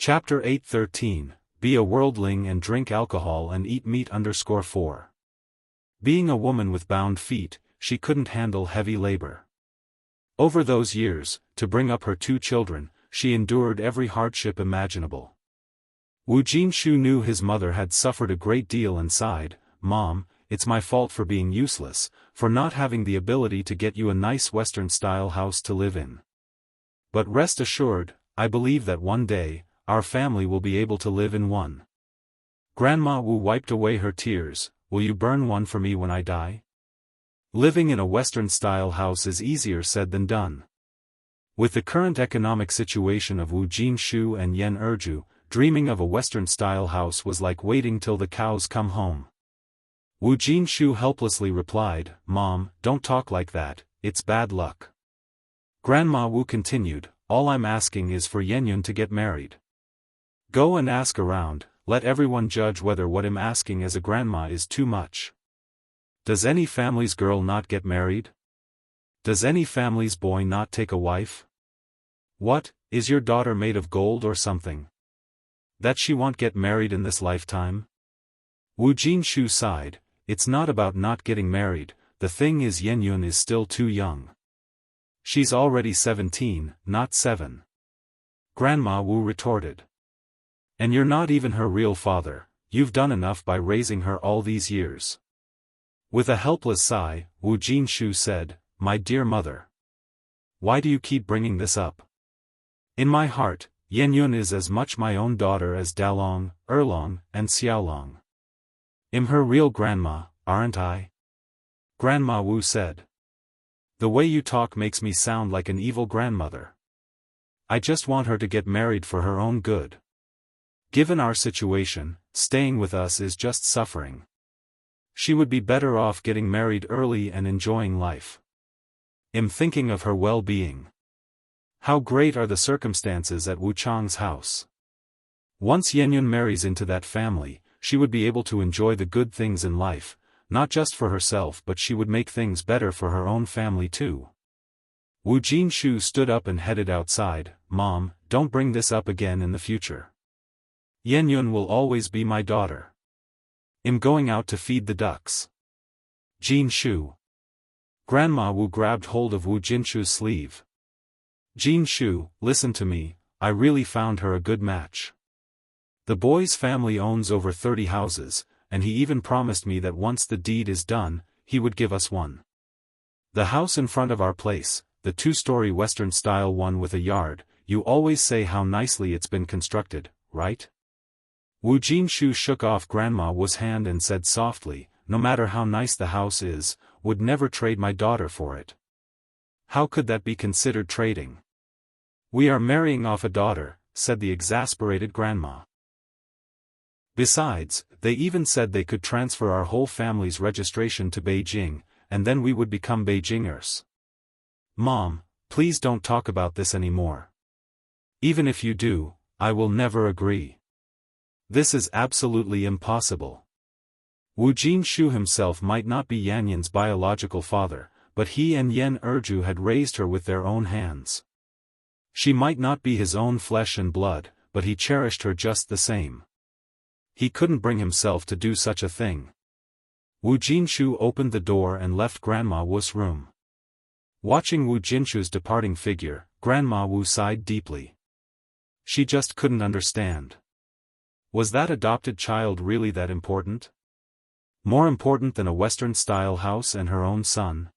Chapter 8:13, Be a worldling and drink alcohol and eat meat. 4. Being a woman with bound feet, she couldn't handle heavy labor. Over those years, to bring up her 2 children, she endured every hardship imaginable. Wu Jinshu knew his mother had suffered a great deal and sighed, "Mom, it's my fault for being useless, for not having the ability to get you a nice Western-style house to live in. But rest assured, I believe that one day, our family will be able to live in one." Grandma Wu wiped away her tears. "Will you burn one for me when I die?" "Living in a Western-style house is easier said than done." With the current economic situation of Wu Jinshu and Yen Erju, dreaming of a Western-style house was like waiting till the cows come home. Wu Jinshu helplessly replied, "Mom, don't talk like that, it's bad luck." Grandma Wu continued, "All I'm asking is for Yenyun to get married. Go and ask around, let everyone judge whether what I'm asking as a grandma is too much. Does any family's girl not get married? Does any family's boy not take a wife? What, is your daughter made of gold or something? That she won't get married in this lifetime?" Wu Jinshu sighed, "It's not about not getting married, the thing is Yenyun is still too young. She's already 17, not 7. Grandma Wu retorted. "And you're not even her real father, you've done enough by raising her all these years." With a helpless sigh, Wu Jinshu said, "My dear mother. Why do you keep bringing this up? In my heart, Yenyun is as much my own daughter as Dalong, Erlong, and Xiaolong. I'm her real grandma, aren't I?" Grandma Wu said. "The way you talk makes me sound like an evil grandmother. I just want her to get married for her own good. Given our situation, staying with us is just suffering. She would be better off getting married early and enjoying life. I'm thinking of her well-being. How great are the circumstances at Wu Chang's house. Once Yenyun marries into that family, she would be able to enjoy the good things in life, not just for herself but she would make things better for her own family too." Wu Jinshu stood up and headed outside. "Mom, don't bring this up again in the future. Yenyun will always be my daughter. I'm going out to feed the ducks." "Jinshu." Grandma Wu grabbed hold of Wu Jinshu's sleeve. "Jinshu, listen to me, I really found her a good match. The boy's family owns over 30 houses, and he even promised me that once the deed is done, he would give us one. The house in front of our place, the 2-story Western-style one with a yard, you always say how nicely it's been constructed, right?" Wu Jinshu shook off Grandma Wu's hand and said softly, "No matter how nice the house is, would never trade my daughter for it." "How could that be considered trading?" "We are marrying off a daughter," said the exasperated grandma. "Besides, they even said they could transfer our whole family's registration to Beijing, and then we would become Beijingers." "Mom, please don't talk about this anymore. Even if you do, I will never agree. This is absolutely impossible." Wu Jinshu himself might not be Yanyun's biological father, but he and Yen Erju had raised her with their own hands. She might not be his own flesh and blood, but he cherished her just the same. He couldn't bring himself to do such a thing. Wu Jinshu opened the door and left Grandma Wu's room. Watching Wu Jinshu's departing figure, Grandma Wu sighed deeply. She just couldn't understand. Was that adopted child really that important? More important than a Western-style house and her own son?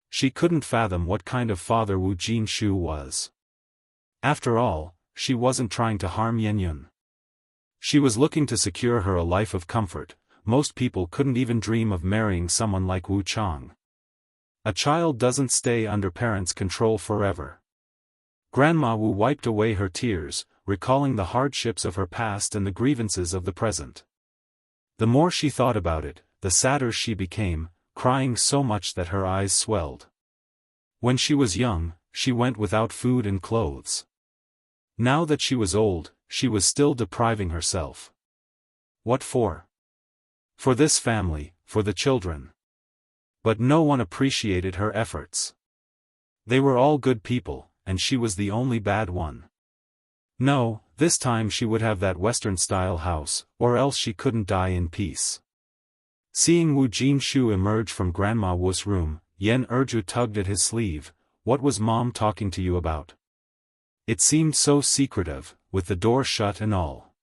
She couldn't fathom what kind of father Wu Jinshu was. After all, she wasn't trying to harm Yenyun. She was looking to secure her a life of comfort. Most people couldn't even dream of marrying someone like Wu Chang. A child doesn't stay under parents' control forever. Grandma Wu wiped away her tears, recalling the hardships of her past and the grievances of the present. The more she thought about it, the sadder she became, crying so much that her eyes swelled. When she was young, she went without food and clothes. Now that she was old, she was still depriving herself. What for? For this family, for the children. But no one appreciated her efforts. They were all good people, and she was the only bad one. No, This time she would have that Western-style house, or else she couldn't die in peace. Seeing Wu Jinshu emerge from Grandma Wu's room, Yan Erju tugged at his sleeve. What was Mom talking to you about? It seemed so secretive, with the door shut and all.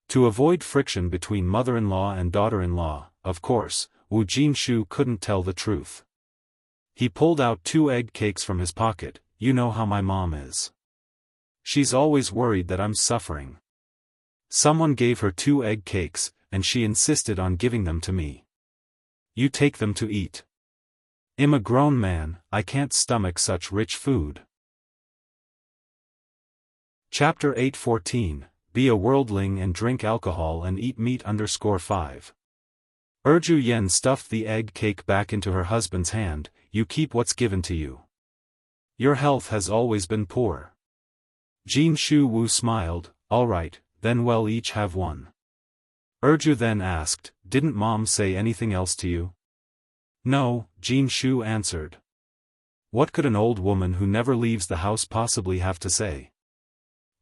To avoid friction between mother-in-law and daughter-in-law, of course, Wu Jinshu couldn't tell the truth. He pulled out 2 egg cakes from his pocket. You know how my mom is. She's always worried that I'm suffering. Someone gave her 2 egg cakes, and she insisted on giving them to me. You take them to eat. I'm a grown man, I can't stomach such rich food. Chapter 8:14, Be a worldling and drink alcohol and eat meat. 5. Erju Yen stuffed the egg cake back into her husband's hand. You keep what's given to you. Your health has always been poor. Jinshu Wu smiled. All right, then we'll each have one. Erju then asked, Didn't Mom say anything else to you? No, Jinshu answered. What could an old woman who never leaves the house possibly have to say?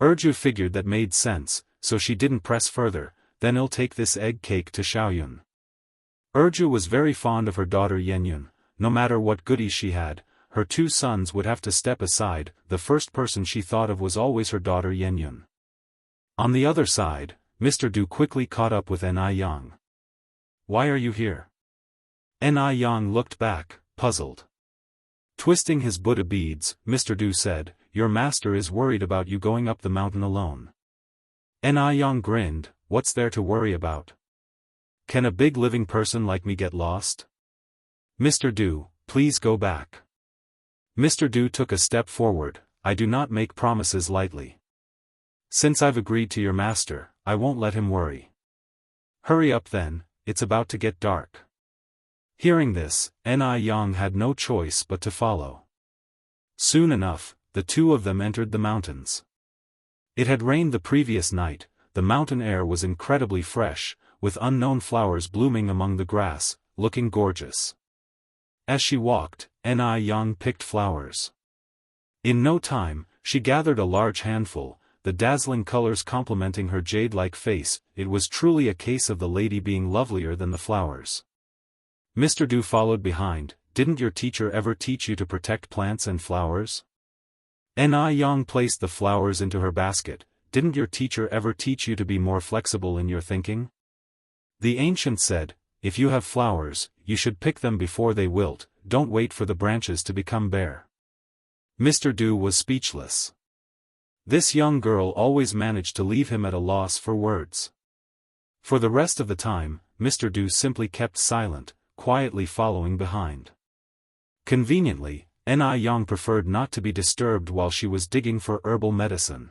Erju figured that made sense, so she didn't press further. Then I'll take this egg cake to Xiaoyun. Erju was very fond of her daughter Yenyun. No matter what goodies she had, her 2 sons would have to step aside. The first person she thought of was always her daughter Yenyun. On the other side, Mr. Du quickly caught up with Ni Yang. Why are you here? Ni Yang looked back, puzzled. Twisting his Buddha beads, Mr. Du said, Your master is worried about you going up the mountain alone. Ni Yang grinned. What's there to worry about? Can a big living person like me get lost? Mr. Du, please go back. Mr. Du took a step forward. I do not make promises lightly. Since I've agreed to your master, I won't let him worry. Hurry up then, it's about to get dark. Hearing this, Ni Yang had no choice but to follow. Soon enough, the 2 of them entered the mountains. It had rained the previous night. The mountain air was incredibly fresh, with unknown flowers blooming among the grass, looking gorgeous. As she walked, Ni Yang picked flowers. In no time, she gathered a large handful, the dazzling colors complementing her jade-like face. It was truly a case of the lady being lovelier than the flowers. Mr. Du followed behind. Didn't your teacher ever teach you to protect plants and flowers? Ni Yang placed the flowers into her basket. Didn't your teacher ever teach you to be more flexible in your thinking? The ancient said, if you have flowers, you should pick them before they wilt, don't wait for the branches to become bare. Mr. Du was speechless. This young girl always managed to leave him at a loss for words. For the rest of the time, Mr. Du simply kept silent, quietly following behind. Conveniently, Ni Yang preferred not to be disturbed while she was digging for herbal medicine.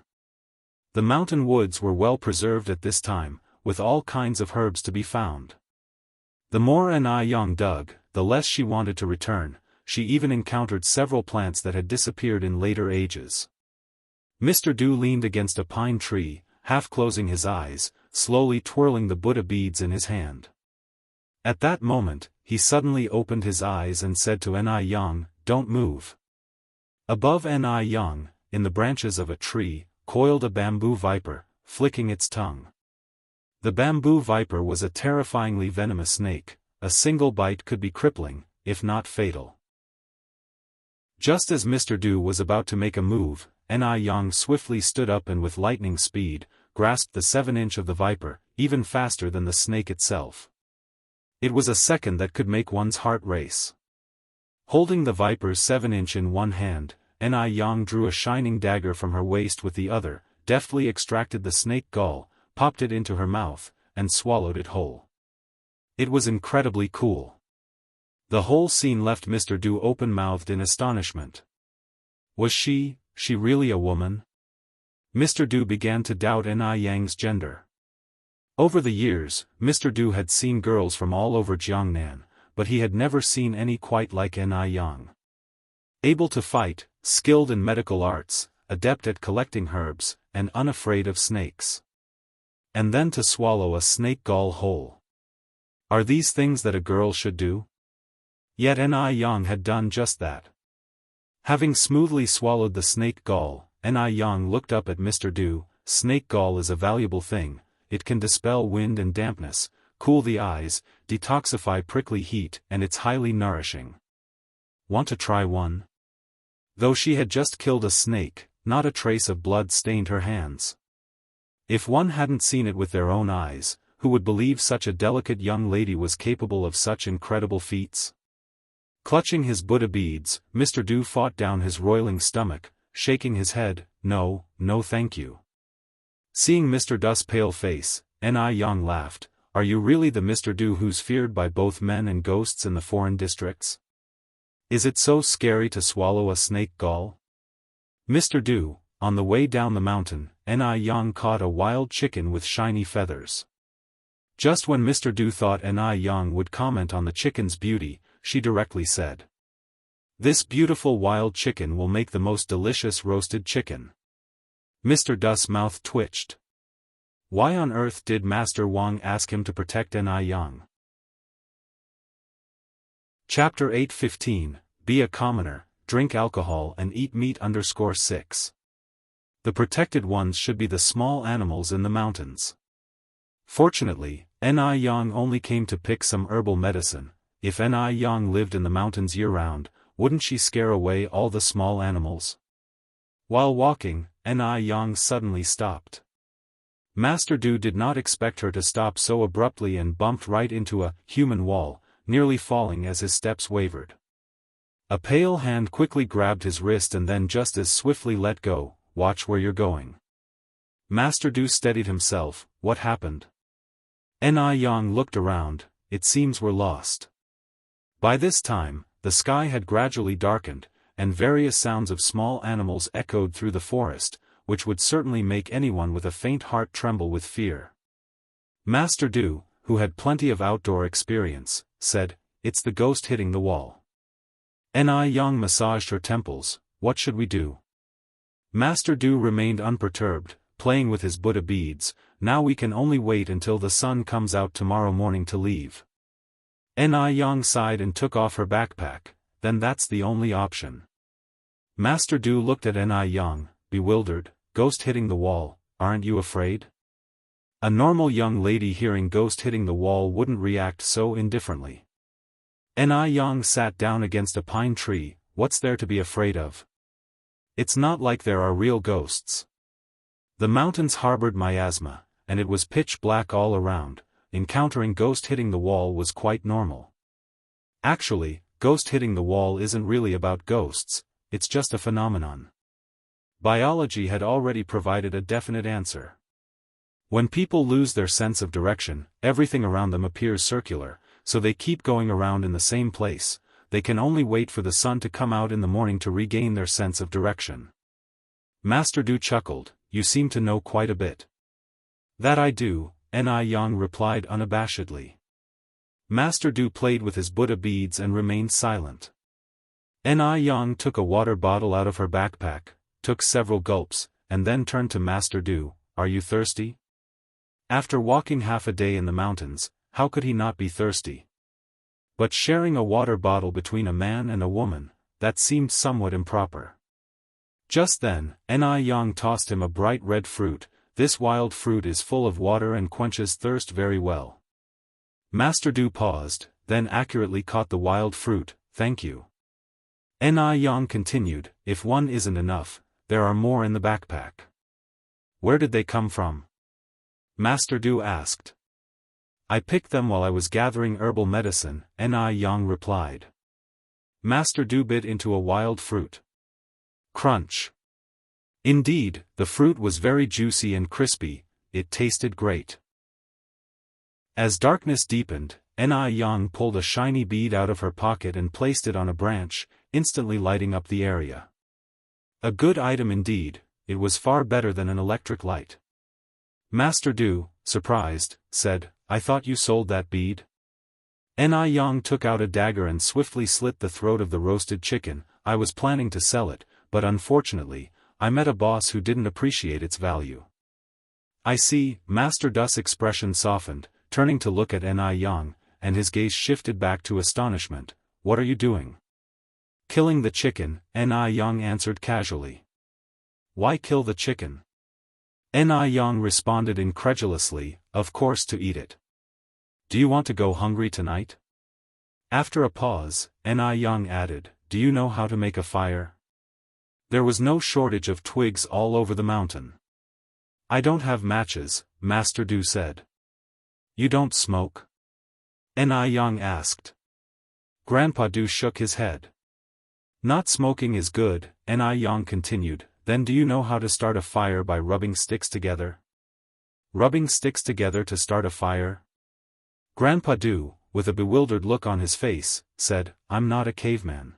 The mountain woods were well preserved at this time, with all kinds of herbs to be found. The more Ni Yang dug, the less she wanted to return. She even encountered several plants that had disappeared in later ages. Mr. Du leaned against a pine tree, half closing his eyes, slowly twirling the Buddha beads in his hand. At that moment, he suddenly opened his eyes and said to Ni Yang, Don't move. Above Ni Yang, in the branches of a tree, coiled a bamboo viper, flicking its tongue. The bamboo viper was a terrifyingly venomous snake. A single bite could be crippling, if not fatal. Just as Mr. Du was about to make a move, Ni Yang swiftly stood up and with lightning speed, grasped the 7-inch of the viper, even faster than the snake itself. It was a second that could make one's heart race. Holding the viper's 7-inch in one hand, Ni Yang drew a shining dagger from her waist with the other, deftly extracted the snake gall, popped it into her mouth, and swallowed it whole. It was incredibly cool. The whole scene left Mr. Du open-mouthed in astonishment. Was she really a woman? Mr. Du began to doubt Ni Yang's gender. Over the years, Mr. Du had seen girls from all over Jiangnan, but he had never seen any quite like Ni Yang. Able to fight, skilled in medical arts, adept at collecting herbs, and unafraid of snakes. And then to swallow a snake gall whole. Are these things that a girl should do? Yet Ni Yang had done just that. Having smoothly swallowed the snake gall, Ni Yang looked up at Mr. Du, snake gall is a valuable thing. It can dispel wind and dampness, cool the eyes, detoxify prickly heat, and it's highly nourishing. Want to try one? Though she had just killed a snake, not a trace of blood stained her hands. If one hadn't seen it with their own eyes, who would believe such a delicate young lady was capable of such incredible feats? Clutching his Buddha beads, Mr. Du fought down his roiling stomach, shaking his head, no, no thank you. Seeing Mr. Du's pale face, Ni Yang laughed, are you really the Mr. Du who's feared by both men and ghosts in the foreign districts? Is it so scary to swallow a snake gall? Mr. Du, on the way down the mountain, Ni Yang caught a wild chicken with shiny feathers. Just when Mr. Du thought Ni Yang would comment on the chicken's beauty, she directly said, "This beautiful wild chicken will make the most delicious roasted chicken." Mr. Du's mouth twitched. Why on earth did Master Wang ask him to protect Ni Yang? Chapter 8:15, Be a commoner, drink alcohol and eat meat. 6. The protected ones should be the small animals in the mountains. Fortunately, Ni Yang only came to pick some herbal medicine. If Ni Yang lived in the mountains year-round, wouldn't she scare away all the small animals? While walking, Ni Yang suddenly stopped. Master Du did not expect her to stop so abruptly and bumped right into a human wall, nearly falling as his steps wavered. A pale hand quickly grabbed his wrist and then just as swiftly let go. Watch where you're going. Master Du steadied himself. What happened? Ni Yang looked around. It seems we're lost. By this time, the sky had gradually darkened, and various sounds of small animals echoed through the forest, which would certainly make anyone with a faint heart tremble with fear. Master Du, who had plenty of outdoor experience, said, "It's the ghost hitting the wall." Ni Yang massaged her temples. What should we do? Master Du remained unperturbed, playing with his Buddha beads. Now we can only wait until the sun comes out tomorrow morning to leave. Ni Yang sighed and took off her backpack. Then that's the only option. Master Du looked at Ni Yang, bewildered. Ghost hitting the wall, aren't you afraid? A normal young lady hearing ghost hitting the wall wouldn't react so indifferently. Ni Yang sat down against a pine tree. What's there to be afraid of? It's not like there are real ghosts. The mountains harbored miasma, and it was pitch black all around. Encountering ghost hitting the wall was quite normal. Actually, ghost hitting the wall isn't really about ghosts, it's just a phenomenon. Biology had already provided a definite answer. When people lose their sense of direction, everything around them appears circular, so they keep going around in the same place. They can only wait for the sun to come out in the morning to regain their sense of direction. Master Du chuckled, you seem to know quite a bit. That I do, Ni Yang replied unabashedly. Master Du played with his Buddha beads and remained silent. Ni Yang took a water bottle out of her backpack, took several gulps, and then turned to Master Du, are you thirsty? After walking half a day in the mountains, how could he not be thirsty? But sharing a water bottle between a man and a woman, that seemed somewhat improper. Just then, Ni Yang tossed him a bright red fruit. This wild fruit is full of water and quenches thirst very well. Master Du paused, then accurately caught the wild fruit, thank you. Ni Yang continued, if one isn't enough, there are more in the backpack. Where did they come from? Master Du asked. I picked them while I was gathering herbal medicine, Ni Yang replied. Master Du bit into a wild fruit. Crunch. Indeed, the fruit was very juicy and crispy, it tasted great. As darkness deepened, Ni Yang pulled a shiny bead out of her pocket and placed it on a branch, instantly lighting up the area. A good item indeed, it was far better than an electric light. Master Du, surprised, said, I thought you sold that bead? Ni Yang took out a dagger and swiftly slit the throat of the roasted chicken. I was planning to sell it, but unfortunately, I met a boss who didn't appreciate its value. I see, Master Du's expression softened, turning to look at Ni Yang, and his gaze shifted back to astonishment. What are you doing? Killing the chicken, Ni Yang answered casually. Why kill the chicken? Ni Yang responded incredulously, of course to eat it. Do you want to go hungry tonight? After a pause, Ni Yang added, do you know how to make a fire? There was no shortage of twigs all over the mountain. I don't have matches, Master Du said. You don't smoke? Ni Yang asked. Grandpa Du shook his head. Not smoking is good, Ni Yang continued, then do you know how to start a fire by rubbing sticks together? Rubbing sticks together to start a fire? Grandpa Du, with a bewildered look on his face, said, I'm not a caveman.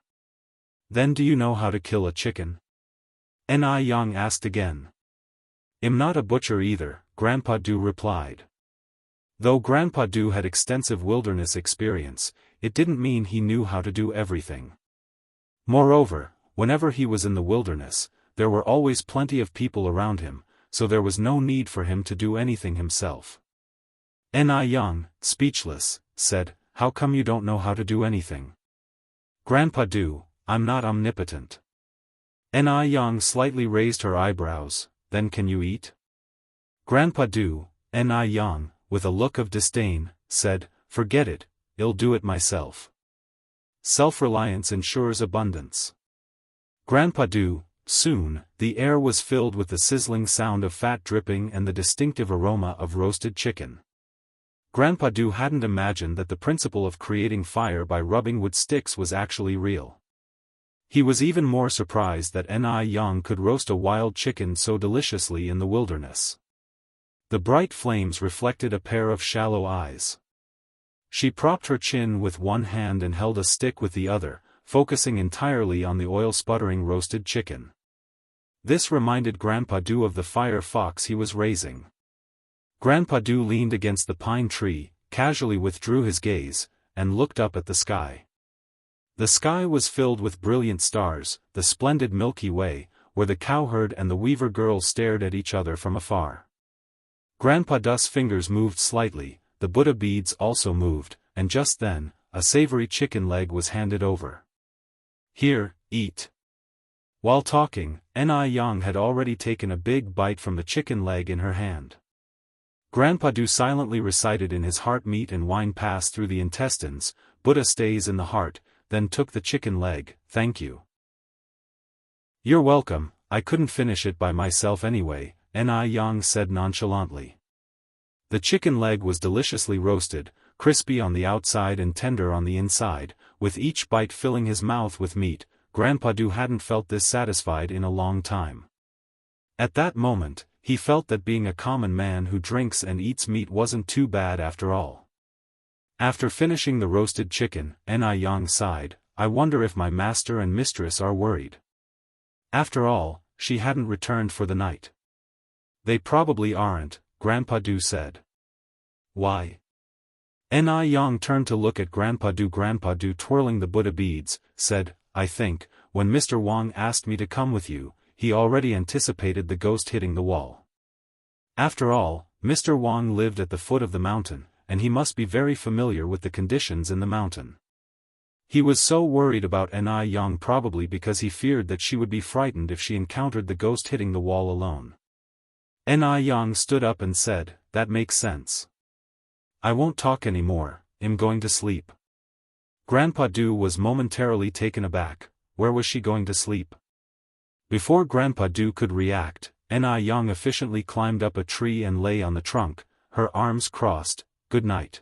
Then do you know how to kill a chicken? Ni Yang asked again. I'm not a butcher either, Grandpa Du replied. Though Grandpa Du had extensive wilderness experience, it didn't mean he knew how to do everything. Moreover, whenever he was in the wilderness, there were always plenty of people around him, so there was no need for him to do anything himself. Ni Yang, speechless, said, how come you don't know how to do anything? Grandpa Du, I'm not omnipotent. Ni Yang slightly raised her eyebrows, then can you eat? Grandpa Du, Ni Yang, with a look of disdain, said, forget it, I'll do it myself. Self-reliance ensures abundance. Grandpa Du, soon, the air was filled with the sizzling sound of fat dripping and the distinctive aroma of roasted chicken. Grandpa Du hadn't imagined that the principle of creating fire by rubbing wood sticks was actually real. He was even more surprised that Ni Yang could roast a wild chicken so deliciously in the wilderness. The bright flames reflected a pair of shallow eyes. She propped her chin with one hand and held a stick with the other, focusing entirely on the oil-sputtering roasted chicken. This reminded Grandpa Du of the fire fox he was raising. Grandpa Du leaned against the pine tree, casually withdrew his gaze, and looked up at the sky. The sky was filled with brilliant stars, the splendid Milky Way, where the cowherd and the weaver girl stared at each other from afar. Grandpa Du's fingers moved slightly, the Buddha beads also moved, and just then, a savory chicken leg was handed over. Here, eat. While talking, Ni Yang had already taken a big bite from the chicken leg in her hand. Grandpa Du silently recited in his heart, meat and wine pass through the intestines, Buddha stays in the heart, then took the chicken leg, thank you. You're welcome, I couldn't finish it by myself anyway, Ni Yang said nonchalantly. The chicken leg was deliciously roasted, crispy on the outside and tender on the inside, with each bite filling his mouth with meat. Grandpa Du hadn't felt this satisfied in a long time. At that moment, he felt that being a common man who drinks and eats meat wasn't too bad after all. After finishing the roasted chicken, Ni Yang sighed, I wonder if my master and mistress are worried. After all, she hadn't returned for the night. They probably aren't, Grandpa Du said. Why? Ni Yang turned to look at Grandpa Du. Grandpa Du, twirling the Buddha beads, said, I think, when Mr. Wang asked me to come with you, he already anticipated the ghost hitting the wall. After all, Mr. Wang lived at the foot of the mountain, and he must be very familiar with the conditions in the mountain. He was so worried about Ni Yang probably because he feared that she would be frightened if she encountered the ghost hitting the wall alone. Ni Yang stood up and said, that makes sense. I won't talk anymore, I'm going to sleep. Grandpa Du was momentarily taken aback, where was she going to sleep? Before Grandpa Du could react, Ni Yang efficiently climbed up a tree and lay on the trunk, her arms crossed, good night.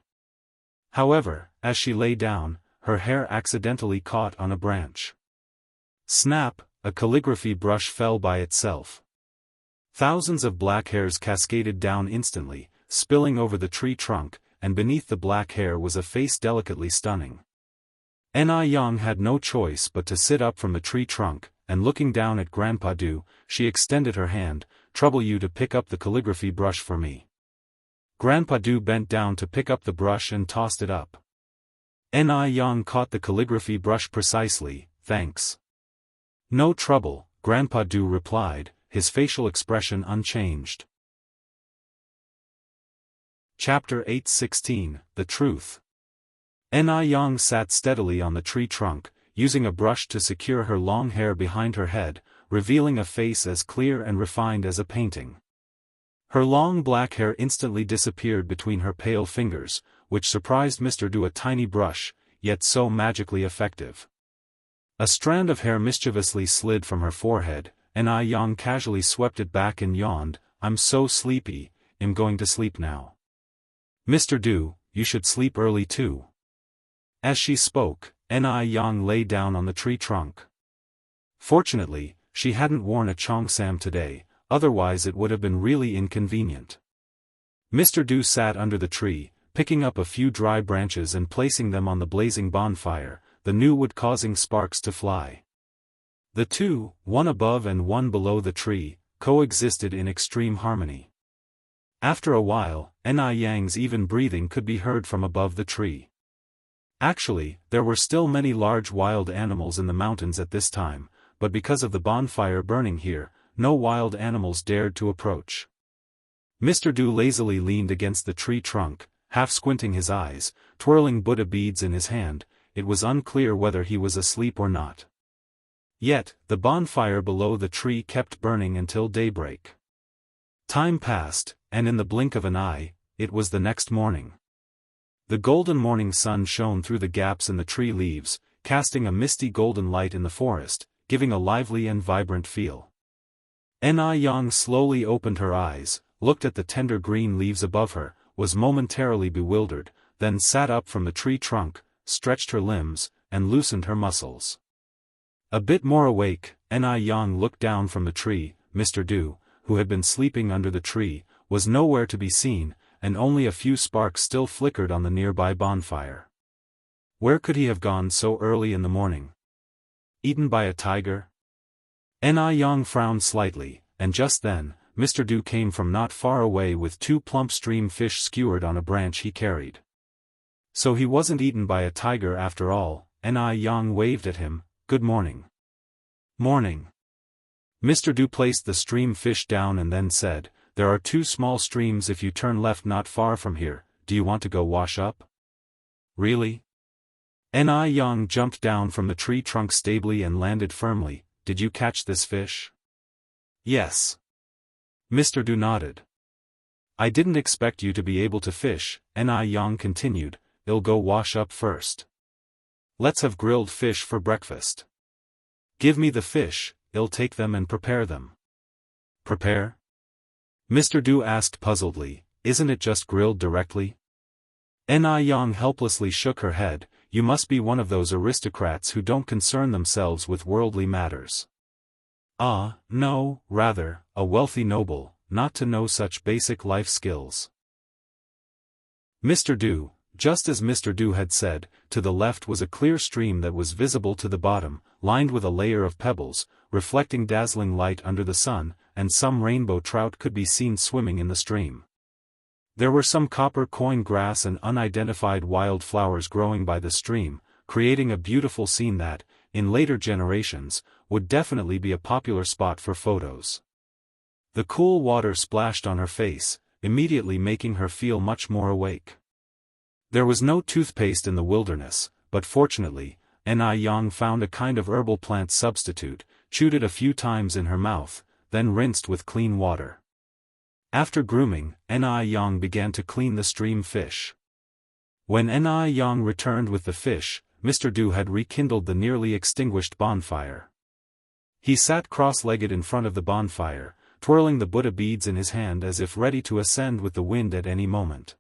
However, as she lay down, her hair accidentally caught on a branch. Snap, a calligraphy brush fell by itself. Thousands of black hairs cascaded down instantly, spilling over the tree trunk, and beneath the black hair was a face delicately stunning. Ni Yang had no choice but to sit up from the tree trunk, and looking down at Grandpa Du, she extended her hand, trouble you to pick up the calligraphy brush for me. Grandpa Du bent down to pick up the brush and tossed it up. Ni Yang caught the calligraphy brush precisely, thanks. No trouble, Grandpa Du replied, his facial expression unchanged. Chapter 8:16, The Truth. Ni Yang sat steadily on the tree trunk, using a brush to secure her long hair behind her head, revealing a face as clear and refined as a painting. Her long black hair instantly disappeared between her pale fingers, which surprised Mr. Du. A tiny brush, yet so magically effective. A strand of hair mischievously slid from her forehead, and Yang casually swept it back and yawned, "I'm so sleepy, I'm going to sleep now." "Mr. Du, you should sleep early too." As she spoke, Yang lay down on the tree trunk. Fortunately, she hadn't worn a cheongsam today, otherwise it would have been really inconvenient. Mr. Du sat under the tree, picking up a few dry branches and placing them on the blazing bonfire, the new wood causing sparks to fly. The two, one above and one below the tree, coexisted in extreme harmony. After a while, Yang's even breathing could be heard from above the tree. Actually, there were still many large wild animals in the mountains at this time, but because of the bonfire burning here, no wild animals dared to approach. Mr. Du lazily leaned against the tree trunk, half squinting his eyes, twirling Buddha beads in his hand. It was unclear whether he was asleep or not. Yet, the bonfire below the tree kept burning until daybreak. Time passed, and in the blink of an eye, it was the next morning. The golden morning sun shone through the gaps in the tree leaves, casting a misty golden light in the forest, giving a lively and vibrant feel. Yang slowly opened her eyes, looked at the tender green leaves above her, was momentarily bewildered, then sat up from the tree trunk, stretched her limbs, and loosened her muscles. A bit more awake, Yang looked down from the tree. Mr. Du, who had been sleeping under the tree, was nowhere to be seen, and only a few sparks still flickered on the nearby bonfire. Where could he have gone so early in the morning? Eaten by a tiger? Yang frowned slightly, and just then, Mr. Du came from not far away with two plump stream fish skewered on a branch he carried. So he wasn't eaten by a tiger after all. Yang waved at him, "Good morning." "Morning." Mr. Du placed the stream fish down and then said, "There are two small streams if you turn left not far from here. Do you want to go wash up?" "Really?" Yang jumped down from the tree trunk stably and landed firmly. "Did you catch this fish?" "Yes." Mr. Du nodded. "I didn't expect you to be able to fish," Yang continued. "I'll go wash up first. Let's have grilled fish for breakfast." "Give me the fish, I'll take them and prepare them." "Prepare?" Mr. Du asked puzzledly, "Isn't it just grilled directly?" Yang helplessly shook her head. "You must be one of those aristocrats who don't concern themselves with worldly matters." No, rather, a wealthy noble, not to know such basic life skills." Mr. Du, just as Mr. Du had said, to the left was a clear stream that was visible to the bottom, lined with a layer of pebbles, reflecting dazzling light under the sun, and some rainbow trout could be seen swimming in the stream. There were some copper coin grass and unidentified wild flowers growing by the stream, creating a beautiful scene that, in later generations, would definitely be a popular spot for photos. The cool water splashed on her face, immediately making her feel much more awake. There was no toothpaste in the wilderness, but fortunately, Yang found a kind of herbal plant substitute, chewed it a few times in her mouth, then rinsed with clean water. After grooming, Yang began to clean the stream fish. When Yang returned with the fish, Mr. Du had rekindled the nearly extinguished bonfire. He sat cross-legged in front of the bonfire, twirling the Buddha beads in his hand as if ready to ascend with the wind at any moment.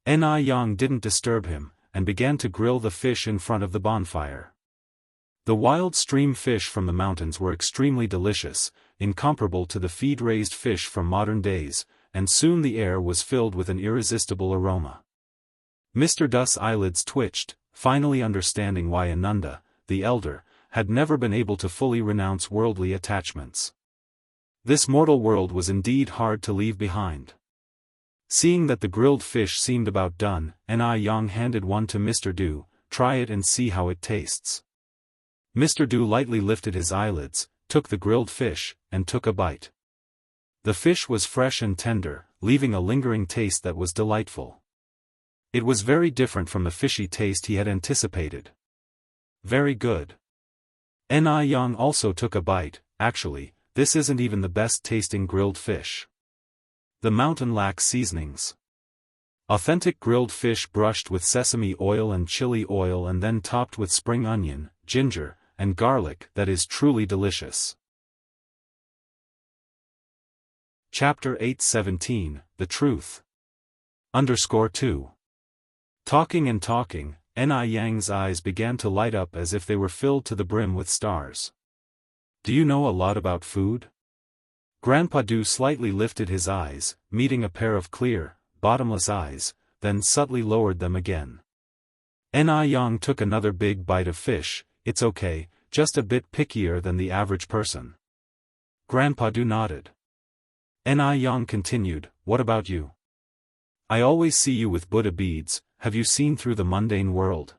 Yang didn't disturb him, and began to grill the fish in front of the bonfire. The wild stream fish from the mountains were extremely delicious, incomparable to the feed-raised fish from modern days, and soon the air was filled with an irresistible aroma. Mr. Du's eyelids twitched, finally understanding why Ananda, the elder, had never been able to fully renounce worldly attachments. This mortal world was indeed hard to leave behind. Seeing that the grilled fish seemed about done, Yang handed one to Mr. Du. "Try it and see how it tastes." Mr. Du lightly lifted his eyelids, took the grilled fish, and took a bite. The fish was fresh and tender, leaving a lingering taste that was delightful. It was very different from the fishy taste he had anticipated. "Very good." Yang also took a bite. "Actually, this isn't even the best tasting grilled fish." The mountain lacks seasonings. Authentic grilled fish brushed with sesame oil and chili oil and then topped with spring onion, ginger, and garlic that is truly delicious. Chapter 8:17, The Truth. _2. Talking and talking, Yang's eyes began to light up as if they were filled to the brim with stars. Do you know a lot about food? Grandpa Du slightly lifted his eyes, meeting a pair of clear, bottomless eyes, then subtly lowered them again. Yang took another big bite of fish. It's okay, just a bit pickier than the average person. Grandpa Du nodded. Yang continued, what about you? I always see you with Buddha beads. Have you seen through the mundane world?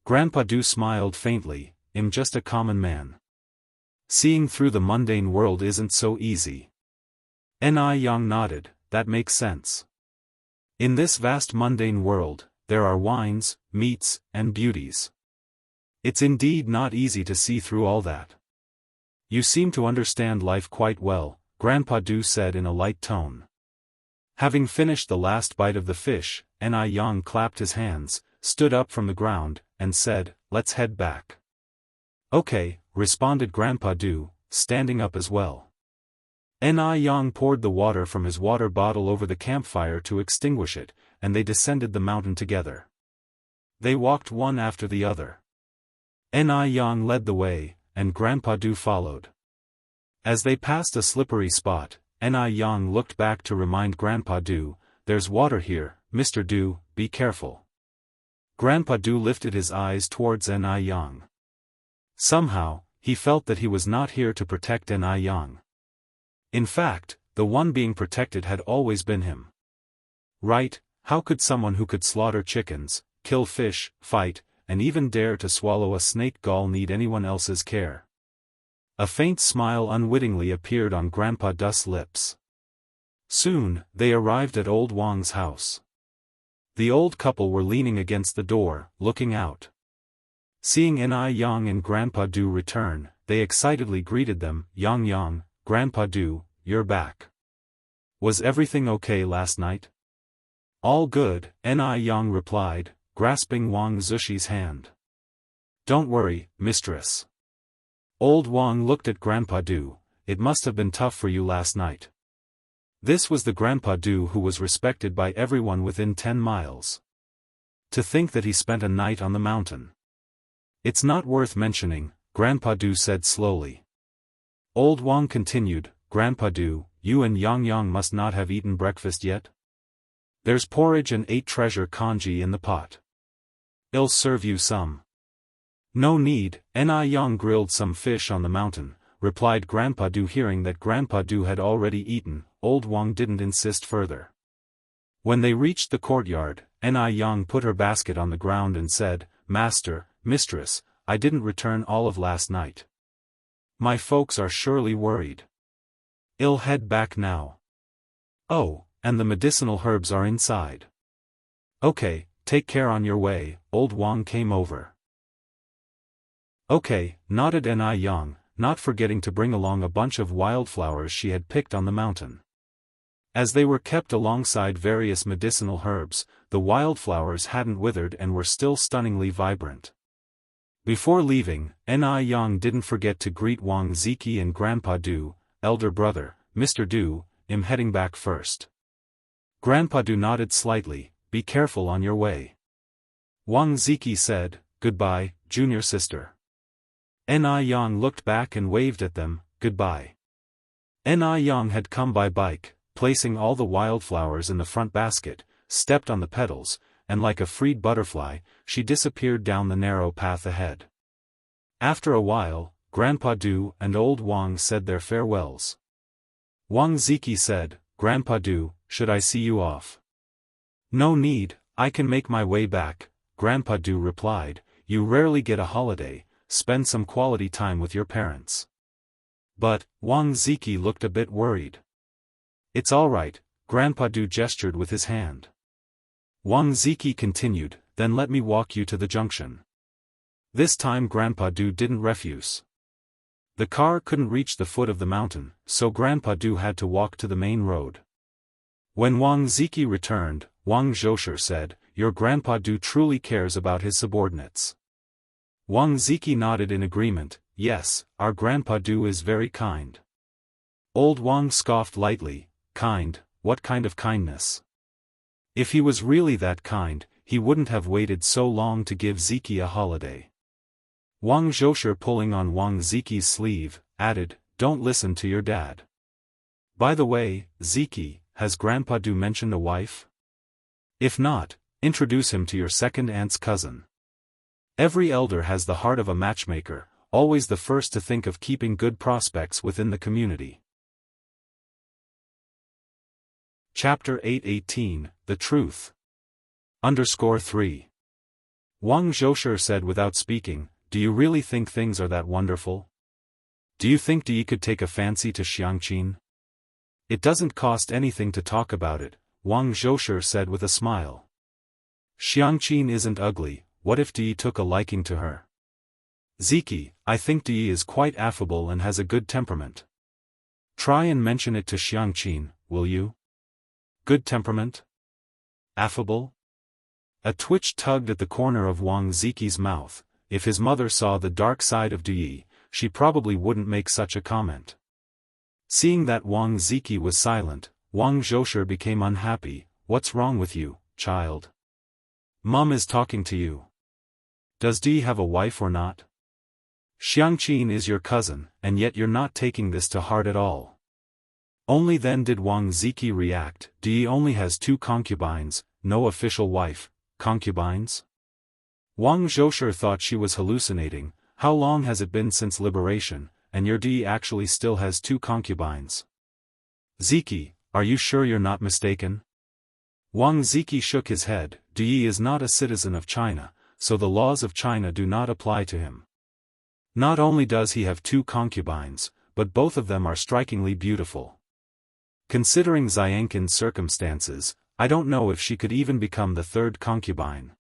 Grandpa Du smiled faintly, I'm just a common man. Seeing through the mundane world isn't so easy. Yang nodded, that makes sense. In this vast mundane world, there are wines, meats, and beauties. It's indeed not easy to see through all that. You seem to understand life quite well, Grandpa Du said in a light tone. Having finished the last bite of the fish, Yang clapped his hands, stood up from the ground, and said, let's head back. Okay, responded Grandpa Du, standing up as well. Yang poured the water from his water bottle over the campfire to extinguish it, and they descended the mountain together. They walked one after the other. Yang led the way, and Grandpa Du followed. As they passed a slippery spot, Yang looked back to remind Grandpa Du, there's water here, Mr. Du, be careful. Grandpa Du lifted his eyes towards Yang. Somehow, he felt that he was not here to protect Yang. In fact, the one being protected had always been him. Right, how could someone who could slaughter chickens, kill fish, fight, and even dare to swallow a snake gall need anyone else's care? A faint smile unwittingly appeared on Grandpa Du's lips. Soon, they arrived at old Wang's house. The old couple were leaning against the door, looking out. Seeing Yang and Grandpa Du return, they excitedly greeted them, Yang, Grandpa Du, you're back. Was everything okay last night? All good, Yang replied, grasping Wang Zishi's hand. Don't worry, mistress. Old Wang looked at Grandpa Du, it must have been tough for you last night. This was the Grandpa Du who was respected by everyone within 10 miles. To think that he spent a night on the mountain. It's not worth mentioning, Grandpa Du said slowly. Old Wang continued, Grandpa Du, you and Yang must not have eaten breakfast yet? There's porridge and 8 treasure congee in the pot. I'll serve you some. No need, Yang grilled some fish on the mountain, replied Grandpa Du. Hearing that Grandpa Du had already eaten, Old Wang didn't insist further. When they reached the courtyard, Yang put her basket on the ground and said, Master, Mistress, I didn't return all of last night. My folks are surely worried. I'll head back now. Oh, and the medicinal herbs are inside. Okay, take care on your way. Old Wang came over. Okay, nodded Yang, not forgetting to bring along a bunch of wildflowers she had picked on the mountain. As they were kept alongside various medicinal herbs, the wildflowers hadn't withered and were still stunningly vibrant. Before leaving, Yang didn't forget to greet Wang Ziki and Grandpa Du, elder brother, Mr. Du, I'm heading back first. Grandpa Du nodded slightly, be careful on your way. Wang Ziki said, goodbye, junior sister. Yang looked back and waved at them, goodbye. Yang had come by bike, placing all the wildflowers in the front basket, stepped on the petals, and like a freed butterfly, she disappeared down the narrow path ahead. After a while, Grandpa Du and Old Wang said their farewells. Wang Ziki said, Grandpa Du, should I see you off? No need, I can make my way back, Grandpa Du replied, you rarely get a holiday, spend some quality time with your parents. But, Wang Ziki looked a bit worried. It's all right, Grandpa Du gestured with his hand. Wang Ziki continued, then let me walk you to the junction. This time Grandpa Du didn't refuse. The car couldn't reach the foot of the mountain, so Grandpa Du had to walk to the main road. When Wang Ziki returned, Wang Zhoushe said, "Your grandpa Du truly cares about his subordinates." Wang Ziki nodded in agreement, "Yes, our grandpa Du is very kind." Old Wang scoffed lightly, "Kind, what kind of kindness? If he was really that kind, he wouldn't have waited so long to give Ziki a holiday." Wang Zhoushe, pulling on Wang Ziki's sleeve, added, "Don't listen to your dad. By the way, Ziki, has Grandpa Du mentioned a wife? If not, introduce him to your second aunt's cousin. Every elder has the heart of a matchmaker, always the first to think of keeping good prospects within the community." Chapter 818, The Truth. _3. Wang Zhoushe said without speaking, "Do you really think things are that wonderful? Do you think Di could take a fancy to Xianxia? It doesn't cost anything to talk about it," Wang Zhoushe said with a smile. "Xianxia isn't ugly, what if Di took a liking to her? Ziki, I think Di is quite affable and has a good temperament. Try and mention it to Xianxia, will you? Good temperament? Affable?" A twitch tugged at the corner of Wang Ziki's mouth. If his mother saw the dark side of Di, she probably wouldn't make such a comment. Seeing that Wang Ziki was silent, Wang Zhoushe became unhappy. "What's wrong with you, child? Mom is talking to you. Does Di have a wife or not? Xianxia is your cousin, and yet you're not taking this to heart at all." Only then did Wang Ziki react. "Di only has 2 concubines, no official wife." Concubines? Wang Zhoushe thought she was hallucinating. "How long has it been since liberation, and your Di actually still has 2 concubines? Ziki, are you sure you're not mistaken?" Wang Ziki shook his head. "Di is not a citizen of China, so the laws of China do not apply to him. Not only does he have 2 concubines, but both of them are strikingly beautiful. Considering Xianxin's circumstances, I don't know if she could even become the 3rd concubine.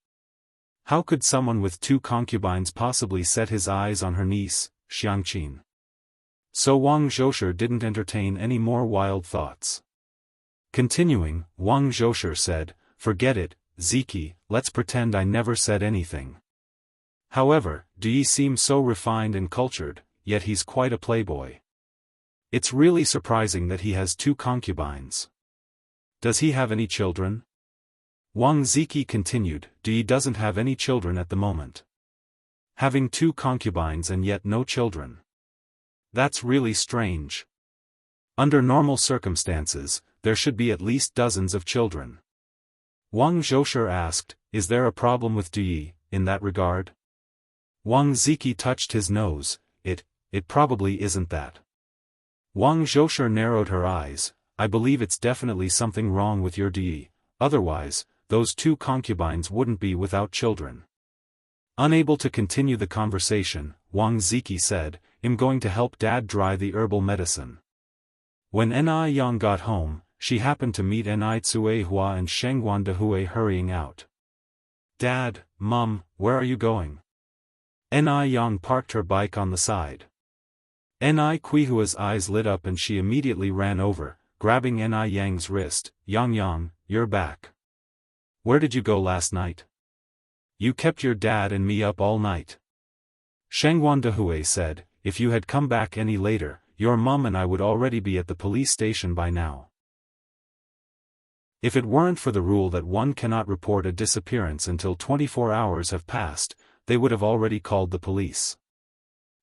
How could someone with 2 concubines possibly set his eyes on her niece, Xianxia?" So Wang Zhoushe didn't entertain any more wild thoughts. Continuing, Wang Zhoushe said, "Forget it, Ziki, let's pretend I never said anything. However, Di seems so refined and cultured, yet he's quite a playboy. It's really surprising that he has 2 concubines. Does he have any children?" Wang Ziki continued, "Di doesn't have any children at the moment. Having 2 concubines and yet no children. That's really strange. Under normal circumstances, there should be at least dozens of children." Wang Zhoushe asked, "Is there a problem with Di, in that regard?" Wang Ziki touched his nose. It probably isn't that." Wang Zhoushe narrowed her eyes. "I believe it's definitely something wrong with your Di, otherwise, those 2 concubines wouldn't be without children." Unable to continue the conversation, Wang Ziki said, "I'm going to help Dad dry the herbal medicine." When Ni Yang got home, she happened to meet Ni Tsuehua and Shengguan Dehui hurrying out. "Dad, Mum, where are you going?" Ni Yang parked her bike on the side. Ni Quihua's eyes lit up and she immediately ran over, grabbing Ni Yang's wrist. Yang, you're back. Where did you go last night? You kept your dad and me up all night." Shengguan Dehui said, "If you had come back any later, your mum and I would already be at the police station by now. If it weren't for the rule that one cannot report a disappearance until 24 hours have passed, they would have already called the police."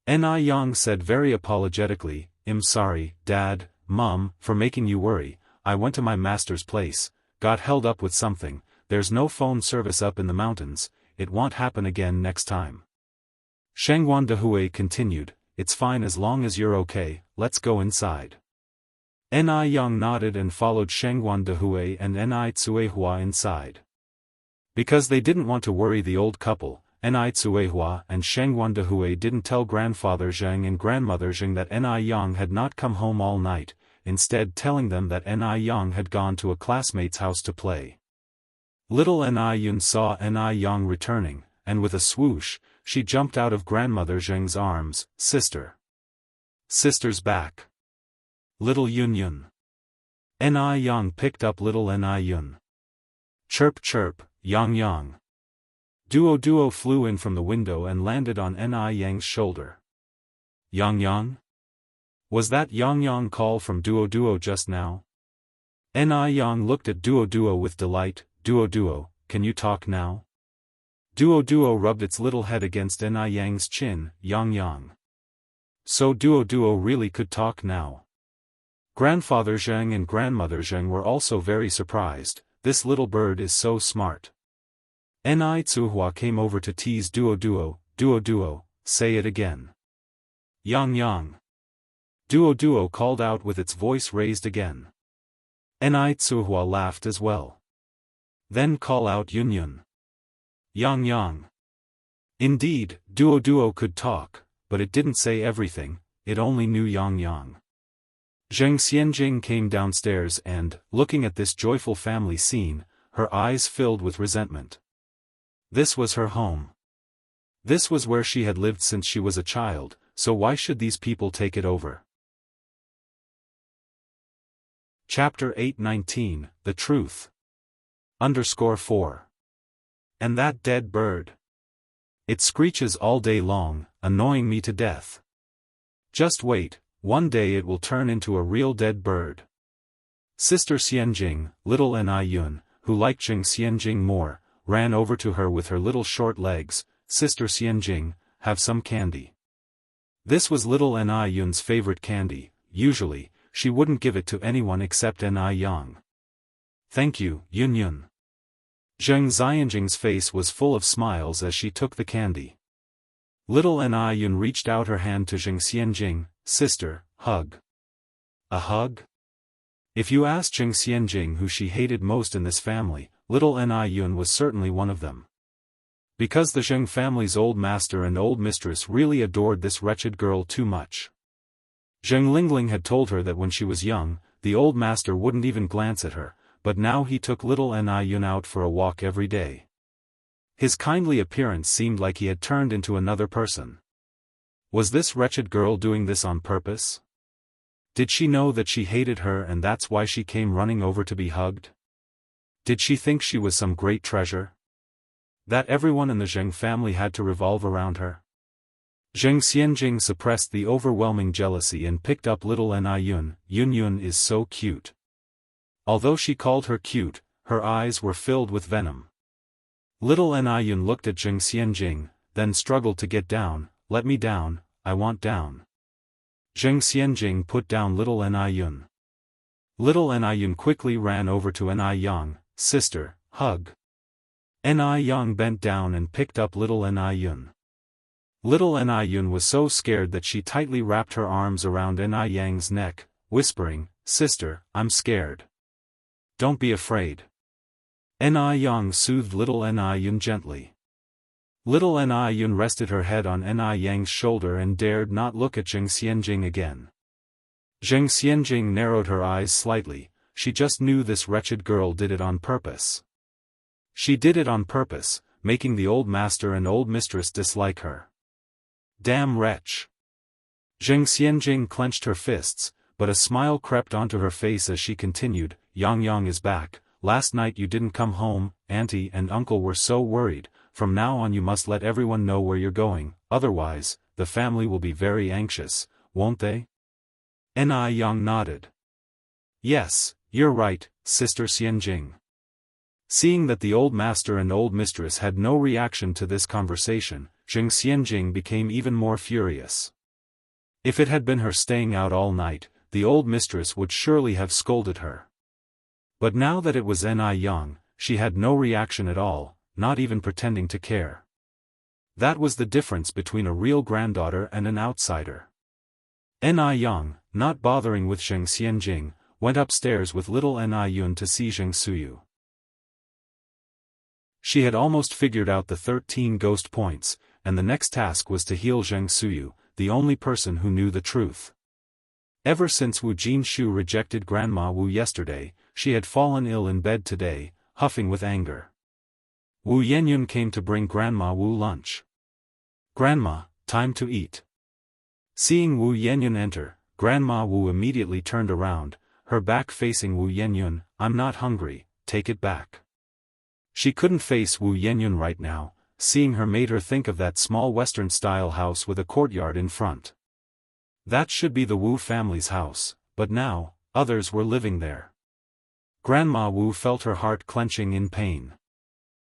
Ni Yang said very apologetically, "I'm sorry, Dad, Mum, for making you worry. I went to my master's place, got held up with something, there's no phone service up in the mountains, it won't happen again next time." Shengguan Dehui continued, "It's fine as long as you're okay, let's go inside." Ni Yang nodded and followed Shengguan Dehui and Ni Tsuehua inside. Because they didn't want to worry the old couple, Ni Tsuehua and Shengguan Dehui didn't tell Grandfather Zheng and Grandmother Zheng that Ni Yang had not come home all night, instead telling them that Ni Yang had gone to a classmate's house to play. Little Ni Yun saw Ni Yang returning, and with a swoosh, she jumped out of Grandmother Zheng's arms. "Sister! Sister's back! Little Yun Yun!" Ni Yang picked up little Ni Yun. Chirp chirp, Yang Yang. Duo flew in from the window and landed on Ni Yang's shoulder. Yang Yang? Was that Yang Yang call from Duo just now? Ni Yang looked at Duo with delight. Duo, can you talk now? Duo rubbed its little head against Ni Yang's chin. Yang Yang. So Duo really could talk now. Grandfather Zheng and Grandmother Zheng were also very surprised. This little bird is so smart. Ni Tsuhua came over to tease Duo, say it again. Yang Yang. Duo called out with its voice raised again. Ni Tsuhua laughed as well. Then call out Yun. Yang Yang. Indeed, Duo could talk, but it didn't say everything, it only knew Yang Yang. Zheng Xianjing came downstairs and, looking at this joyful family scene, her eyes filled with resentment. This was her home. This was where she had lived since she was a child, so why should these people take it over? Chapter 819, The Truth. _4. And that dead bird. It screeches all day long, annoying me to death. Just wait, one day it will turn into a real dead bird. Sister Xianjing, little Ni Yun, who liked Zheng Xianjing more, ran over to her with her little short legs. Sister Xianjing, have some candy. This was little Ni Yun's favorite candy. Usually, she wouldn't give it to anyone except Ni Yang. Thank you, Yun. Zheng Xianjing's face was full of smiles as she took the candy. Little Ni Yun reached out her hand to Zheng Xianjing. Sister, hug. A hug? If you asked Zheng Xianjing who she hated most in this family, little Ni Yun was certainly one of them. Because the Zheng family's old master and old mistress really adored this wretched girl too much. Zheng Lingling had told her that when she was young, the old master wouldn't even glance at her, but now he took little Ni Yun out for a walk every day. His kindly appearance seemed like he had turned into another person. Was this wretched girl doing this on purpose? Did she know that she hated her and that's why she came running over to be hugged? Did she think she was some great treasure? That everyone in the Zheng family had to revolve around her? Zheng Xianjing suppressed the overwhelming jealousy and picked up little Ni Yun. Yun is so cute. Although she called her cute, her eyes were filled with venom. Little Ni Yun looked at Zheng Xianjing, then struggled to get down. Let me down, I want down. Zheng Xianjing put down little Ni Yun. Little Ni Yun quickly ran over to Ni Yang. Sister, hug. Ni Yang bent down and picked up little Ni Yun. Little Ni Yun was so scared that she tightly wrapped her arms around Ni Yang's neck, whispering, Sister, I'm scared. Don't be afraid. Ni Yang soothed little Ni Yun gently. Little Ni Yun rested her head on Ni Yang's shoulder and dared not look at Zheng Xianjing again. Zheng Xianjing narrowed her eyes slightly. She just knew this wretched girl did it on purpose. She did it on purpose, making the old master and old mistress dislike her. Damn wretch. Zheng Xianjing clenched her fists, but a smile crept onto her face as she continued, Yang Yang is back. Last night you didn't come home, Auntie and Uncle were so worried. From now on you must let everyone know where you're going, otherwise, the family will be very anxious, won't they? Ni Yang nodded. Yes, you're right, Sister Xianjing. Seeing that the old master and old mistress had no reaction to this conversation, Zheng Xianjing became even more furious. If it had been her staying out all night, the old mistress would surely have scolded her. But now that it was Ni Yang, she had no reaction at all, not even pretending to care. That was the difference between a real granddaughter and an outsider. Ni Yang, not bothering with Zheng Xianjing, went upstairs with little Ni Yun to see Zheng Suyu. She had almost figured out the 13 ghost points, and the next task was to heal Zheng Suyu, the only person who knew the truth. Ever since Wu Jinshu rejected Grandma Wu yesterday, she had fallen ill in bed today, huffing with anger. Wu Yenyun came to bring Grandma Wu lunch. Grandma, time to eat. Seeing Wu Yenyun enter, Grandma Wu immediately turned around, her back facing Wu Yenyun. "I'm not hungry, take it back." She couldn't face Wu Yenyun right now. Seeing her made her think of that small Western-style house with a courtyard in front. That should be the Wu family's house, but now, others were living there. Grandma Wu felt her heart clenching in pain.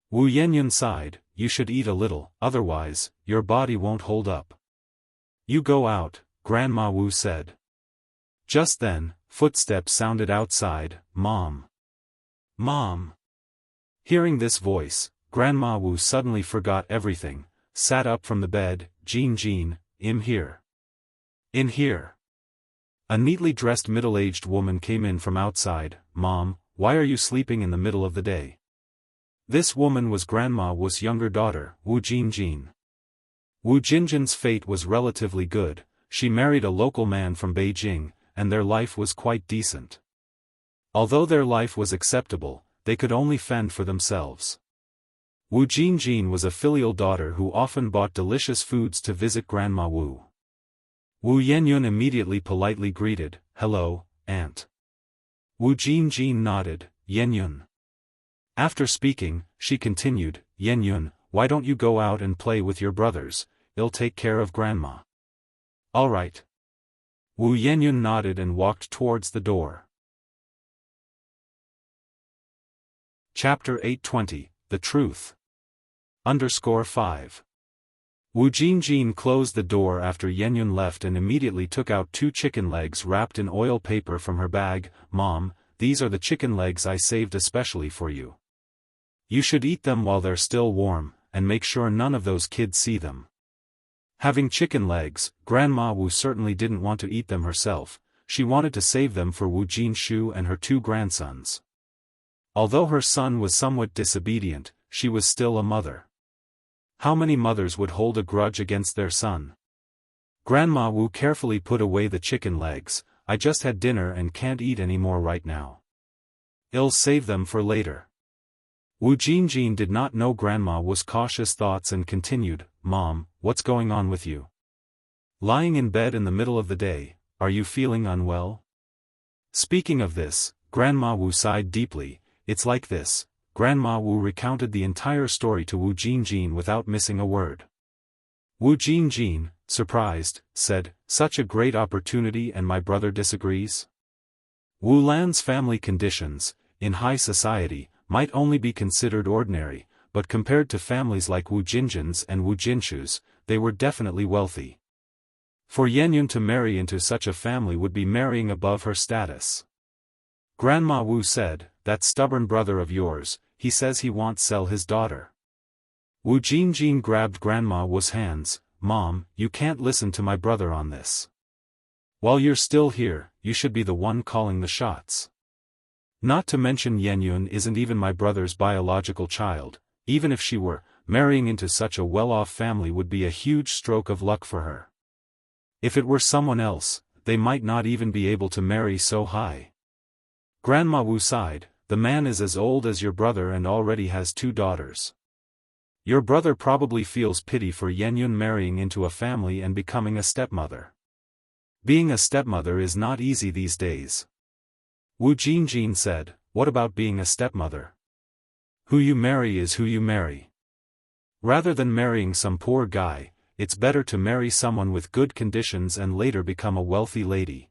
Wu Yenyun sighed, "You should eat a little, otherwise, your body won't hold up." "You go out," Grandma Wu said. Just then, footsteps sounded outside. "Mom! Mom!" Hearing this voice, Grandma Wu suddenly forgot everything, sat up from the bed. Jean, in here. In here." A neatly dressed middle-aged woman came in from outside. "Mom, why are you sleeping in the middle of the day?" This woman was Grandma Wu's younger daughter, Wu Jinjin. Wu Jinjin's fate was relatively good. She married a local man from Beijing, and their life was quite decent. Although their life was acceptable, they could only fend for themselves. Wu Jinjin was a filial daughter who often bought delicious foods to visit Grandma Wu. Wu Yenyun immediately politely greeted, "Hello, Aunt." Wu Jinjin nodded. "Yenyun." After speaking, she continued, "Yenyun, why don't you go out and play with your brothers? I'll take care of Grandma." "All right." Wu Yenyun nodded and walked towards the door. Chapter 820, The Truth. _5. Wu Jinjin closed the door after Yenyun left and immediately took out 2 chicken legs wrapped in oil paper from her bag. "Mom, these are the chicken legs I saved especially for you. You should eat them while they're still warm, and make sure none of those kids see them." Having chicken legs, Grandma Wu certainly didn't want to eat them herself. She wanted to save them for Wu Jinshu and her 2 grandsons. Although her son was somewhat disobedient, she was still a mother. How many mothers would hold a grudge against their son? Grandma Wu carefully put away the chicken legs. "I just had dinner and can't eat any more right now. I'll save them for later." Wu Jinjin did not know Grandma Wu's cautious thoughts and continued, "Mom, what's going on with you? Lying in bed in the middle of the day, are you feeling unwell?" Speaking of this, Grandma Wu sighed deeply. "It's like this." Grandma Wu recounted the entire story to Wu Jinjin without missing a word. Wu Jinjin, surprised, said, "Such a great opportunity and my brother disagrees?" Wu Lan's family conditions, in high society, might only be considered ordinary, but compared to families like Wu Jinjin's and Wu Jinshu's, they were definitely wealthy. For Yenyun to marry into such a family would be marrying above her status. Grandma Wu said, "That stubborn brother of yours, he says he won't sell his daughter." Wu Jinjin grabbed Grandma Wu's hands. "Mom, you can't listen to my brother on this. While you're still here, you should be the one calling the shots. Not to mention Yenyun isn't even my brother's biological child. Even if she were, marrying into such a well-off family would be a huge stroke of luck for her. If it were someone else, they might not even be able to marry so high." Grandma Wu sighed, "The man is as old as your brother and already has 2 daughters. Your brother probably feels pity for Yenyun marrying into a family and becoming a stepmother. Being a stepmother is not easy these days." Wu Jinjin said, "What about being a stepmother? Who you marry is who you marry. Rather than marrying some poor guy, it's better to marry someone with good conditions and later become a wealthy lady."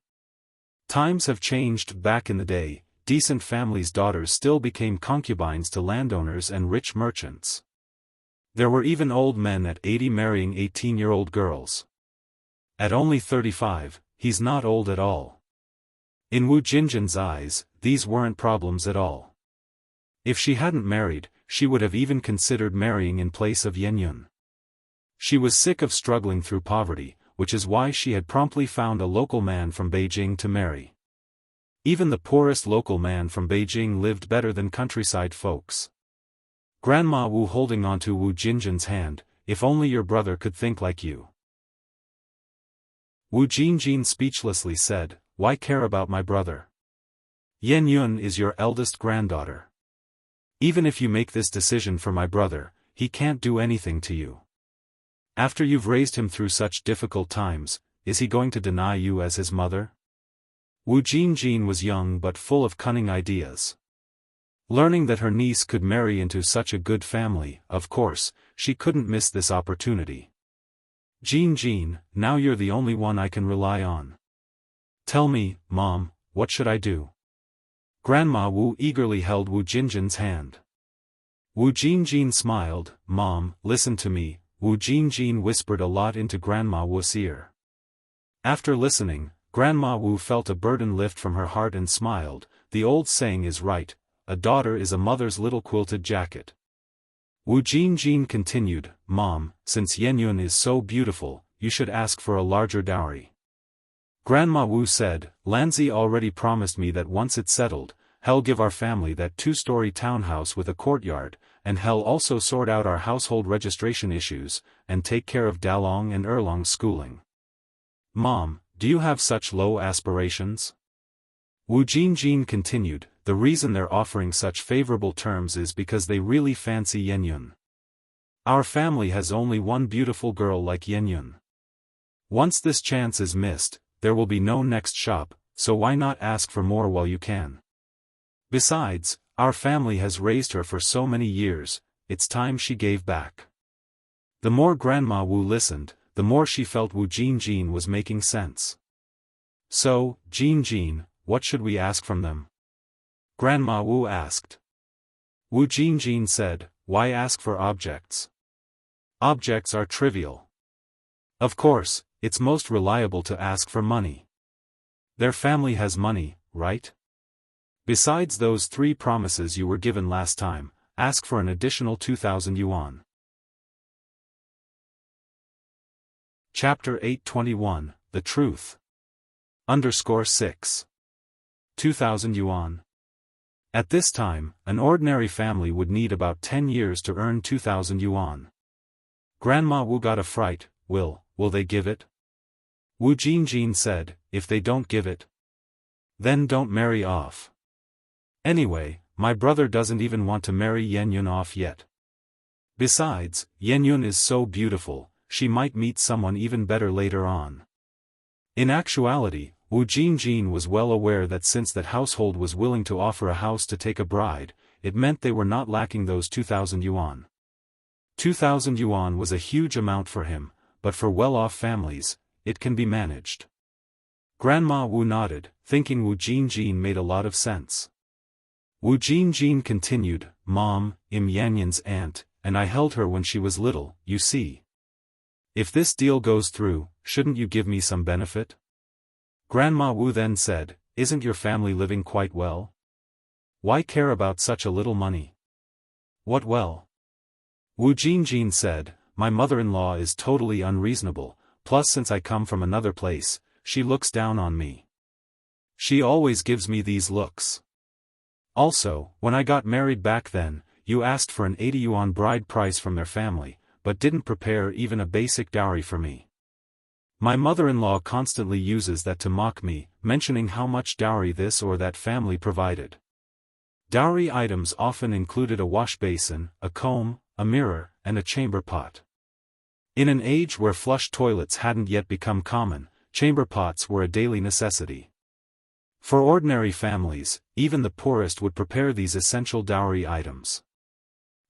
Times have changed. Back in the day, decent families' daughters still became concubines to landowners and rich merchants. There were even old men at 80 marrying 18-year-old girls. At only 35, he's not old at all. In Wu Jinjin's eyes, these weren't problems at all. If she hadn't married, she would have even considered marrying in place of Yenyun. She was sick of struggling through poverty, which is why she had promptly found a local man from Beijing to marry. Even the poorest local man from Beijing lived better than countryside folks. Grandma Wu holding onto Wu Jinjin's hand, "If only your brother could think like you." Wu Jinjin speechlessly said, "Why care about my brother? Yenyun is your eldest granddaughter. Even if you make this decision for my brother, he can't do anything to you. After you've raised him through such difficult times, is he going to deny you as his mother?" Wu Jinjin was young but full of cunning ideas. Learning that her niece could marry into such a good family, of course, she couldn't miss this opportunity. Jinjin, now you're the only one I can rely on. Tell me, Mom, what should I do? Grandma Wu eagerly held Wu Jinjin's hand. Wu Jinjin smiled. Mom, listen to me, Wu Jinjin whispered a lot into Grandma Wu's ear. After listening, Grandma Wu felt a burden lift from her heart and smiled. The old saying is right, a daughter is a mother's little quilted jacket. Wu Jinjin continued, Mom, since Yenyun is so beautiful, you should ask for a larger dowry. Grandma Wu said, Lanzi already promised me that once it's settled, he'll give our family that 2-story townhouse with a courtyard, and he'll also sort out our household registration issues, and take care of Dalong and Erlong's schooling. Mom, do you have such low aspirations? Wu Jinjin continued, the reason they're offering such favorable terms is because they really fancy Yenyun. Our family has only one beautiful girl like Yenyun. Once this chance is missed, there will be no next shop, so why not ask for more while you can? Besides, our family has raised her for so many years, it's time she gave back. The more Grandma Wu listened, the more she felt Wu Jinjin was making sense. So, Jinjin, what should we ask from them? Grandma Wu asked. Wu Jinjin said, why ask for objects? Objects are trivial. Of course, it's most reliable to ask for money. Their family has money, right? Besides those 3 promises you were given last time, ask for an additional 2,000 yuan. Chapter 821, The Truth. _6. 2,000 yuan. At this time, an ordinary family would need about 10 years to earn 2,000 yuan. Grandma Wu got a fright. Will they give it? Wu Jinjin said, if they don't give it, then don't marry off. Anyway, my brother doesn't even want to marry Yenyun off yet. Besides, Yenyun is so beautiful, she might meet someone even better later on. In actuality, Wu Jinjin was well aware that since that household was willing to offer a house to take a bride, it meant they were not lacking those 2,000 yuan. 2,000 yuan was a huge amount for him, but for well-off families, it can be managed. Grandma Wu nodded, thinking Wu Jinjin made a lot of sense. Wu Jinjin continued, Mom, I'm Yanyun's aunt, and I held her when she was little, you see. If this deal goes through, shouldn't you give me some benefit? Grandma Wu then said, isn't your family living quite well? Why care about such a little money? What well? Wu Jinjin said, my mother-in-law is totally unreasonable, plus since I come from another place, she looks down on me. She always gives me these looks. Also, when I got married back then, you asked for an 80 yuan bride price from their family, but didn't prepare even a basic dowry for me. My mother-in-law constantly uses that to mock me, mentioning how much dowry this or that family provided. Dowry items often included a wash basin, a comb, a mirror, and a chamber pot. In an age where flush toilets hadn't yet become common, chamber pots were a daily necessity. For ordinary families, even the poorest would prepare these essential dowry items.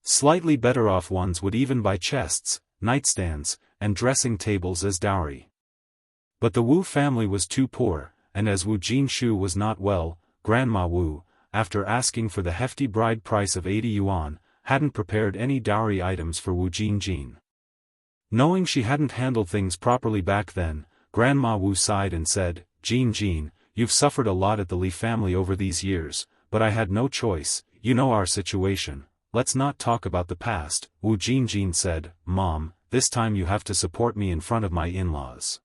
Slightly better off ones would even buy chests, nightstands, and dressing tables as dowry. But the Wu family was too poor, and as Wu Jinshu was not well, Grandma Wu, after asking for the hefty bride price of 80 yuan, hadn't prepared any dowry items for Wu Jinjin. Knowing she hadn't handled things properly back then, Grandma Wu sighed and said, Jinjin, you've suffered a lot at the Li family over these years, but I had no choice, you know our situation, let's not talk about the past. Wu Jinjin said, Mom, this time you have to support me in front of my in-laws.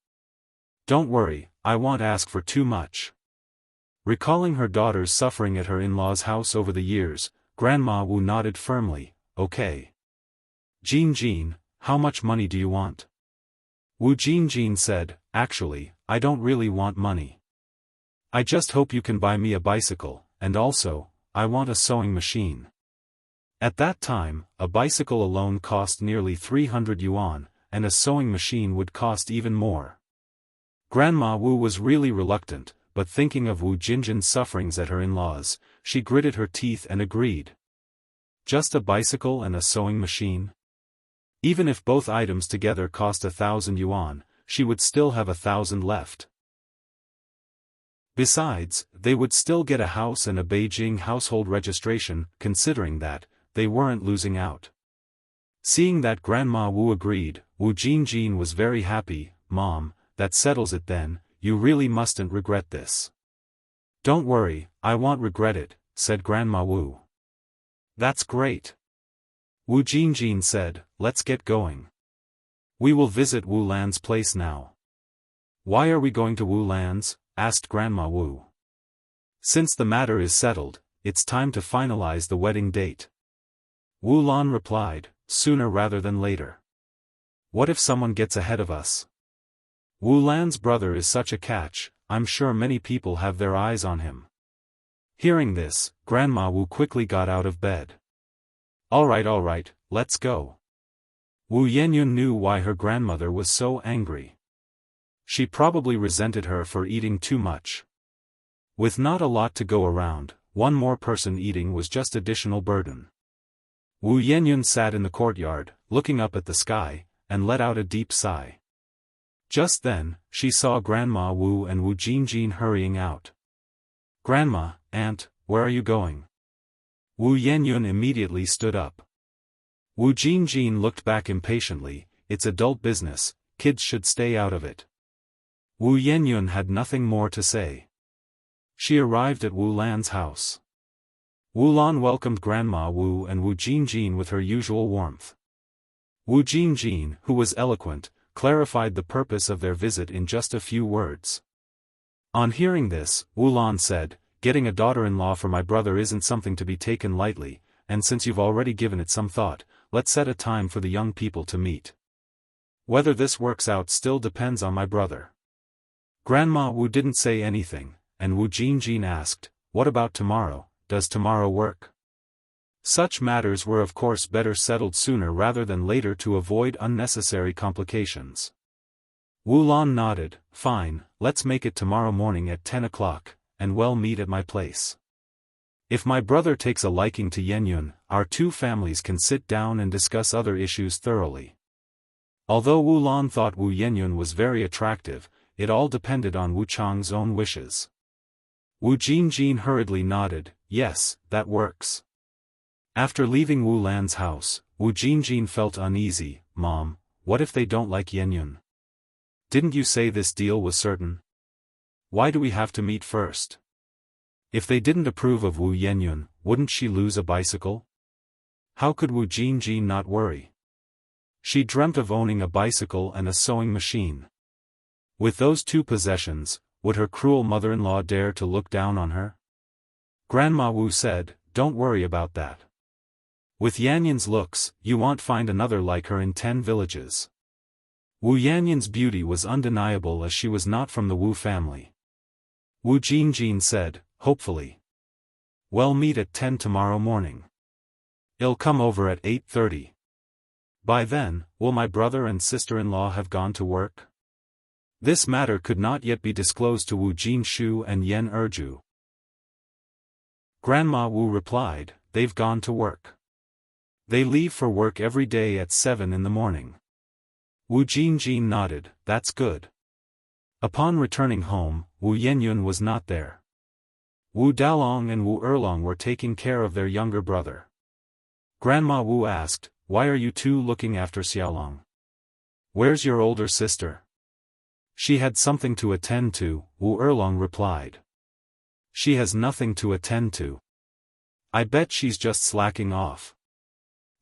Don't worry, I won't ask for too much. Recalling her daughter's suffering at her in-laws' house over the years, Grandma Wu nodded firmly, okay. Jinjin, how much money do you want? Wu Jinjin said, actually, I don't really want money. I just hope you can buy me a bicycle, and also, I want a sewing machine. At that time, a bicycle alone cost nearly 300 yuan, and a sewing machine would cost even more. Grandma Wu was really reluctant, but thinking of Wu Jinjin's sufferings at her in-laws, she gritted her teeth and agreed. Just a bicycle and a sewing machine? Even if both items together cost 1,000 yuan, she would still have 1,000 left. Besides, they would still get a house and a Beijing household registration, considering that, they weren't losing out. Seeing that Grandma Wu agreed, Wu Jinjin was very happy. "Mom, that settles it then, you really mustn't regret this." "Don't worry, I won't regret it," said Grandma Wu. "That's great." Wu Jinjin said, "Let's get going. We will visit Wu Lan's place now." "Why are we going to Wu Lan's?" asked Grandma Wu. "Since the matter is settled, it's time to finalize the wedding date." Wu Lan replied, "Sooner rather than later. What if someone gets ahead of us? Wu Lan's brother is such a catch, I'm sure many people have their eyes on him." Hearing this, Grandma Wu quickly got out of bed. All right, let's go." Wu Yenyun knew why her grandmother was so angry. She probably resented her for eating too much. With not a lot to go around, one more person eating was just additional burden. Wu Yenyun sat in the courtyard, looking up at the sky, and let out a deep sigh. Just then, she saw Grandma Wu and Wu Jinjin hurrying out. "Grandma, Aunt, where are you going?" Wu Yenyun immediately stood up. Wu Jinjin looked back impatiently. "It's adult business, kids should stay out of it." Wu Yenyun had nothing more to say. She arrived at Wu Lan's house. Wu Lan welcomed Grandma Wu and Wu Jinjin with her usual warmth. Wu Jinjin, who was eloquent, clarified the purpose of their visit in just a few words. On hearing this, Wu Lan said, "Getting a daughter-in-law for my brother isn't something to be taken lightly, and since you've already given it some thought, let's set a time for the young people to meet. Whether this works out still depends on my brother." Grandma Wu didn't say anything, and Wu Jinjin asked, "What about tomorrow, does tomorrow work?" Such matters were of course better settled sooner rather than later to avoid unnecessary complications. Wu Lan nodded, "Fine, let's make it tomorrow morning at 10 o'clock, and we'll meet at my place. If my brother takes a liking to Yenyun, our two families can sit down and discuss other issues thoroughly." Although Wu Lan thought Wu Yenyun was very attractive, it all depended on Wu Chang's own wishes. Wu Jinjin hurriedly nodded, "Yes, that works." After leaving Wu Lan's house, Wu Jinjin felt uneasy. "Mom, what if they don't like Yenyun? Didn't you say this deal was certain? Why do we have to meet first? If they didn't approve of Wu Yenyun, wouldn't she lose a bicycle?" How could Wu Jinjin not worry? She dreamt of owning a bicycle and a sewing machine. With those two possessions, would her cruel mother-in-law dare to look down on her? Grandma Wu said, "Don't worry about that. With Yanyun's looks, you won't find another like her in 10 villages." Wu Yanyun's beauty was undeniable as she was not from the Wu family. Wu Jinjin said, "Hopefully. We'll meet at 10 tomorrow morning. I'll come over at 8:30. By then, will my brother and sister-in-law have gone to work?" This matter could not yet be disclosed to Wu Jinshu and Yen Erju. Grandma Wu replied, "They've gone to work. They leave for work every day at 7 in the morning." Wu Jinjin nodded, "That's good." Upon returning home, Wu Yenyun was not there. Wu Dalong and Wu Erlong were taking care of their younger brother. Grandma Wu asked, "Why are you two looking after Xiaolong? Where's your older sister?" "She had something to attend to," Wu Erlong replied. "She has nothing to attend to. I bet she's just slacking off."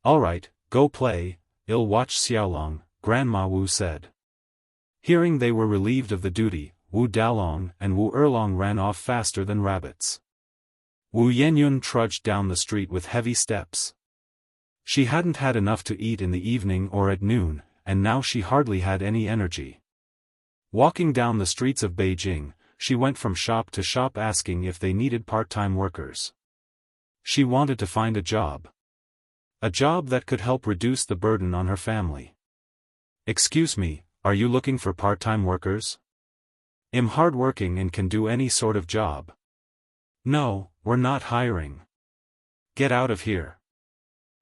"Alright, go play, I'll watch Xiaolong," Grandma Wu said. Hearing they were relieved of the duty, Wu Dalong and Wu Erlong ran off faster than rabbits. Wu Yenyun trudged down the street with heavy steps. She hadn't had enough to eat in the evening or at noon, and now she hardly had any energy. Walking down the streets of Beijing, she went from shop to shop asking if they needed part-time workers. She wanted to find a job. A job that could help reduce the burden on her family. "Excuse me, are you looking for part-time workers?" I'm hardworking and can do any sort of job. No, we're not hiring. Get out of here.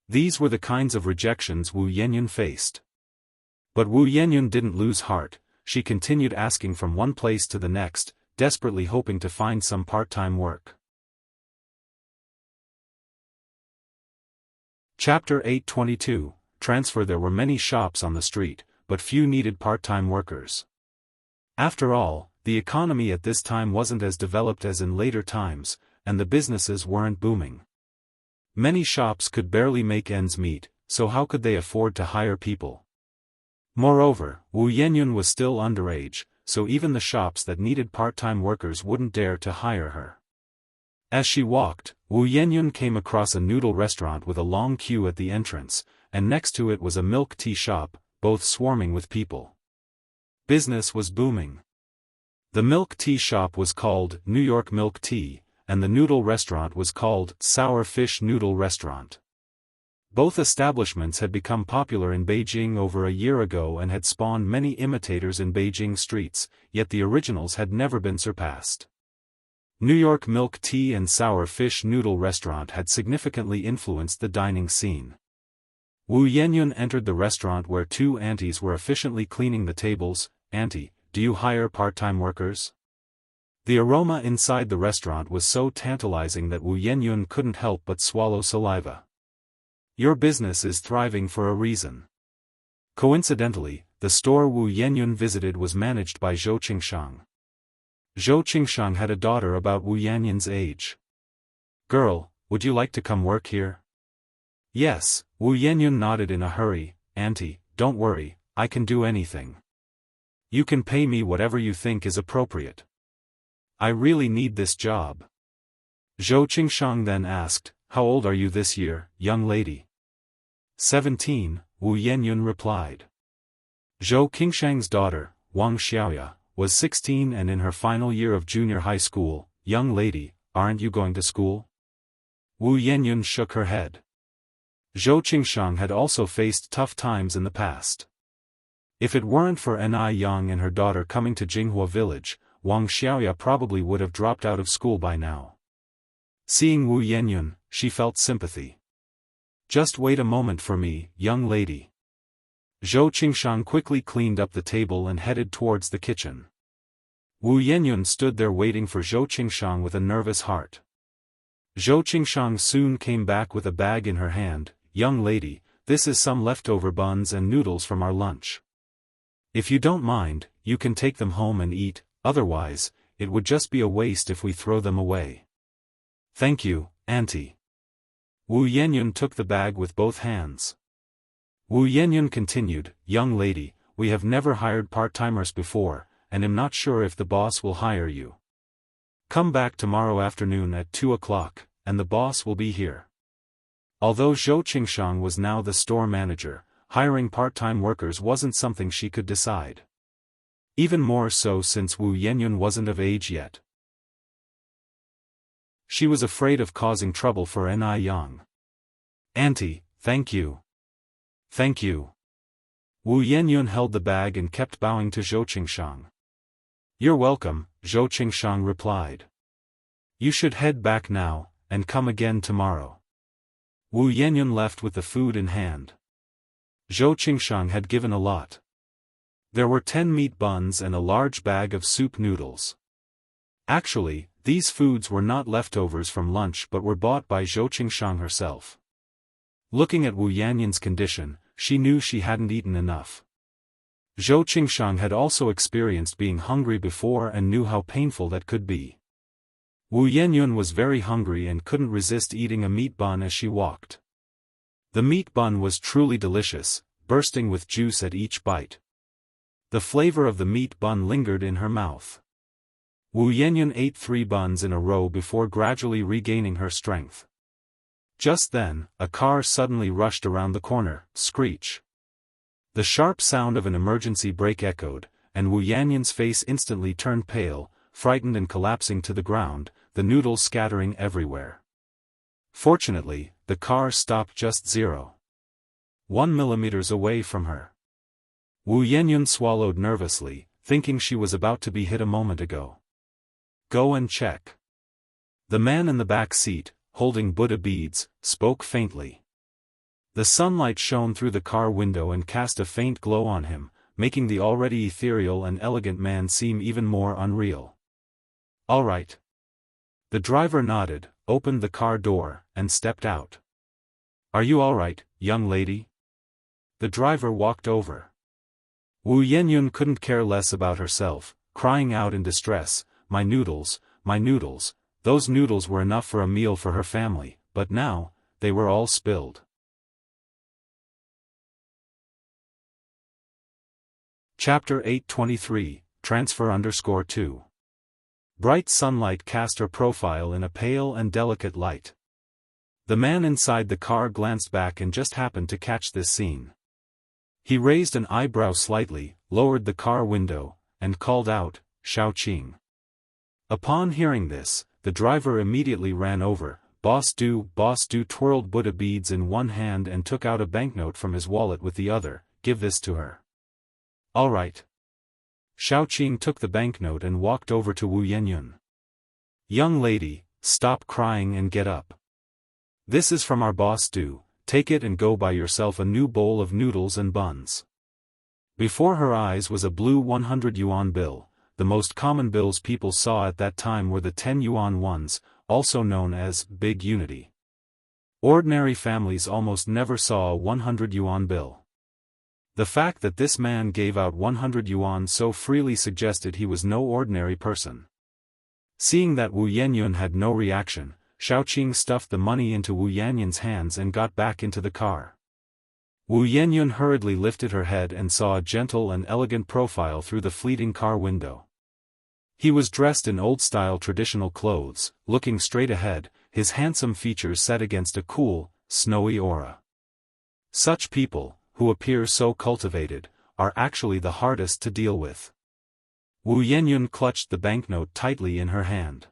These were the kinds of rejections Wu Yanyan faced. But Wu Yanyan didn't lose heart. She continued asking from one place to the next, desperately hoping to find some part-time work. Chapter 822, Transfer. There were many shops on the street, but few needed part-time workers. After all, the economy at this time wasn't as developed as in later times, and the businesses weren't booming. Many shops could barely make ends meet, so how could they afford to hire people? Moreover, Wu Yanyan was still underage, so even the shops that needed part-time workers wouldn't dare to hire her. As she walked, Wu Yanyan came across a noodle restaurant with a long queue at the entrance, and next to it was a milk tea shop, both swarming with people. Business was booming. The milk tea shop was called New York Milk Tea, and the noodle restaurant was called Sour Fish Noodle Restaurant. Both establishments had become popular in Beijing over a year ago and had spawned many imitators in Beijing streets, yet the originals had never been surpassed. New York Milk Tea and Sour Fish Noodle Restaurant had significantly influenced the dining scene. Wu Yanyan entered the restaurant where two aunties were efficiently cleaning the tables. "Auntie, do you hire part-time workers?" The aroma inside the restaurant was so tantalizing that Wu Yanyan couldn't help but swallow saliva. Your business is thriving for a reason. Coincidentally, the store Wu Yanyan visited was managed by Zhou Qingshang. Zhou Qingshang had a daughter about Wu Yanyan's age. "Girl, would you like to come work here?" "Yes," Wu Yanyan nodded in a hurry. "Auntie, don't worry, I can do anything. You can pay me whatever you think is appropriate. I really need this job." Zhou Qingshang then asked, "How old are you this year, young lady?" 17, Wu Yanyan replied. Zhou Qingshang's daughter, Wuxia Xianxia, was 16 and in her final year of junior high school. "Young lady, aren't you going to school?" Wu Yanyan shook her head. Zhou Qingshang had also faced tough times in the past. If it weren't for Ni Yang and her daughter coming to Jinghua village, Wuxia Xianxia probably would have dropped out of school by now. Seeing Wu Yanyan, she felt sympathy. "Just wait a moment for me, young lady." Zhou Qingshang quickly cleaned up the table and headed towards the kitchen. Wu Yanyan stood there waiting for Zhou Qingshang with a nervous heart. Zhou Qingshang soon came back with a bag in her hand. "Young lady, this is some leftover buns and noodles from our lunch. If you don't mind, you can take them home and eat, otherwise, it would just be a waste if we throw them away." "Thank you, auntie." Wu Yanyan took the bag with both hands. Wu Yanyan continued, "Young lady, we have never hired part-timers before, and am not sure if the boss will hire you. Come back tomorrow afternoon at 2 o'clock, and the boss will be here." Although Zhou Qingshang was now the store manager, hiring part-time workers wasn't something she could decide. Even more so since Wu Yanyan wasn't of age yet. She was afraid of causing trouble for Ni Yang. "Auntie, thank you. Thank you." Wu Yanyan held the bag and kept bowing to Zhou Qingshang. "You're welcome," Zhou Qingshang replied. "You should head back now, and come again tomorrow." Wu Yanyan left with the food in hand. Zhou Qingshang had given a lot. There were 10 meat buns and a large bag of soup noodles. Actually, these foods were not leftovers from lunch but were bought by Zhou Qingshang herself. Looking at Wu Yanyan's condition, she knew she hadn't eaten enough. Zhou Qingshang had also experienced being hungry before and knew how painful that could be. Wu Yanyan was very hungry and couldn't resist eating a meat bun as she walked. The meat bun was truly delicious, bursting with juice at each bite. The flavor of the meat bun lingered in her mouth. Wu Yanyan ate 3 buns in a row before gradually regaining her strength. Just then, a car suddenly rushed around the corner. Screech. The sharp sound of an emergency brake echoed, and Wu Yanyan's face instantly turned pale, frightened and collapsing to the ground, the noodles scattering everywhere. Fortunately, the car stopped just 0.1 millimeters away from her. Wu Yanyan swallowed nervously, thinking she was about to be hit a moment ago. Go and check. The man in the back seat, holding Buddha beads, spoke faintly. The sunlight shone through the car window and cast a faint glow on him, making the already ethereal and elegant man seem even more unreal. All right. The driver nodded, opened the car door, and stepped out. Are you all right, young lady? The driver walked over. Wu Yenyun couldn't care less about herself, crying out in distress, my noodles, my noodles. Those noodles were enough for a meal for her family, but now, they were all spilled. Chapter 823, Transfer_2. Bright sunlight cast her profile in a pale and delicate light. The man inside the car glanced back and just happened to catch this scene. He raised an eyebrow slightly, lowered the car window, and called out, Xiaoqing. Upon hearing this, the driver immediately ran over. Boss Du twirled Buddha beads in one hand and took out a banknote from his wallet with the other. Give this to her. All right. Xiaoqing took the banknote and walked over to Wu Yenyun. Young lady, stop crying and get up. This is from our boss Du, take it and go buy yourself a new bowl of noodles and buns. Before her eyes was a blue 100 yuan bill. The most common bills people saw at that time were the 10 yuan ones, also known as Big Unity. Ordinary families almost never saw a 100 yuan bill. The fact that this man gave out 100 yuan so freely suggested he was no ordinary person. Seeing that Wu Yenyun had no reaction, Xiaoqing stuffed the money into Wu Yenyun's hands and got back into the car. Wu Yenyun hurriedly lifted her head and saw a gentle and elegant profile through the fleeting car window. He was dressed in old-style traditional clothes, looking straight ahead, his handsome features set against a cool, snowy aura. Such people, who appear so cultivated, are actually the hardest to deal with. Wu Yenyun clutched the banknote tightly in her hand.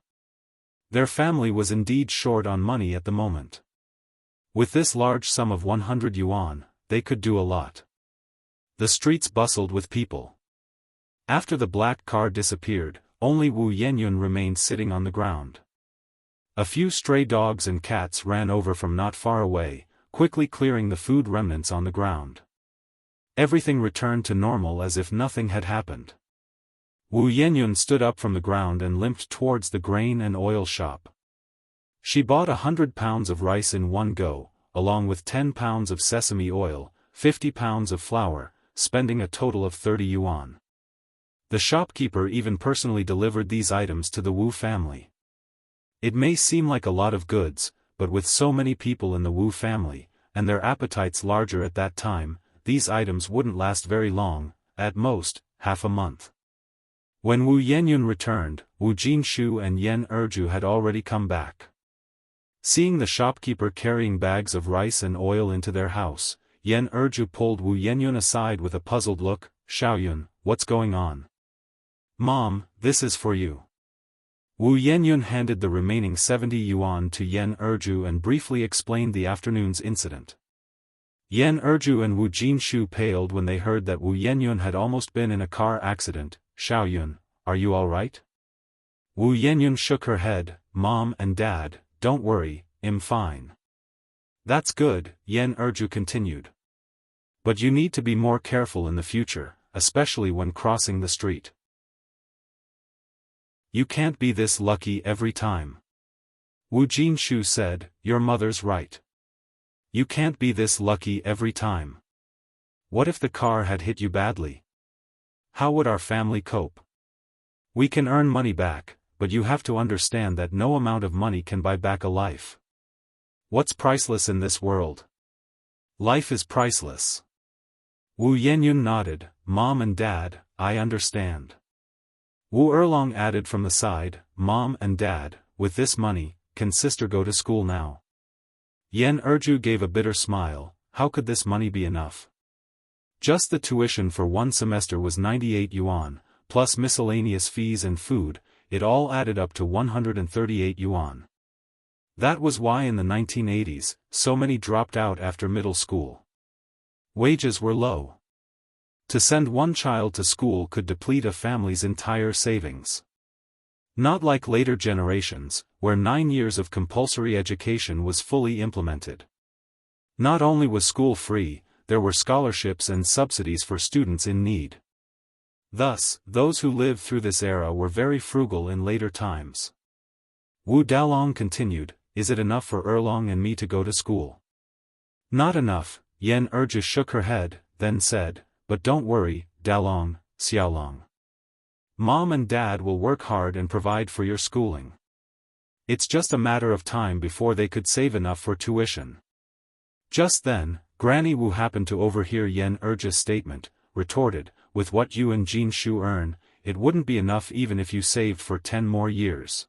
Their family was indeed short on money at the moment. With this large sum of 100 yuan, they could do a lot. The streets bustled with people. After the black car disappeared, only Wu Yenyun remained sitting on the ground. A few stray dogs and cats ran over from not far away, quickly clearing the food remnants on the ground. Everything returned to normal as if nothing had happened. Wu Yenyun stood up from the ground and limped towards the grain and oil shop. She bought 100 pounds of rice in one go, along with 10 pounds of sesame oil, 50 pounds of flour, spending a total of 30 yuan. The shopkeeper even personally delivered these items to the Wu family. It may seem like a lot of goods, but with so many people in the Wu family, and their appetites larger at that time, these items wouldn't last very long, at most, half a month. When Wu Yenyun returned, Wu Jinshu and Yan Erju had already come back. Seeing the shopkeeper carrying bags of rice and oil into their house, Yan Erju pulled Wu Yenyun aside with a puzzled look. Xiaoyun, what's going on? Mom, this is for you. Wu Yenyun handed the remaining 70 yuan to Yan Erju and briefly explained the afternoon's incident. Yan Erju and Wu Jinshu paled when they heard that Wu Yenyun had almost been in a car accident. Xiaoyun, are you all right? Wu Yenyun shook her head. Mom and Dad, don't worry, I'm fine. That's good, Yan Erju continued. But you need to be more careful in the future, especially when crossing the street. You can't be this lucky every time. Wu Jinshu said, your mother's right. You can't be this lucky every time. What if the car had hit you badly? How would our family cope? We can earn money back, but you have to understand that no amount of money can buy back a life. What's priceless in this world? Life is priceless. Wu Yenyun nodded. Mom and Dad, I understand. Wu Erlong added from the side, Mom and Dad, with this money, can sister go to school now? Yan Erju gave a bitter smile. How could this money be enough? Just the tuition for one semester was 98 yuan, plus miscellaneous fees and food, it all added up to 138 yuan. That was why in the 1980s, so many dropped out after middle school. Wages were low. To send one child to school could deplete a family's entire savings. Not like later generations, where 9 years of compulsory education was fully implemented. Not only was school free, there were scholarships and subsidies for students in need. Thus, those who lived through this era were very frugal in later times. Wu Dalong continued, "Is it enough for Erlong and me to go to school?" "Not enough," Yan Erja shook her head, then said, "But don't worry, Dalong, Xiaolong. Mom and Dad will work hard and provide for your schooling. It's just a matter of time before they could save enough for tuition." Just then, Granny Wu happened to overhear Yan Erja's statement, retorted, "With what you and Jin Shu earn, it wouldn't be enough even if you saved for 10 more years.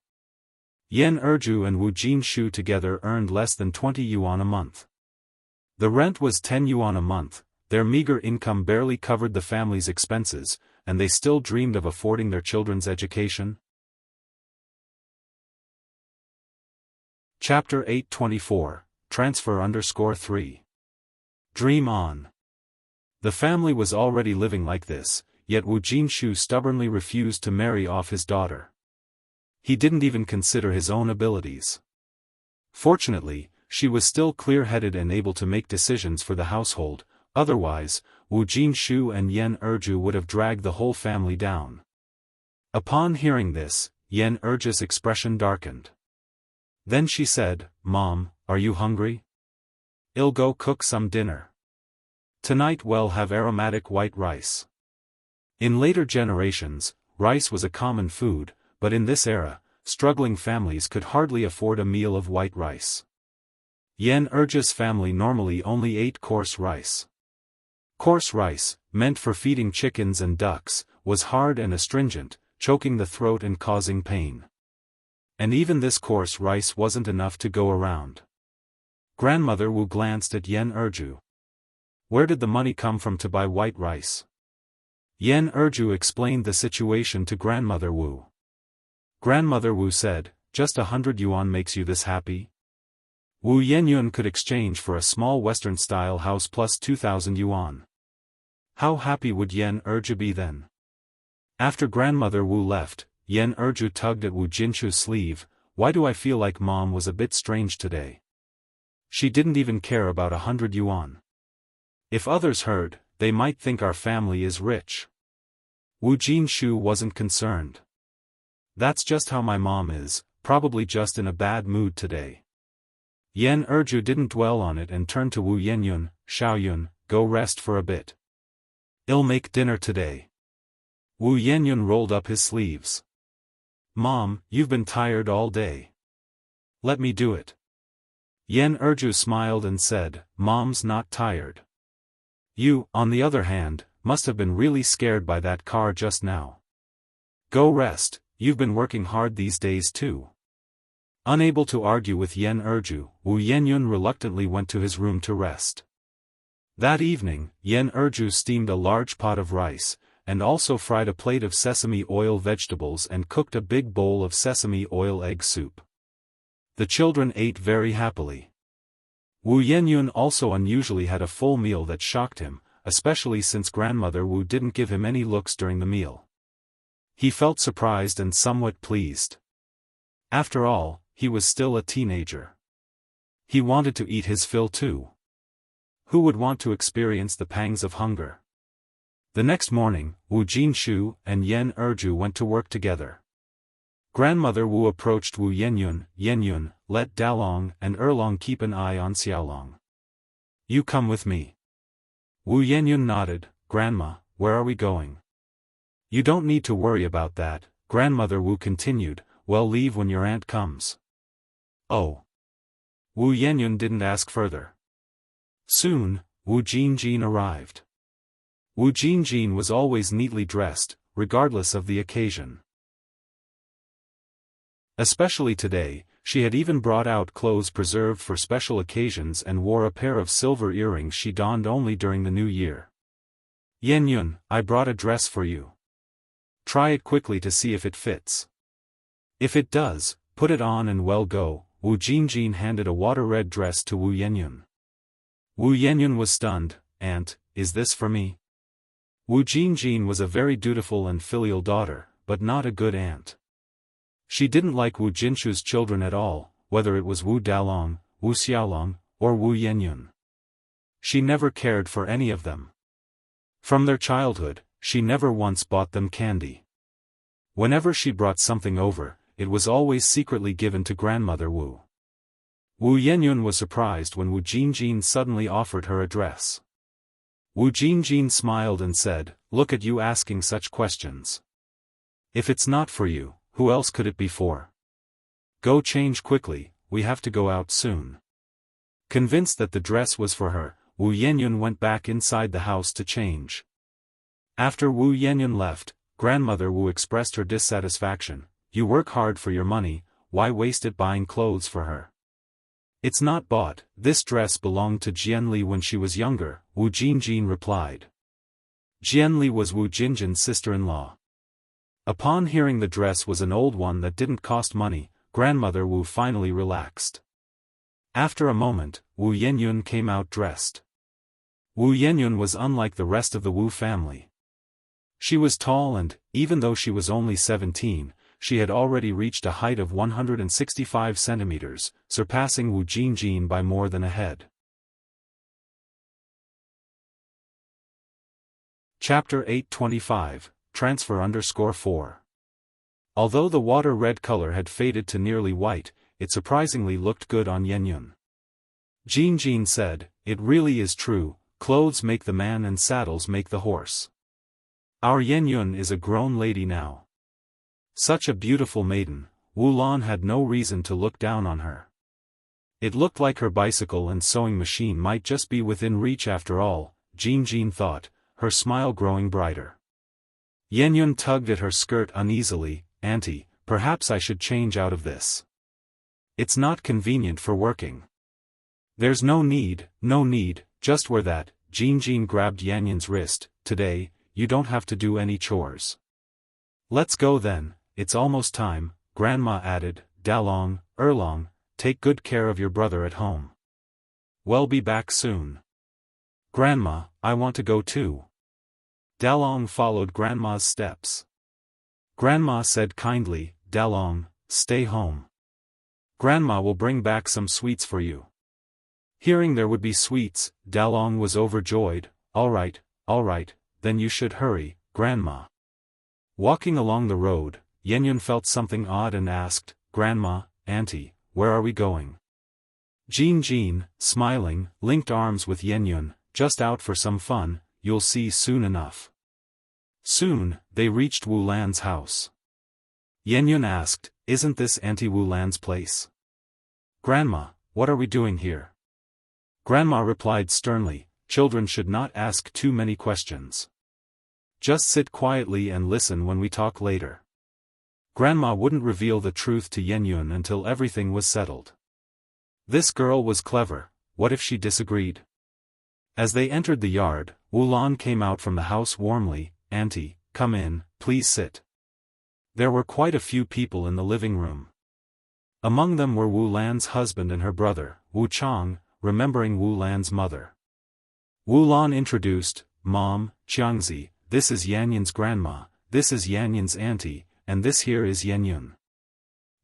Yan Erju and Wu Jinshu together earned less than 20 yuan a month. The rent was 10 yuan a month, their meager income barely covered the family's expenses, and they still dreamed of affording their children's education. Chapter 824, Transfer_3. Dream on. The family was already living like this, yet Wu Jinshu stubbornly refused to marry off his daughter. He didn't even consider his own abilities. Fortunately, she was still clear-headed and able to make decisions for the household, otherwise, Wu Jinshu and Yan Erju would have dragged the whole family down. Upon hearing this, Yan Erju's expression darkened. Then she said, "Mom, are you hungry? I'll go cook some dinner. Tonight we'll have aromatic white rice." In later generations, rice was a common food, but in this era, struggling families could hardly afford a meal of white rice. Yan Erja's family normally only ate coarse rice. Coarse rice, meant for feeding chickens and ducks, was hard and astringent, choking the throat and causing pain. And even this coarse rice wasn't enough to go around. Grandmother Wu glanced at Yan Erju. Where did the money come from to buy white rice? Yan Erju explained the situation to Grandmother Wu. Grandmother Wu said, "Just 100 yuan makes you this happy?" Wu Yenyun could exchange for a small Western-style house plus 2,000 yuan. How happy would Yan Erju be then? After Grandmother Wu left, Yan Erju tugged at Wu Jinshu's sleeve. "Why do I feel like Mom was a bit strange today? She didn't even care about 100 yuan. If others heard, they might think our family is rich." Wu Jinshu wasn't concerned. "That's just how my mom is, probably just in a bad mood today." Yan Erju didn't dwell on it and turned to Wu Yenyun. "Xiaoyun, go rest for a bit. I'll make dinner today." Wu Yenyun rolled up his sleeves. "Mom, you've been tired all day. Let me do it." Yan Erju smiled and said, "Mom's not tired. You, on the other hand, must have been really scared by that car just now. Go rest, you've been working hard these days too." Unable to argue with Yan Erju, Wu Yenyun reluctantly went to his room to rest. That evening, Yan Erju steamed a large pot of rice, and also fried a plate of sesame oil vegetables and cooked a big bowl of sesame oil egg soup. The children ate very happily. Wu Yenyun also unusually had a full meal that shocked him, especially since Grandmother Wu didn't give him any looks during the meal. He felt surprised and somewhat pleased. After all, he was still a teenager. He wanted to eat his fill too. Who would want to experience the pangs of hunger? The next morning, Wu Jinshu and Yan Erju went to work together. Grandmother Wu approached Wu Yenyun. "Yenyun, let Dalong and Erlong keep an eye on Xiaolong. You come with me." Wu Yenyun nodded. "Grandma, where are we going?" "You don't need to worry about that," Grandmother Wu continued. "We'll leave when your aunt comes." "Oh." Wu Yenyun didn't ask further. Soon, Wu Jinjin arrived. Wu Jinjin was always neatly dressed, regardless of the occasion. Especially today, she had even brought out clothes preserved for special occasions and wore a pair of silver earrings she donned only during the new year. "Yenyun, I brought a dress for you. Try it quickly to see if it fits. If it does, put it on and well go." Wu Jinjin handed a water-red dress to Wu Yenyun. Wu Yenyun was stunned. "Aunt, is this for me?" Wu Jingjin was a very dutiful and filial daughter, but not a good aunt. She didn't like Wu Jinshu's children at all, whether it was Wu Dalong, Wu Xiaolong, or Wu Yenyun. She never cared for any of them. From their childhood, she never once bought them candy. Whenever she brought something over, it was always secretly given to grandmother Wu. Wu Yenyun was surprised when Wu Jingjin suddenly offered her a dress. Wu Jingjin smiled and said, "Look at you asking such questions. If it's not for you, who else could it be for? Go change quickly, we have to go out soon." Convinced that the dress was for her, Wu Yenyun went back inside the house to change. After Wu Yenyun left, grandmother Wu expressed her dissatisfaction. "You work hard for your money, why waste it buying clothes for her? It's not bought, this dress belonged to Jianli when she was younger," Wu Jingjin replied. Jianli was Wu Jinjin's sister-in-law. Upon hearing the dress was an old one that didn't cost money, grandmother Wu finally relaxed. After a moment, Wu Yenyun came out dressed. Wu Yenyun was unlike the rest of the Wu family. She was tall and, even though she was only 17, she had already reached a height of 165 centimeters, surpassing Wu Jingjin by more than a head. Chapter 825, Transfer_4. Although the water-red color had faded to nearly white, it surprisingly looked good on Yenyun. Jingjin said, "It really is true, clothes make the man and saddles make the horse. Our Yenyun is a grown lady now." Such a beautiful maiden, Wu Lan had no reason to look down on her. It looked like her bicycle and sewing machine might just be within reach after all, Jingjin thought, her smile growing brighter. Yenyun tugged at her skirt uneasily. "Auntie, perhaps I should change out of this. It's not convenient for working." "There's no need, just wear that." Jingjin grabbed Yenyun's wrist. "Today, you don't have to do any chores." "Let's go then, it's almost time," grandma added. "Dalong, Erlong, take good care of your brother at home. We'll be back soon." "Grandma, I want to go too." Dalong followed grandma's steps. Grandma said kindly, "Dalong, stay home. Grandma will bring back some sweets for you." Hearing there would be sweets, Dalong was overjoyed. All right, then you should hurry, Grandma." Walking along the road, Yenyun felt something odd and asked, "Grandma, Auntie, where are we going?" Jingjin, smiling, linked arms with Yenyun. "Just out for some fun, you'll see soon enough." Soon, they reached Wu Lan's house. Yenyun asked, "Isn't this Auntie Wu Lan's place?" "Grandma, what are we doing here?" Grandma replied sternly, "Children should not ask too many questions. Just sit quietly and listen when we talk later." Grandma wouldn't reveal the truth to Yenyun until everything was settled. This girl was clever, what if she disagreed? As they entered the yard, Wu Lan came out from the house warmly. "Auntie, come in, please sit." There were quite a few people in the living room. Among them were Wu Lan's husband and her brother, Wu Chang, remembering Wu Lan's mother. Wu Lan introduced, "Mom, Xiangxi, this is Yenyun's grandma, this is Yenyun's auntie, and this here is Yenyun."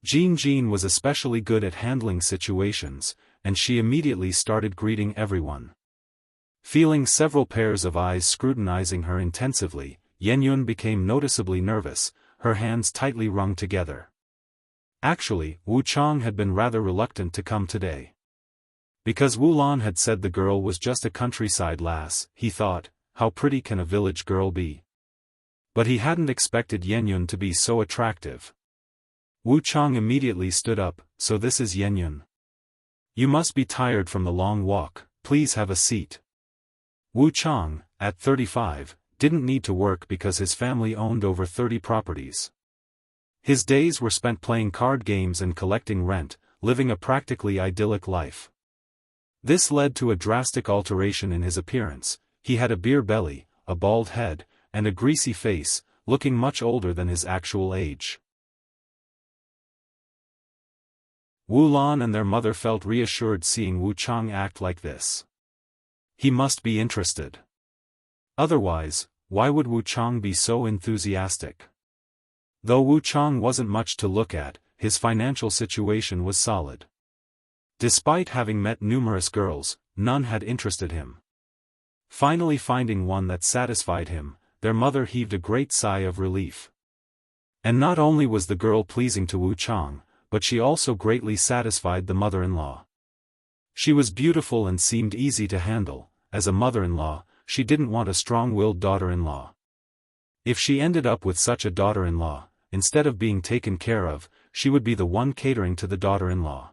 Jingjin was especially good at handling situations, and she immediately started greeting everyone. Feeling several pairs of eyes scrutinizing her intensively, Yenyun became noticeably nervous, her hands tightly wrung together. Actually, Wu Chang had been rather reluctant to come today. Because Wu Lan had said the girl was just a countryside lass, he thought, how pretty can a village girl be? But he hadn't expected Yenyun to be so attractive. Wu Chang immediately stood up. "So this is Yenyun. You must be tired from the long walk, please have a seat." Wu Chang, at 35, didn't need to work because his family owned over 30 properties. His days were spent playing card games and collecting rent, living a practically idyllic life. This led to a drastic alteration in his appearance. He had a beer belly, a bald head, and a greasy face, looking much older than his actual age. Wu Lan and their mother felt reassured seeing Wu Chang act like this. He must be interested. Otherwise, why would Wu Chang be so enthusiastic? Though Wu Chang wasn't much to look at, his financial situation was solid. Despite having met numerous girls, none had interested him. Finally finding one that satisfied him, their mother heaved a great sigh of relief. And not only was the girl pleasing to Wu Chang, but she also greatly satisfied the mother-in-law. She was beautiful and seemed easy to handle. As a mother-in-law, she didn't want a strong-willed daughter-in-law. If she ended up with such a daughter-in-law, instead of being taken care of, she would be the one catering to the daughter-in-law.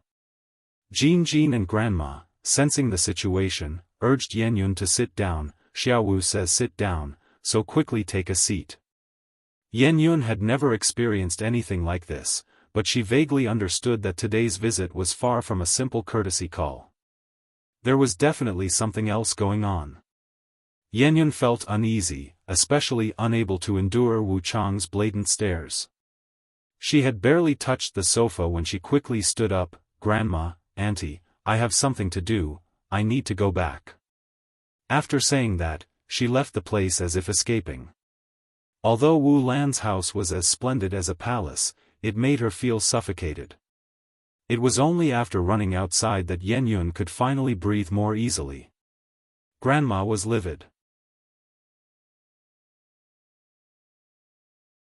Jin and Grandma, sensing the situation, urged Yenyun to sit down. Xiaowu says sit down, so quickly take a seat. Yenyun had never experienced anything like this, but she vaguely understood that today's visit was far from a simple courtesy call. There was definitely something else going on. Yenyun felt uneasy, especially unable to endure Wu Chang's blatant stares. She had barely touched the sofa when she quickly stood up. Grandma, Auntie, I have something to do, I need to go back. After saying that, she left the place as if escaping. Although Wu Lan's house was as splendid as a palace, it made her feel suffocated. It was only after running outside that Yenyun could finally breathe more easily. Grandma was livid.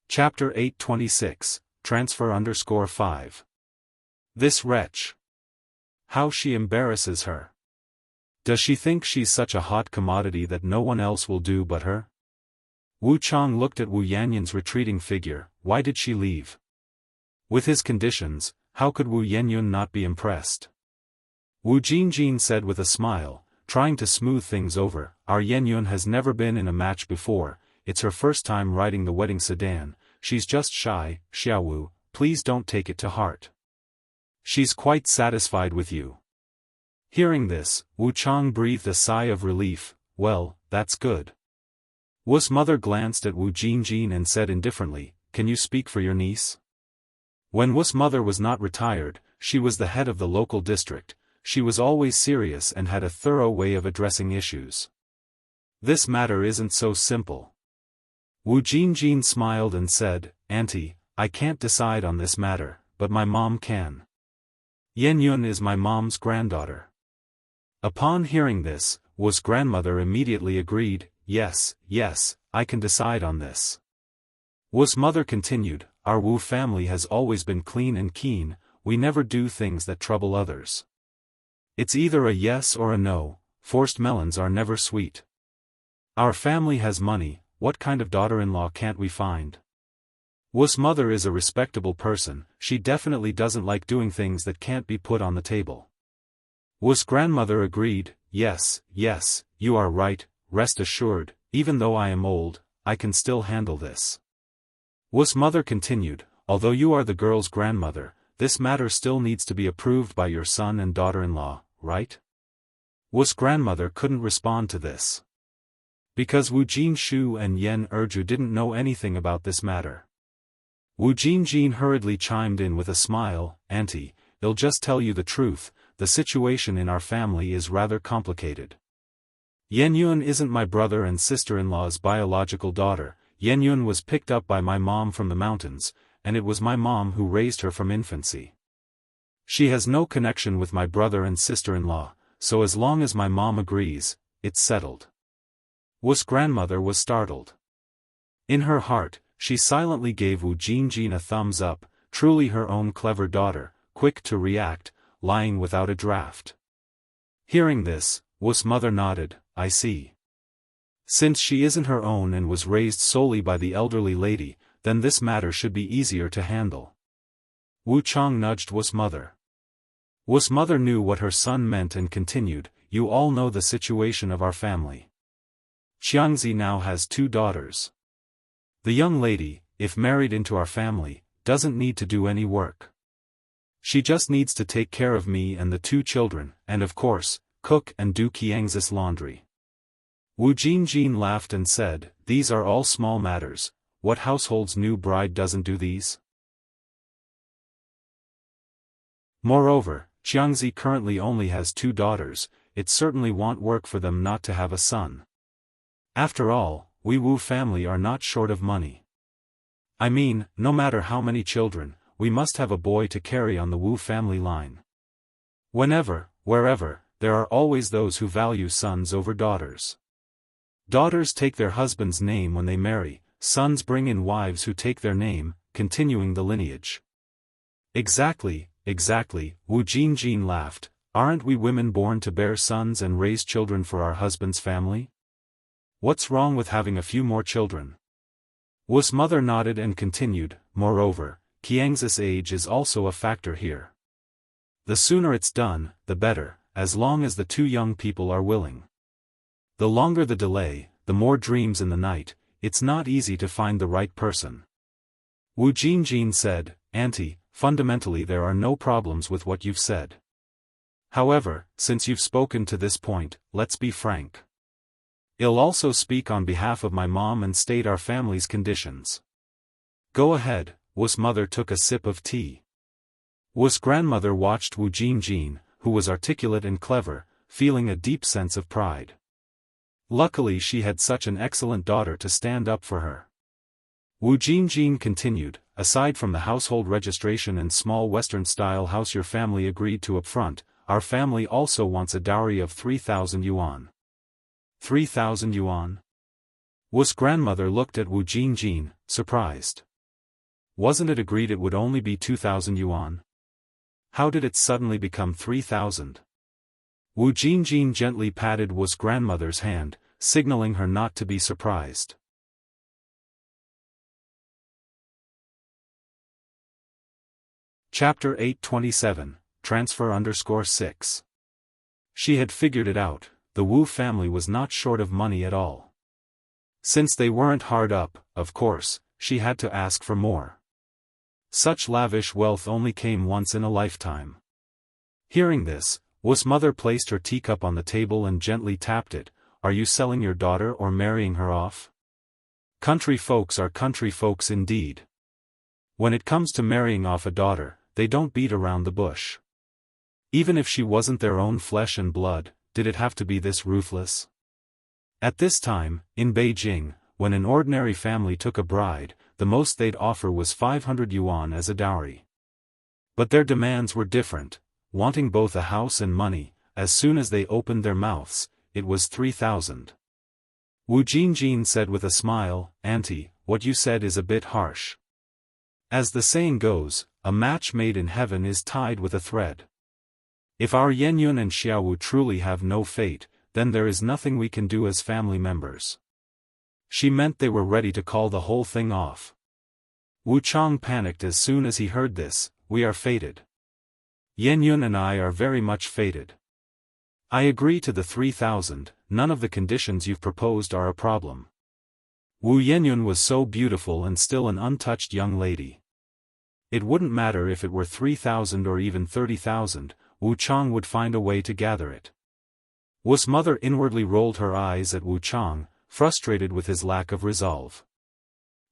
Chapter 826, Transfer_5. This wretch. How she embarrasses her. Does she think she's such a hot commodity that no one else will do but her? Wu Chang looked at Wu Yanyun's retreating figure. Why did she leave? With his conditions, how could Wu Yanyun not be impressed? Wu Jingjin said with a smile, trying to smooth things over, our Yenyun has never been in a match before, it's her first time riding the wedding sedan, she's just shy. Xiaowu, please don't take it to heart. She's quite satisfied with you. Hearing this, Wu Chang breathed a sigh of relief. Well, that's good. Wu's mother glanced at Wu Jingjin and said indifferently, can you speak for your niece? When Wu's mother was not retired, she was the head of the local district. She was always serious and had a thorough way of addressing issues. This matter isn't so simple. Wu Jingjin smiled and said, Auntie, I can't decide on this matter, but my mom can. Yenyun is my mom's granddaughter. Upon hearing this, Wu's grandmother immediately agreed, yes, I can decide on this. Wu's mother continued, our Wu family has always been clean and keen, we never do things that trouble others. It's either a yes or a no, forced melons are never sweet. Our family has money, what kind of daughter-in-law can't we find? Wu's mother is a respectable person, she definitely doesn't like doing things that can't be put on the table. Wu's grandmother agreed, yes, you are right, rest assured, even though I am old, I can still handle this. Wu's mother continued, although you are the girl's grandmother, this matter still needs to be approved by your son and daughter-in-law, right? Wu's grandmother couldn't respond to this. Because Wu Jinshu and Yen Erju didn't know anything about this matter. Wu Jingjin hurriedly chimed in with a smile, Auntie, I'll just tell you the truth, the situation in our family is rather complicated. Yenyun isn't my brother and sister-in-law's biological daughter. Yenyun was picked up by my mom from the mountains, and it was my mom who raised her from infancy. She has no connection with my brother and sister-in-law, so as long as my mom agrees, it's settled. Wu's grandmother was startled. In her heart, she silently gave Wu Jingjin a thumbs up, truly her own clever daughter, quick to react, lying without a draft. Hearing this, Wu's mother nodded, I see. Since she isn't her own and was raised solely by the elderly lady, then this matter should be easier to handle. Wu Chang nudged Wu's mother. Wu's mother knew what her son meant and continued, you all know the situation of our family. Xiangzi now has 2 daughters. The young lady, if married into our family, doesn't need to do any work. She just needs to take care of me and the 2 children, and of course, cook and do Qiangzi's laundry. Wu Jingjin laughed and said, these are all small matters, what household's new bride doesn't do these? Moreover, Qiangzi currently only has 2 daughters, it certainly won't work for them not to have a son. After all, we Wu family are not short of money. I mean, no matter how many children, we must have a boy to carry on the Wu family line. Whenever, wherever, there are always those who value sons over daughters. Daughters take their husband's name when they marry, sons bring in wives who take their name, continuing the lineage. Exactly, exactly, Wu Jingjin laughed. Aren't we women born to bear sons and raise children for our husband's family? What's wrong with having a few more children? Wu's mother nodded and continued, moreover, Qiang's age is also a factor here. The sooner it's done, the better, as long as the two young people are willing. The longer the delay, the more dreams in the night. It's not easy to find the right person. Wu Jingjin said, Auntie, fundamentally there are no problems with what you've said. However, since you've spoken to this point, let's be frank. I'll also speak on behalf of my mom and state our family's conditions. Go ahead. Wu's mother took a sip of tea. Wu's grandmother watched Wu Jingjin, who was articulate and clever, feeling a deep sense of pride. Luckily she had such an excellent daughter to stand up for her. Wu Jingjin continued, aside from the household registration and small Western-style house your family agreed to up front, our family also wants a dowry of 3,000 yuan. 3,000 yuan? Wu's grandmother looked at Wu Jingjin, surprised. Wasn't it agreed it would only be 2,000 yuan? How did it suddenly become 3,000? Wu Jingjin gently patted Wu's grandmother's hand, signaling her not to be surprised. Chapter 827, Transfer_6. She had figured it out, the Wu family was not short of money at all. Since they weren't hard up, of course, she had to ask for more. Such lavish wealth only came once in a lifetime. Hearing this, Wu's mother placed her teacup on the table and gently tapped it. Are you selling your daughter or marrying her off? Country folks are country folks indeed. When it comes to marrying off a daughter, they don't beat around the bush. Even if she wasn't their own flesh and blood, did it have to be this ruthless? At this time, in Beijing, when an ordinary family took a bride, the most they'd offer was 500 yuan as a dowry. But their demands were different, wanting both a house and money. As soon as they opened their mouths, it was 3,000. Wu Jingjin said with a smile, Auntie, what you said is a bit harsh. As the saying goes, a match made in heaven is tied with a thread. If our Yenyun and Xiaowu truly have no fate, then there is nothing we can do as family members. She meant they were ready to call the whole thing off. Wu Chang panicked as soon as he heard this. We are fated. Yenyun and I are very much fated. I agree to the 3,000, none of the conditions you've proposed are a problem. Wu Yenyun was so beautiful and still an untouched young lady. It wouldn't matter if it were 3,000 or even 30,000, Wu Chang would find a way to gather it. Wu's mother inwardly rolled her eyes at Wu Chang, frustrated with his lack of resolve.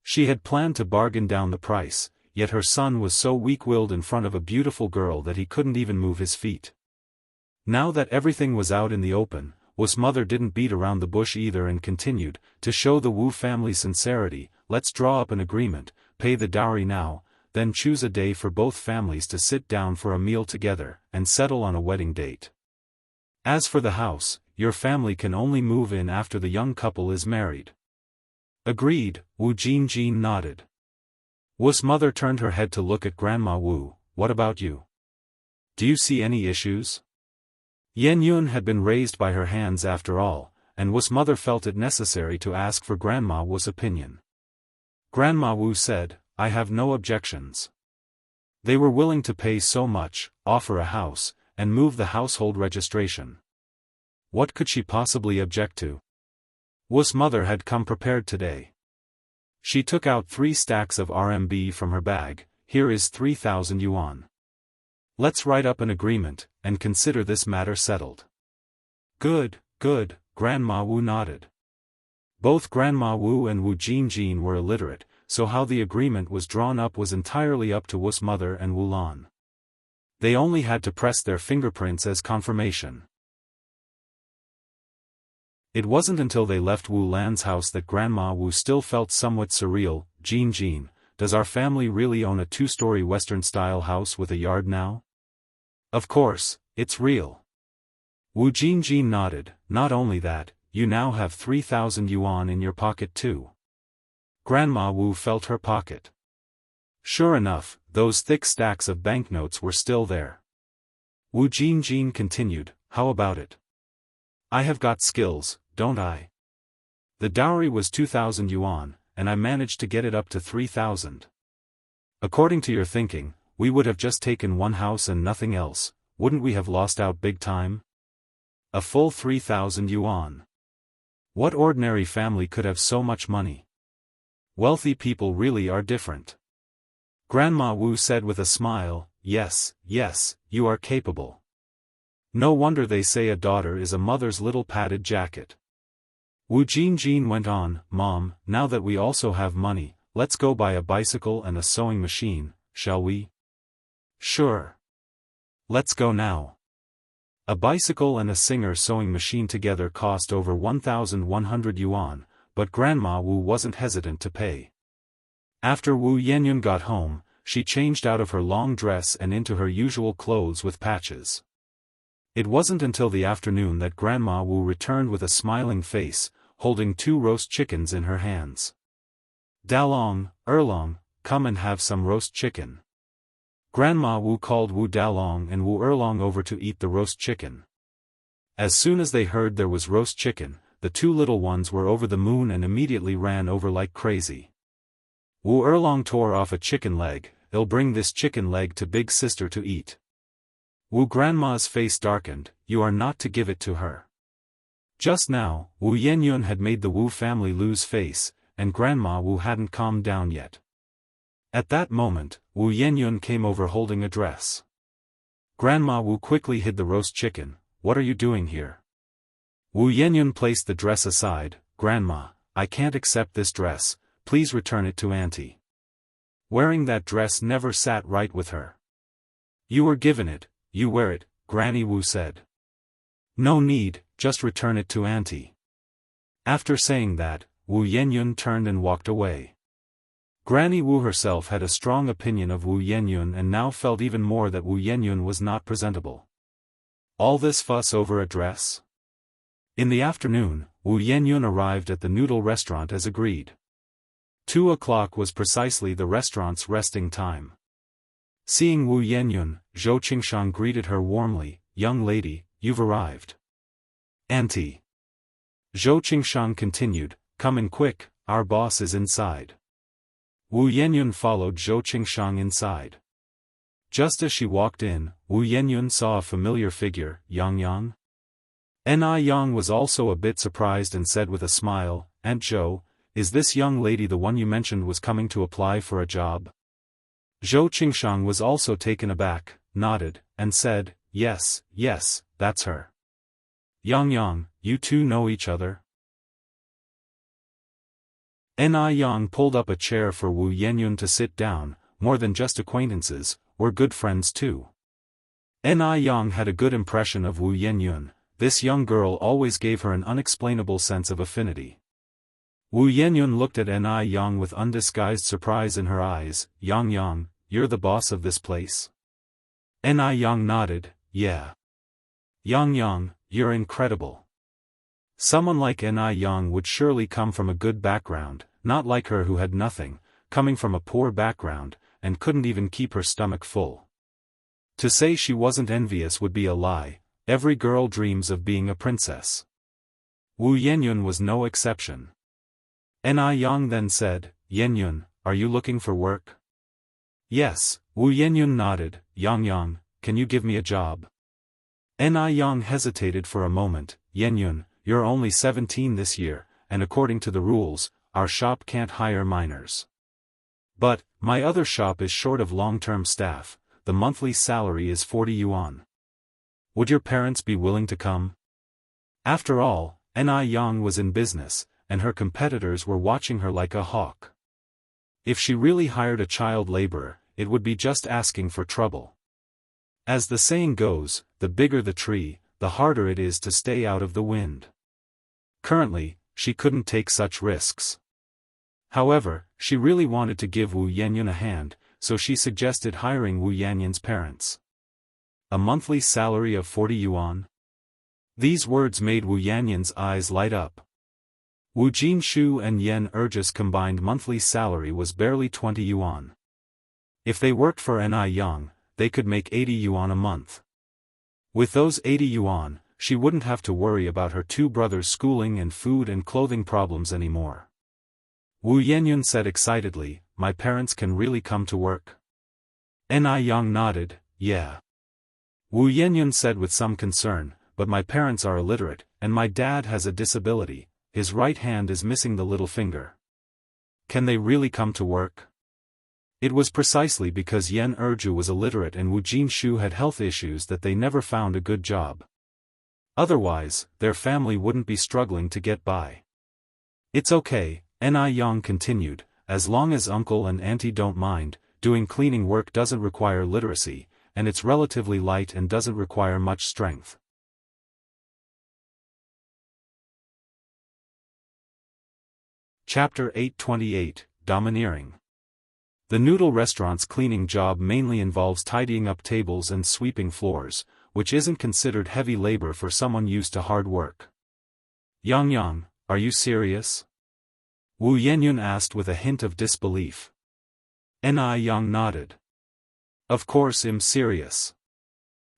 She had planned to bargain down the price, yet her son was so weak-willed in front of a beautiful girl that he couldn't even move his feet. Now that everything was out in the open, Wu's mother didn't beat around the bush either and continued, to show the Wu family's sincerity, let's draw up an agreement, pay the dowry now, then choose a day for both families to sit down for a meal together, and settle on a wedding date. As for the house, your family can only move in after the young couple is married. Agreed, Wu Jingjin nodded. Wu's mother turned her head to look at Grandma Wu. What about you? Do you see any issues? Yenyun had been raised by her hands after all, and Wu's mother felt it necessary to ask for Grandma Wu's opinion. Grandma Wu said, I have no objections. They were willing to pay so much, offer a house, and move the household registration. What could she possibly object to? Wu's mother had come prepared today. She took out 3 stacks of RMB from her bag. Here is 3,000 yuan. Let's write up an agreement, and consider this matter settled. Good, good, Grandma Wu nodded. Both Grandma Wu and Wu Jingjin were illiterate, so how the agreement was drawn up was entirely up to Wu's mother and Wu Lan. They only had to press their fingerprints as confirmation. It wasn't until they left Wu Lan's house that Grandma Wu still felt somewhat surreal. Jean, does our family really own a two-story Western-style house with a yard now? Of course, it's real. Wu Jin nodded. Not only that, you now have 3,000 yuan in your pocket too. Grandma Wu felt her pocket. Sure enough, those thick stacks of banknotes were still there. Wu Jin continued, how about it? I have got skills, don't I? The dowry was 2,000 yuan, and I managed to get it up to 3,000. According to your thinking, we would have just taken one house and nothing else, wouldn't we have lost out big time? A full 3,000 yuan. What ordinary family could have so much money? Wealthy people really are different. Grandma Wu said with a smile, yes, you are capable. No wonder they say a daughter is a mother's little padded jacket. Wu Jin went on, Mom, now that we also have money, let's go buy a bicycle and a sewing machine, shall we? Sure. Let's go now. A bicycle and a Singer sewing machine together cost over 1,100 yuan, but Grandma Wu wasn't hesitant to pay. After Wu Yenyun got home, she changed out of her long dress and into her usual clothes with patches. It wasn't until the afternoon that Grandma Wu returned with a smiling face, holding 2 roast chickens in her hands. Dalong, Erlong, come and have some roast chicken. Grandma Wu called Wu Dalong and Wu Erlong over to eat the roast chicken. As soon as they heard there was roast chicken, the 2 little ones were over the moon and immediately ran over like crazy. Wu Erlong tore off a chicken leg, "I'll bring this chicken leg to big sister to eat." Wu Grandma's face darkened, "You are not to give it to her." Just now, Wu Yenyun had made the Wu family lose face, and Grandma Wu hadn't calmed down yet. At that moment, Wu Yenyun came over holding a dress. Grandma Wu quickly hid the roast chicken. "What are you doing here?" Wu Yenyun placed the dress aside. "Grandma, I can't accept this dress, please return it to Auntie. Wearing that dress never sat right with her." "You were given it, you wear it," Granny Wu said. "No need, just return it to Auntie." After saying that, Wu Yenyun turned and walked away. Granny Wu herself had a strong opinion of Wu Yenyun and now felt even more that Wu Yenyun was not presentable. All this fuss over a dress? In the afternoon, Wu Yenyun arrived at the noodle restaurant as agreed. 2 o'clock was precisely the restaurant's resting time. Seeing Wu Yenyun, Zhou Qingshang greeted her warmly, "Young lady, you've arrived." "Auntie." Zhou Qingshang continued, "Come in quick, our boss is inside." Wu Yenyun followed Zhou Qingshang inside. Just as she walked in, Wu Yenyun saw a familiar figure, Yang. Yang was also a bit surprised and said with a smile, "Aunt Zhou, is this young lady the one you mentioned was coming to apply for a job?" Zhou Qingshang was also taken aback, nodded, and said, yes, that's her." "Yang, you two know each other?" Yang pulled up a chair for Wu Yenyun to sit down. "More than just acquaintances, we're good friends too." Yang had a good impression of Wu Yenyun. This young girl always gave her an unexplainable sense of affinity. Wu Yenyun looked at Yang with undisguised surprise in her eyes. Yang, you're the boss of this place?" Yang nodded, "Yeah." "Yang, you're incredible. Someone like Yang would surely come from a good background, not like her who had nothing, coming from a poor background, and couldn't even keep her stomach full." To say she wasn't envious would be a lie. Every girl dreams of being a princess. Wu Yenyun was no exception. Yang then said, "Yenyun, are you looking for work?" "Yes." Wu Yenyun nodded. Yang, can you give me a job?" Yang hesitated for a moment. "Yenyun, you're only 17 this year, and according to the rules, our shop can't hire minors. But, my other shop is short of long-term staff, the monthly salary is 40 yuan. Would your parents be willing to come?" After all, Yang was in business, and her competitors were watching her like a hawk. If she really hired a child laborer, it would be just asking for trouble. As the saying goes, the bigger the tree, the harder it is to stay out of the wind. Currently, she couldn't take such risks. However, she really wanted to give Wu Yanyan a hand, so she suggested hiring Wu Yanyan's parents. A monthly salary of 40 yuan? These words made Wu Yanyan's eyes light up. Wu Jinshu and Yan Erju's combined monthly salary was barely 20 yuan. If they worked for Ni Yang, they could make 80 yuan a month. With those 80 yuan, she wouldn't have to worry about her two brothers' schooling and food and clothing problems anymore. Wu Yanyan said excitedly, "My parents can really come to work?" Ni Yang nodded, "Yeah." Wu Yanyan said with some concern, "But my parents are illiterate, and my dad has a disability, his right hand is missing the little finger. Can they really come to work?" It was precisely because Yan Erju was illiterate and Wu Jinshu had health issues that they never found a good job. Otherwise, their family wouldn't be struggling to get by. "It's okay," Ni Yang continued, "as long as uncle and auntie don't mind, doing cleaning work doesn't require literacy, and it's relatively light and doesn't require much strength." Chapter 828, Domineering. The noodle restaurant's cleaning job mainly involves tidying up tables and sweeping floors, which isn't considered heavy labor for someone used to hard work. "Yang, are you serious?" Wu Yanyan asked with a hint of disbelief. Ni Yang nodded. "Of course I'm serious.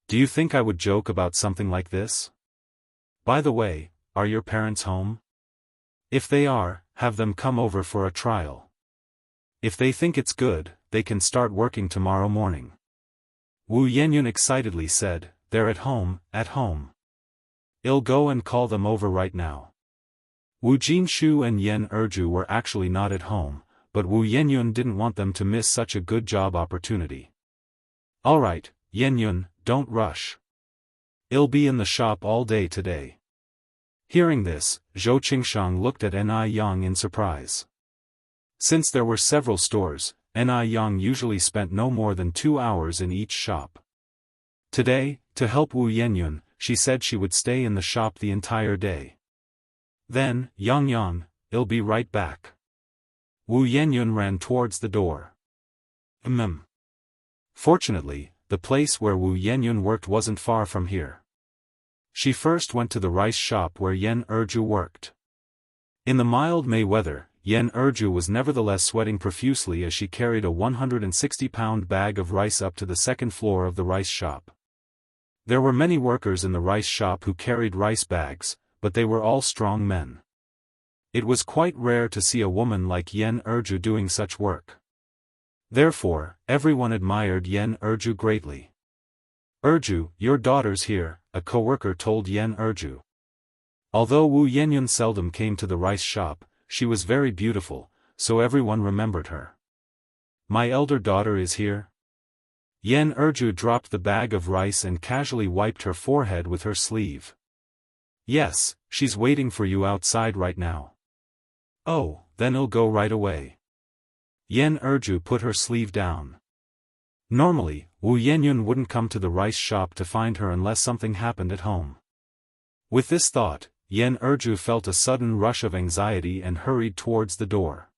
Do you think I would joke about something like this? By the way, are your parents home? If they are, have them come over for a trial. If they think it's good, they can start working tomorrow morning." Wu Yanyan excitedly said, "They're at home, at home. I'll go and call them over right now." Wu Jinshu and Yan Erju were actually not at home, but Wu Yanyan didn't want them to miss such a good job opportunity. "Alright, Yanyan, don't rush. I'll be in the shop all day today." Hearing this, Zhou Qingshang looked at Ni Yang in surprise. Since there were several stores, Ni Yang usually spent no more than 2 hours in each shop. Today, to help Wu Yanyan, she said she would stay in the shop the entire day. "Then, Yang, I'll be right back." Wu Yanyan ran towards the door. Fortunately, the place where Wu Yanyan worked wasn't far from here. She first went to the rice shop where Yan Erju worked. In the mild May weather, Yan Erju was nevertheless sweating profusely as she carried a 160-pound bag of rice up to the second floor of the rice shop. There were many workers in the rice shop who carried rice bags, but they were all strong men. It was quite rare to see a woman like Yan Erju doing such work. Therefore, everyone admired Yan Erju greatly. "Erju, your daughter's here," a co-worker told Yan Erju. Although Wu Yanyan seldom came to the rice shop, she was very beautiful, so everyone remembered her. "My elder daughter is here?" Yan Erju dropped the bag of rice and casually wiped her forehead with her sleeve. "Yes, she's waiting for you outside right now." "Oh, then I'll go right away." Yan Erju put her sleeve down. Normally, Wu Yanyan wouldn't come to the rice shop to find her unless something happened at home. With this thought, Yan Erju felt a sudden rush of anxiety and hurried towards the door.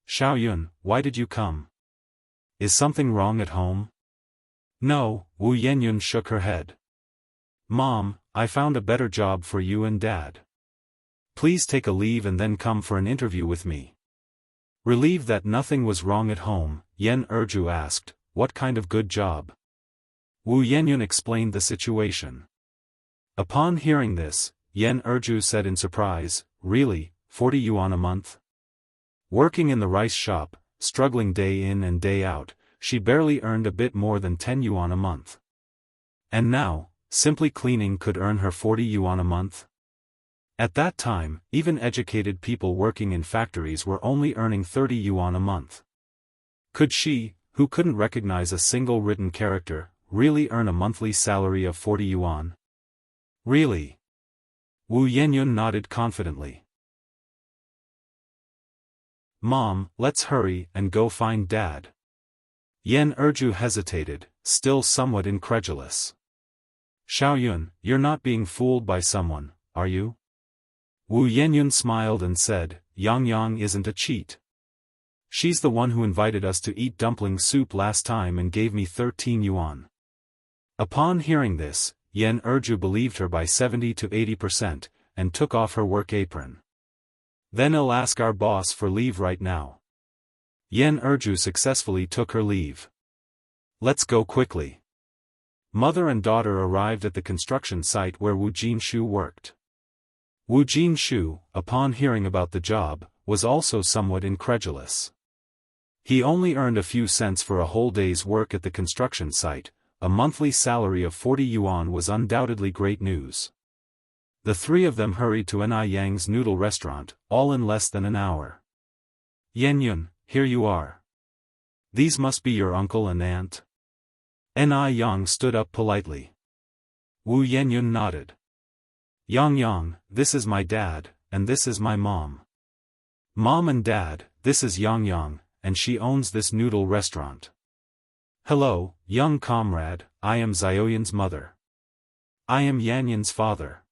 "Xiaoyun, why did you come? Is something wrong at home?" "No," Wu Yanyan shook her head. "Mom, I found a better job for you and Dad. Please take a leave and then come for an interview with me." Relieved that nothing was wrong at home, Yan Erju asked, "What kind of good job?" Wu Yanyan explained the situation. Upon hearing this, Yan Erju said in surprise, "Really, 40 yuan a month?" Working in the rice shop, struggling day in and day out, she barely earned a bit more than 10 yuan a month. And now, simply cleaning could earn her 40 yuan a month? At that time, even educated people working in factories were only earning 30 yuan a month. Could she, who couldn't recognize a single written character, really earn a monthly salary of 40 yuan? Really? Wu Yanyan nodded confidently. "Mom, let's hurry and go find Dad." Yan Erju hesitated, still somewhat incredulous. "Xiaoyun, you're not being fooled by someone, are you?" Wu Yenyun smiled and said, Yang Yang isn't a cheat. She's the one who invited us to eat dumpling soup last time and gave me 13 yuan. Upon hearing this, Yen Erju believed her by 70 to 80%, and took off her work apron. Then I'll ask our boss for leave right now. Yen Erju successfully took her leave. Let's go quickly. Mother and daughter arrived at the construction site where Wu Jinshu worked. Wu Jinshu, upon hearing about the job, was also somewhat incredulous. He only earned a few cents for a whole day's work at the construction site. A monthly salary of 40 yuan was undoubtedly great news. The three of them hurried to Ni Yang's noodle restaurant, all in less than an hour. Yenyun, here you are. These must be your uncle and aunt. Ni Yang stood up politely. Wu Yenyun nodded. Yang Yang, this is my dad, and this is my mom. Mom and dad, this is Yang Yang, and she owns this noodle restaurant. Hello, young comrade, I am Xiaoyan's mother. I am Yanyan's father.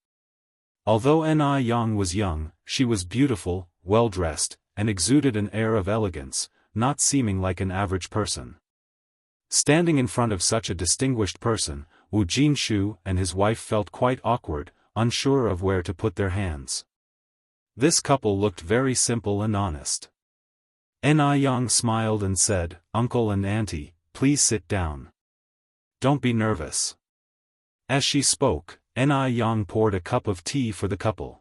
Although Ni Yang was young, she was beautiful, well-dressed, and exuded an air of elegance, not seeming like an average person. Standing in front of such a distinguished person, Wu Jinshu and his wife felt quite awkward, unsure of where to put their hands. This couple looked very simple and honest. Ni Yang smiled and said, Uncle and Auntie, please sit down. Don't be nervous. As she spoke, Ni Yang poured a cup of tea for the couple.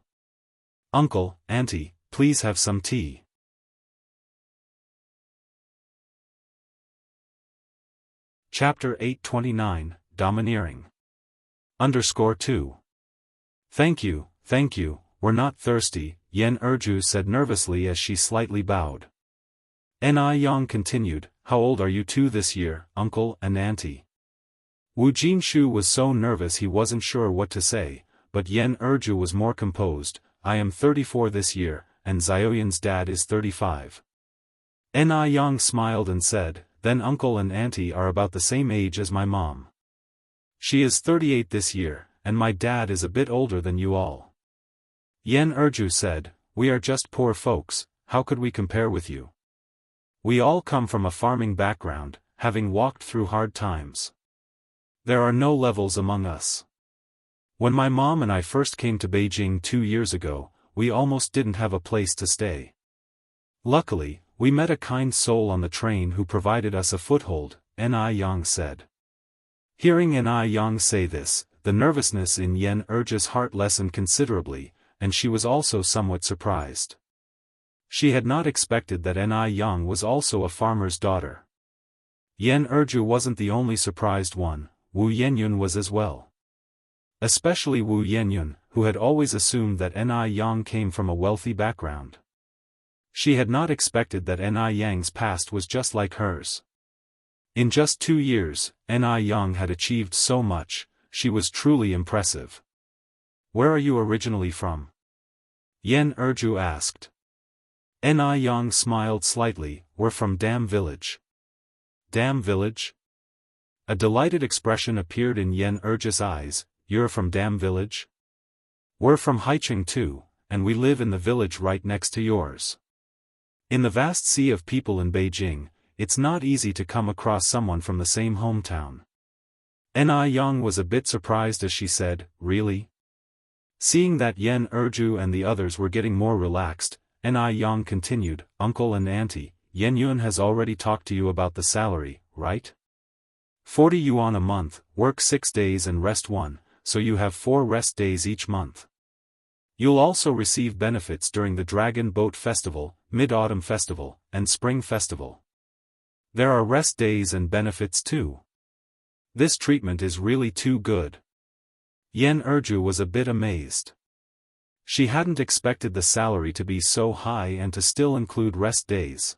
Uncle, Auntie, please have some tea. Chapter 829, Domineering. _2. Thank you, we're not thirsty, Yen Erju said nervously as she slightly bowed. Ni Yang continued, how old are you two this year, uncle and auntie? Wu Jinshu was so nervous he wasn't sure what to say, but Yen Erju was more composed, I am 34 this year, and Xiaoyan's dad is 35. Ni Yang smiled and said, then uncle and auntie are about the same age as my mom. She is 38 this year, and my dad is a bit older than you all. Yen Erju said, we are just poor folks, how could we compare with you? We all come from a farming background, having walked through hard times. There are no levels among us. When my mom and I first came to Beijing 2 years ago, we almost didn't have a place to stay. Luckily, we met a kind soul on the train who provided us a foothold, Ni Yang said. Hearing Ni Yang say this, the nervousness in Yen Erju's heart lessened considerably, and she was also somewhat surprised. She had not expected that Ni Yang was also a farmer's daughter. Yen Erju wasn't the only surprised one, Wu Yenyun was as well. Especially Wu Yenyun, who had always assumed that Ni Yang came from a wealthy background. She had not expected that Ni Yang's past was just like hers. In just 2 years, Ni Yang had achieved so much, she was truly impressive. Where are you originally from? Yen Erju asked. Ni Yang smiled slightly, we're from Dam Village. Dam Village? A delighted expression appeared in Yen Erju's eyes, you're from Dam Village? We're from Haicheng too, and we live in the village right next to yours. In the vast sea of people in Beijing, it's not easy to come across someone from the same hometown. Ni Yang was a bit surprised as she said, really? Seeing that Yen Erju and the others were getting more relaxed, Ni Yang continued, Uncle and Auntie, Yen Yun has already talked to you about the salary, right? 40 yuan a month, work 6 days and rest 1, so you have 4 rest days each month. You'll also receive benefits during the Dragon Boat Festival, Mid-Autumn Festival, and Spring Festival. There are rest days and benefits too. This treatment is really too good. Yen Erju was a bit amazed. She hadn't expected the salary to be so high and to still include rest days.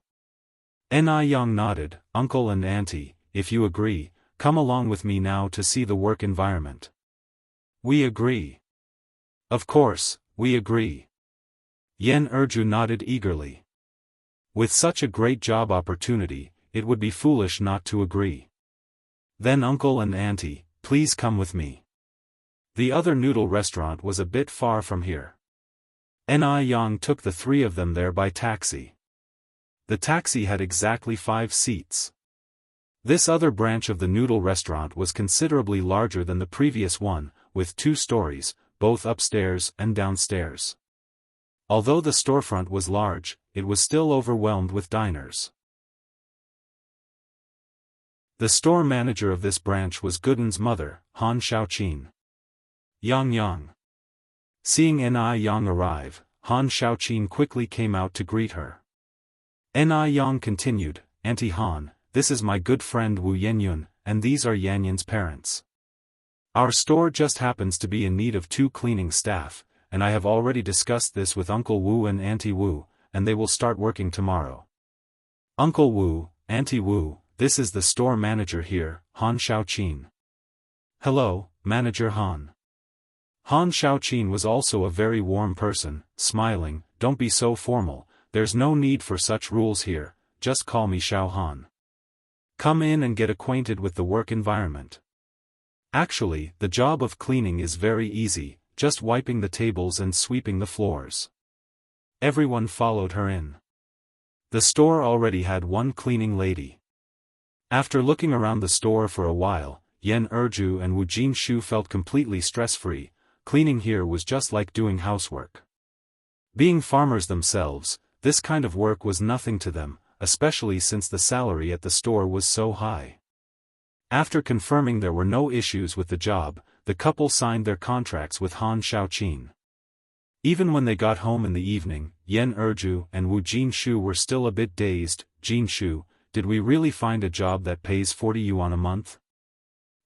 Ni Yang nodded, Uncle and Auntie, if you agree, come along with me now to see the work environment. We agree. Of course, we agree. Yen Erju nodded eagerly. With such a great job opportunity, it would be foolish not to agree. Then Uncle and Auntie, please come with me. The other noodle restaurant was a bit far from here. Ni Yang took the three of them there by taxi. The taxi had exactly 5 seats. This other branch of the noodle restaurant was considerably larger than the previous one, with 2 stories, both upstairs and downstairs. Although the storefront was large, it was still overwhelmed with diners. The store manager of this branch was Gooden's mother, Han Xiaoqin. Yang. Seeing Ni Yang arrive, Han Xiaoqin quickly came out to greet her. Ni Yang continued, Auntie Han, this is my good friend Wu Yenyun, and these are Yanyan's parents. Our store just happens to be in need of 2 cleaning staff, and I have already discussed this with Uncle Wu and Auntie Wu, and they will start working tomorrow. Uncle Wu, Auntie Wu, this is the store manager here, Han Xiaoqin. Hello, Manager Han. Han Xiaoqin was also a very warm person, smiling, don't be so formal, there's no need for such rules here, just call me Xiao Han. Come in and get acquainted with the work environment. Actually, the job of cleaning is very easy, just wiping the tables and sweeping the floors. Everyone followed her in. The store already had 1 cleaning lady. After looking around the store for a while, Yan Erju and Wu Jinshu felt completely stress-free. Cleaning here was just like doing housework. Being farmers themselves, this kind of work was nothing to them, especially since the salary at the store was so high. After confirming there were no issues with the job, the couple signed their contracts with Han Xiaoqin. Even when they got home in the evening, Yan Erju and Wu Jinshu were still a bit dazed. Jinshu, did we really find a job that pays 40 yuan a month?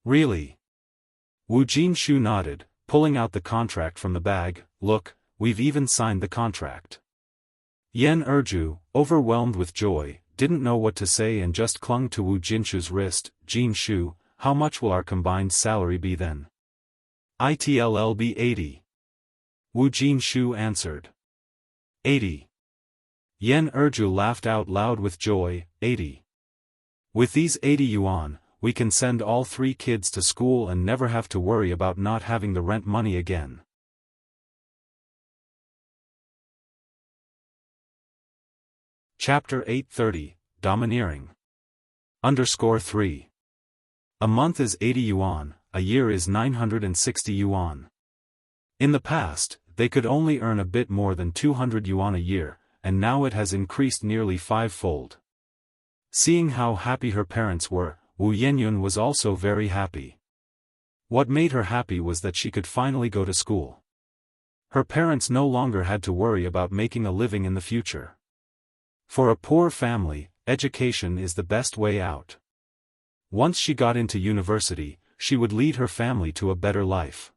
Really? Wu Jinshu nodded, pulling out the contract from the bag. Look, we've even signed the contract. Yan Erju, overwhelmed with joy, didn't know what to say and just clung to Wu Jinshu's wrist. Jinshu, how much will our combined salary be then? It'll be 80. Wu Jinshu answered. 80. Yan Erju laughed out loud with joy. 80. With these 80 yuan, we can send all 3 kids to school and never have to worry about not having the rent money again. Chapter 830, Domineering. _3. A month is 80 yuan, a year is 960 yuan. In the past, they could only earn a bit more than 200 yuan a year, and now it has increased nearly 5-fold. Seeing how happy her parents were, Wu Yenyun was also very happy. What made her happy was that she could finally go to school. Her parents no longer had to worry about making a living in the future. For a poor family, education is the best way out. Once she got into university, she would lead her family to a better life.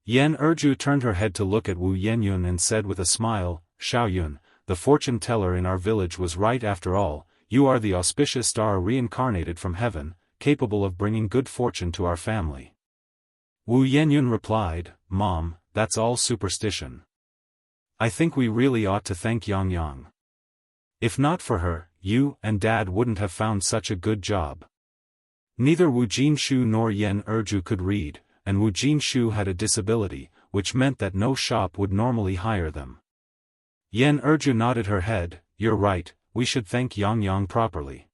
Yan Erju turned her head to look at Wu Yenyun and said with a smile, Xiaoyun, the fortune teller in our village was right after all. You are the auspicious star reincarnated from heaven, capable of bringing good fortune to our family. Wu Yenyun replied, Mom, that's all superstition. I think we really ought to thank Yang. If not for her, you and Dad wouldn't have found such a good job. Neither Wu Jinshu nor Yan Erju could read, and Wu Jinshu had a disability, which meant that no shop would normally hire them. Yan Erju nodded her head, you're right. We should thank Yang properly.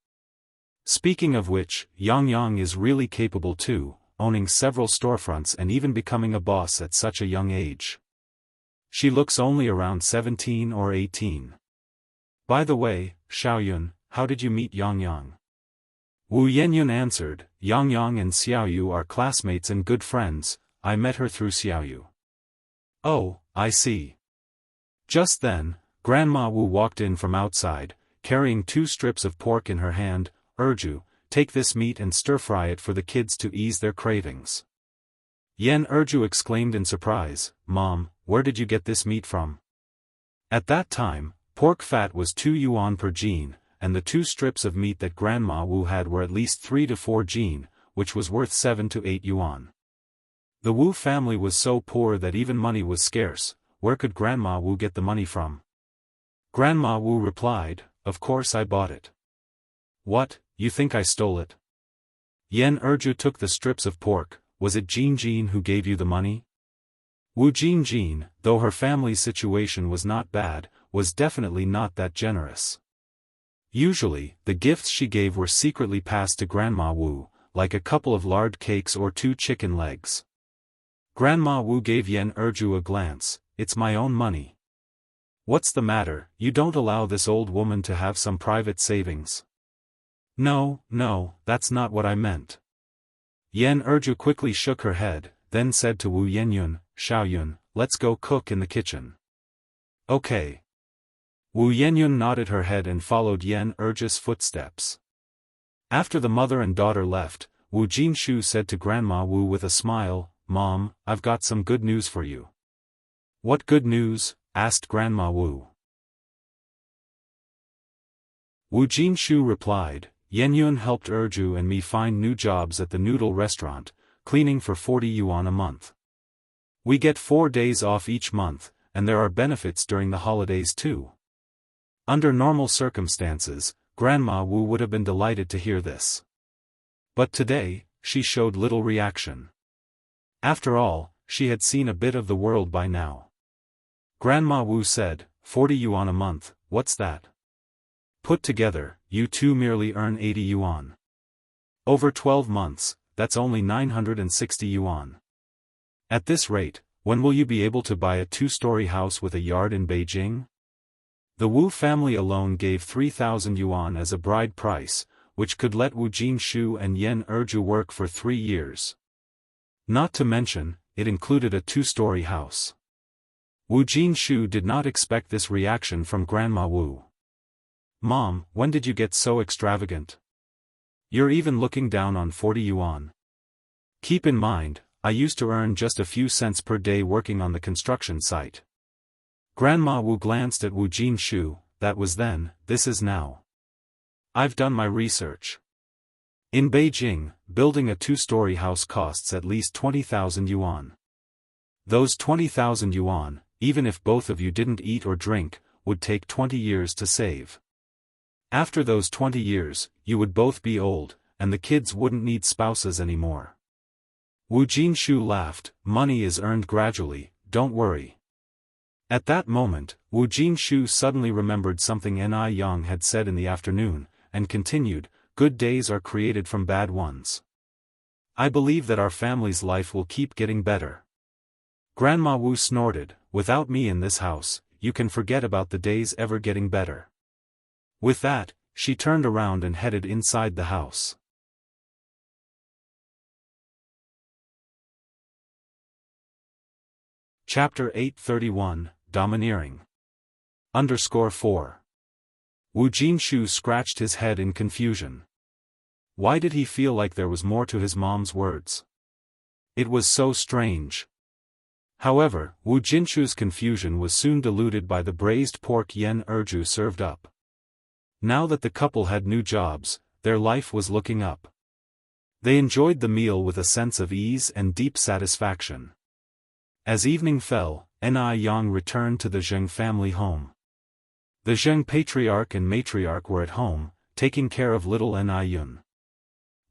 Speaking of which, Yang is really capable too, owning several storefronts and even becoming a boss at such a young age. She looks only around 17 or 18. By the way, Xiaoyun, how did you meet Yang? Wu Yenyun answered, Yang and Xiaoyu are classmates and good friends. I met her through Xiaoyu. Oh, I see. Just then, Grandma Wu walked in from outside, carrying 2 strips of pork in her hand. Erju, take this meat and stir-fry it for the kids to ease their cravings. Yan Erju exclaimed in surprise, Mom, where did you get this meat from? At that time, pork fat was 2 yuan per jin, and the 2 strips of meat that Grandma Wu had were at least 3 to 4 jin, which was worth 7 to 8 yuan. The Wu family was so poor that even money was scarce. Where could Grandma Wu get the money from? Grandma Wu replied, Of course I bought it. What, you think I stole it? Yan Erju took the strips of pork. Was it Jin who gave you the money? Wu Jinjin, though her family's situation was not bad, was definitely not that generous. Usually, the gifts she gave were secretly passed to Grandma Wu, like a couple of lard cakes or 2 chicken legs. Grandma Wu gave Yen Erju a glance. "It's my own money. What's the matter, you don't allow this old woman to have some private savings?" No, that's not what I meant." Yen Erju quickly shook her head, then said to Wu Yenyun, "Xiaoyun, let's go cook in the kitchen." "Okay." Wu Yenyun nodded her head and followed Yen Erju's footsteps. After the mother and daughter left, Wu Jinshu said to Grandma Wu with a smile, "Mom, I've got some good news for you." "What good news?" asked Grandma Wu. Wu Jinshu replied, "Yenyun helped Erju and me find new jobs at the noodle restaurant, cleaning for 40 yuan a month. We get 4 days off each month, and there are benefits during the holidays too." Under normal circumstances, Grandma Wu would have been delighted to hear this. But today, she showed little reaction. After all, she had seen a bit of the world by now. Grandma Wu said, 40 yuan a month, what's that? Put together, you two merely earn 80 yuan. Over 12 months, that's only 960 yuan. At this rate, when will you be able to buy a 2-story house with a yard in Beijing? The Wu family alone gave 3,000 yuan as a bride price, which could let Wu Jinshu and Yen Erju work for 3 years. Not to mention, it included a 2-story house. Wu Jinshu did not expect this reaction from Grandma Wu. "Mom, when did you get so extravagant? You're even looking down on 40 yuan. Keep in mind, I used to earn just a few cents per day working on the construction site." Grandma Wu glanced at Wu Jinshu. "That was then, this is now. I've done my research. In Beijing, building a 2-story house costs at least 20,000 yuan. Those 20,000 yuan, even if both of you didn't eat or drink, would take 20 years to save. After those 20 years, you would both be old, and the kids wouldn't need spouses anymore." Wu Jinshu laughed. "Money is earned gradually, don't worry." At that moment, Wu Jinshu suddenly remembered something Ni Yang had said in the afternoon, and continued, "Good days are created from bad ones. I believe that our family's life will keep getting better." Grandma Wu snorted, "Without me in this house, you can forget about the days ever getting better." With that, she turned around and headed inside the house. Chapter 831, Domineering. _4. Wu Jinshu scratched his head in confusion. Why did he feel like there was more to his mom's words? It was so strange. However, Wu Jinshu's confusion was soon diluted by the braised pork Yen Erju served up. Now that the couple had new jobs, their life was looking up. They enjoyed the meal with a sense of ease and deep satisfaction. As evening fell, Ni Yang returned to the Zheng family home. The Zheng patriarch and matriarch were at home, taking care of little Ni Yun.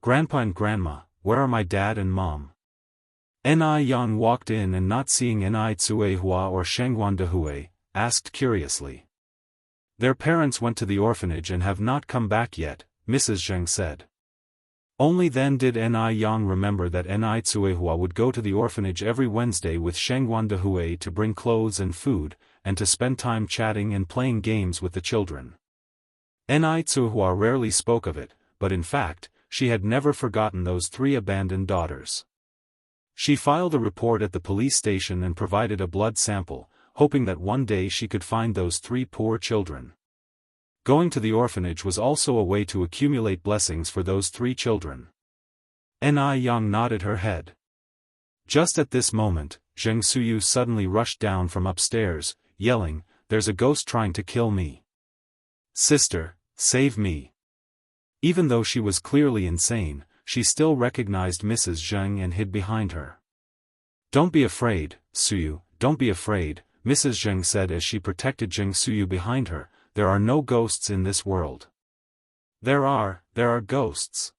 "Grandpa and Grandma, where are my dad and mom?" Ni Yang walked in and not seeing Ni Tsuehua or Shengguan Dehui, asked curiously. "Their parents went to the orphanage and have not come back yet," Mrs. Zheng said. Only then did Ni Yang remember that Ni Tsuehua would go to the orphanage every Wednesday with Shengguan Dehui to bring clothes and food, and to spend time chatting and playing games with the children. Ni Tsuehua rarely spoke of it, but in fact, she had never forgotten those 3 abandoned daughters. She filed a report at the police station and provided a blood sample, hoping that one day she could find those 3 poor children. Going to the orphanage was also a way to accumulate blessings for those 3 children. Ni Yang nodded her head. Just at this moment, Zheng Suyu suddenly rushed down from upstairs, yelling, "There's a ghost trying to kill me. Sister, save me." Even though she was clearly insane, she still recognized Mrs. Zheng and hid behind her. "Don't be afraid, Suyu, don't be afraid," Mrs. Zheng said as she protected Zheng Suyu behind her. "There are no ghosts in this world." There are ghosts."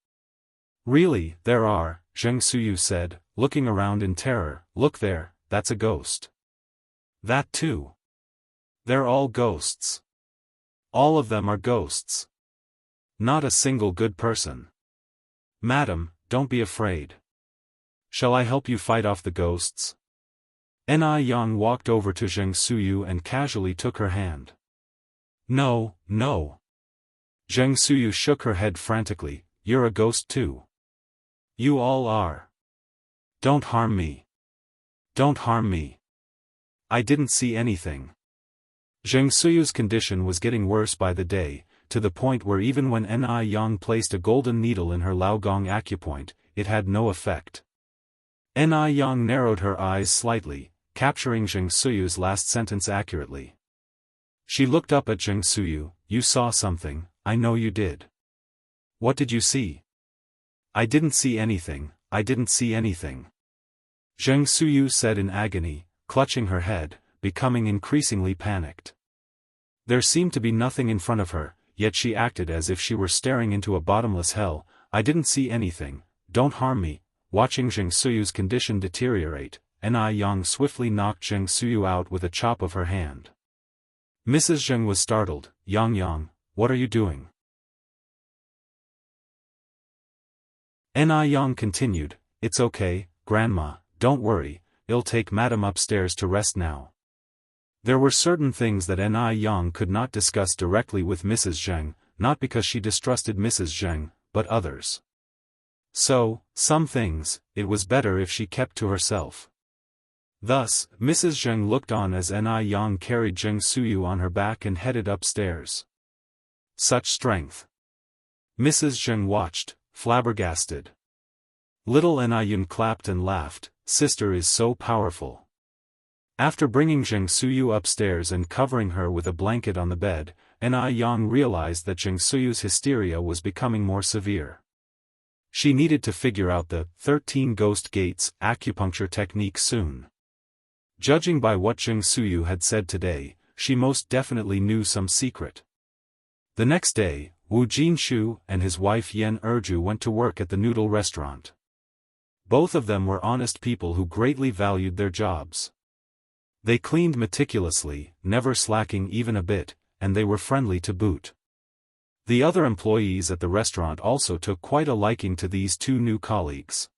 "Really, there are," Zheng Suyu said, looking around in terror. "Look there, that's a ghost. That too. They're all ghosts. All of them are ghosts. Not a single good person. Madam, don't be afraid. Shall I help you fight off the ghosts? Ni Yang walked over to Zheng Suyu and casually took her hand. No, no. Zheng Suyu shook her head frantically. You're a ghost too. You all are. Don't harm me. Don't harm me. I didn't see anything. Zheng Suyu's condition was getting worse by the day, to the point where even when Ni Yang placed a golden needle in her Laogong acupoint, it had no effect. Ni Yang narrowed her eyes slightly, capturing Zheng Suyu's last sentence accurately. She looked up at Zheng Suyu. You saw something, I know you did. What did you see? I didn't see anything, I didn't see anything. Zheng Suyu said in agony, clutching her head, becoming increasingly panicked. There seemed to be nothing in front of her, yet she acted as if she were staring into a bottomless hell. I didn't see anything, don't harm me. Watching Zheng Suyu's condition deteriorate, Ni Yang swiftly knocked Zheng Suyu out with a chop of her hand. Mrs. Zheng was startled. Yang, what are you doing? Ni Yang continued, it's okay, Grandma, don't worry, I'll take Madam upstairs to rest now. There were certain things that Ni Yang could not discuss directly with Mrs. Zheng, not because she distrusted Mrs. Zheng, but others. So, some things, it was better if she kept to herself. Thus, Mrs. Zheng looked on as Ni Yang carried Zheng Suyu on her back and headed upstairs. Such strength. Mrs. Zheng watched, flabbergasted. Little Ni Yun clapped and laughed, sister is so powerful. After bringing Zheng Suyu upstairs and covering her with a blanket on the bed, Ni Yang realized that Zheng Suyu's hysteria was becoming more severe. She needed to figure out the 13 Ghost Gates acupuncture technique soon. Judging by what Zheng Suyu had said today, she most definitely knew some secret. The next day, Wu Jinshu and his wife Yan Erju went to work at the noodle restaurant. Both of them were honest people who greatly valued their jobs. They cleaned meticulously, never slacking even a bit, and they were friendly to boot. The other employees at the restaurant also took quite a liking to these two new colleagues.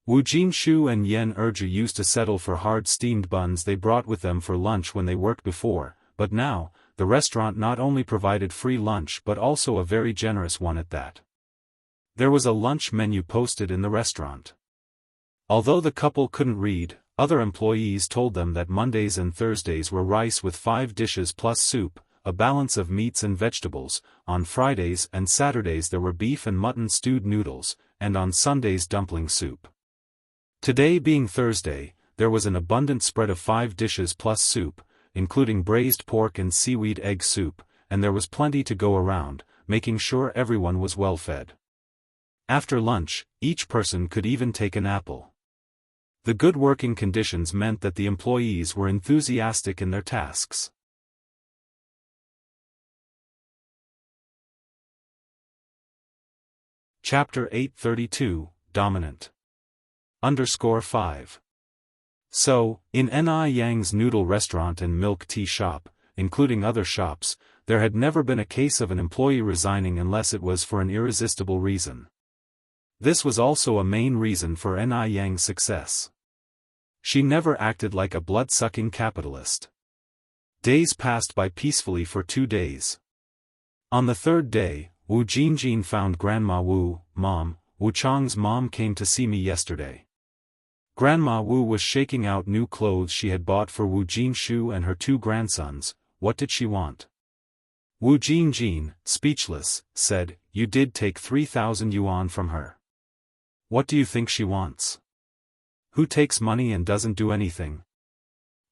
Wu Jinshu and Yan Erju used to settle for hard steamed buns they brought with them for lunch when they worked before, but now, the restaurant not only provided free lunch but also a very generous one at that. There was a lunch menu posted in the restaurant. Although the couple couldn't read, other employees told them that Mondays and Thursdays were rice with 5 dishes plus soup, a balance of meats and vegetables, on Fridays and Saturdays there were beef and mutton stewed noodles, and on Sundays dumpling soup. Today being Thursday, there was an abundant spread of 5 dishes plus soup, including braised pork and seaweed egg soup, and there was plenty to go around, making sure everyone was well fed. After lunch, each person could even take an apple. The good working conditions meant that the employees were enthusiastic in their tasks. Chapter 832, Dominant. _5. So, in Ni Yang's noodle restaurant and milk tea shop, including other shops, there had never been a case of an employee resigning unless it was for an irresistible reason. This was also a main reason for Ni Yang's success. She never acted like a blood-sucking capitalist. Days passed by peacefully for 2 days. On the 3rd day, Wu Jinjin found Grandma Wu. Mom, Wu Chang's mom came to see me yesterday. Grandma Wu was shaking out new clothes she had bought for Wu Jinshu and her 2 grandsons. What did she want? Wu Jinjin, speechless, said, you did take 3,000 yuan from her. What do you think she wants? Who takes money and doesn't do anything?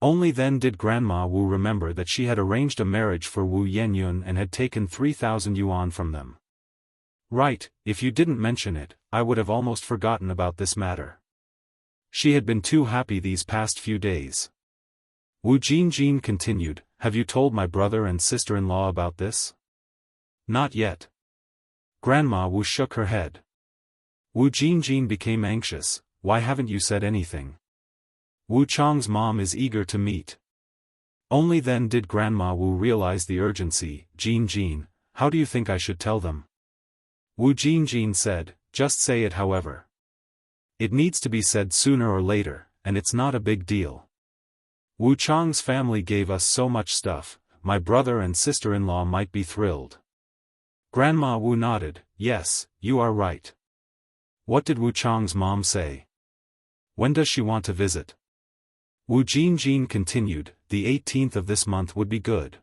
Only then did Grandma Wu remember that she had arranged a marriage for Wu Yenyun and had taken 3,000 yuan from them. Right, if you didn't mention it, I would have almost forgotten about this matter. She had been too happy these past few days. Wu Jinjin continued, have you told my brother and sister-in-law about this? Not yet. Grandma Wu shook her head. Wu Jinjin became anxious. Why haven't you said anything? Wu Chang's mom is eager to meet. Only then did Grandma Wu realize the urgency. Jin, how do you think I should tell them? Wu Jin said, just say it however. It needs to be said sooner or later, and it's not a big deal. Wu Chang's family gave us so much stuff, my brother and sister-in-law might be thrilled. Grandma Wu nodded, yes, you are right. What did Wu Chang's mom say? When does she want to visit? Wu Jin continued, the 18th of this month would be good.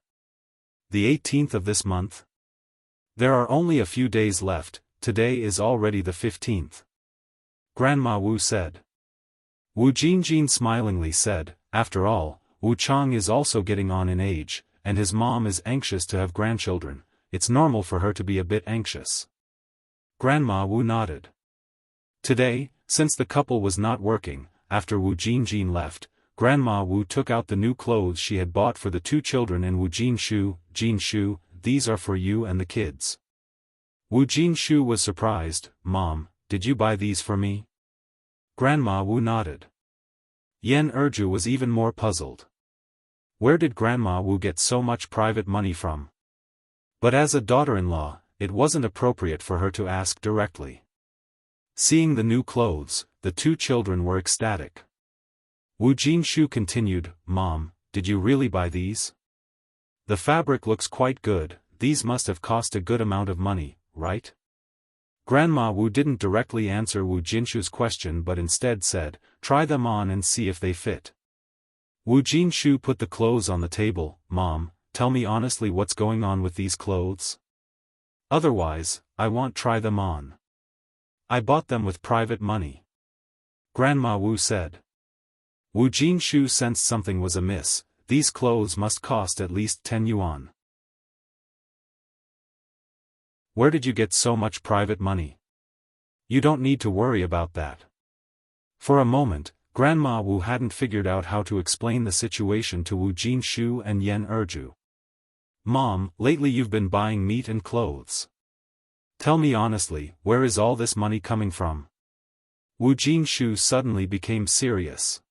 The 18th of this month? There are only a few days left, today is already the 15th. Grandma Wu said. Wu Jin smilingly said, after all, Wu Chang is also getting on in age, and his mom is anxious to have grandchildren, it's normal for her to be a bit anxious. Grandma Wu nodded. Today, since the couple was not working, after Wu Jin left, Grandma Wu took out the new clothes she had bought for the two children and Wu Jinshu, these are for you and the kids. Wu Jinshu was surprised, Mom, did you buy these for me? Grandma Wu nodded. Yan Erju was even more puzzled. Where did Grandma Wu get so much private money from? But as a daughter-in-law, it wasn't appropriate for her to ask directly. Seeing the new clothes, the two children were ecstatic. Wu Jinshu continued, Mom, did you really buy these? The fabric looks quite good, these must have cost a good amount of money, right? Grandma Wu didn't directly answer Wu Jinshu's question but instead said, try them on and see if they fit. Wu Jinshu put the clothes on the table, Mom, tell me honestly what's going on with these clothes? Otherwise, I won't try them on. I bought them with private money. Grandma Wu said. Wu Jinshu sensed something was amiss, these clothes must cost at least 10 yuan. Where did you get so much private money? You don't need to worry about that. For a moment, Grandma Wu hadn't figured out how to explain the situation to Wu Jinshu and Yan Erju. Mom, lately you've been buying meat and clothes. Tell me honestly, where is all this money coming from? Wu Jinshu suddenly became serious.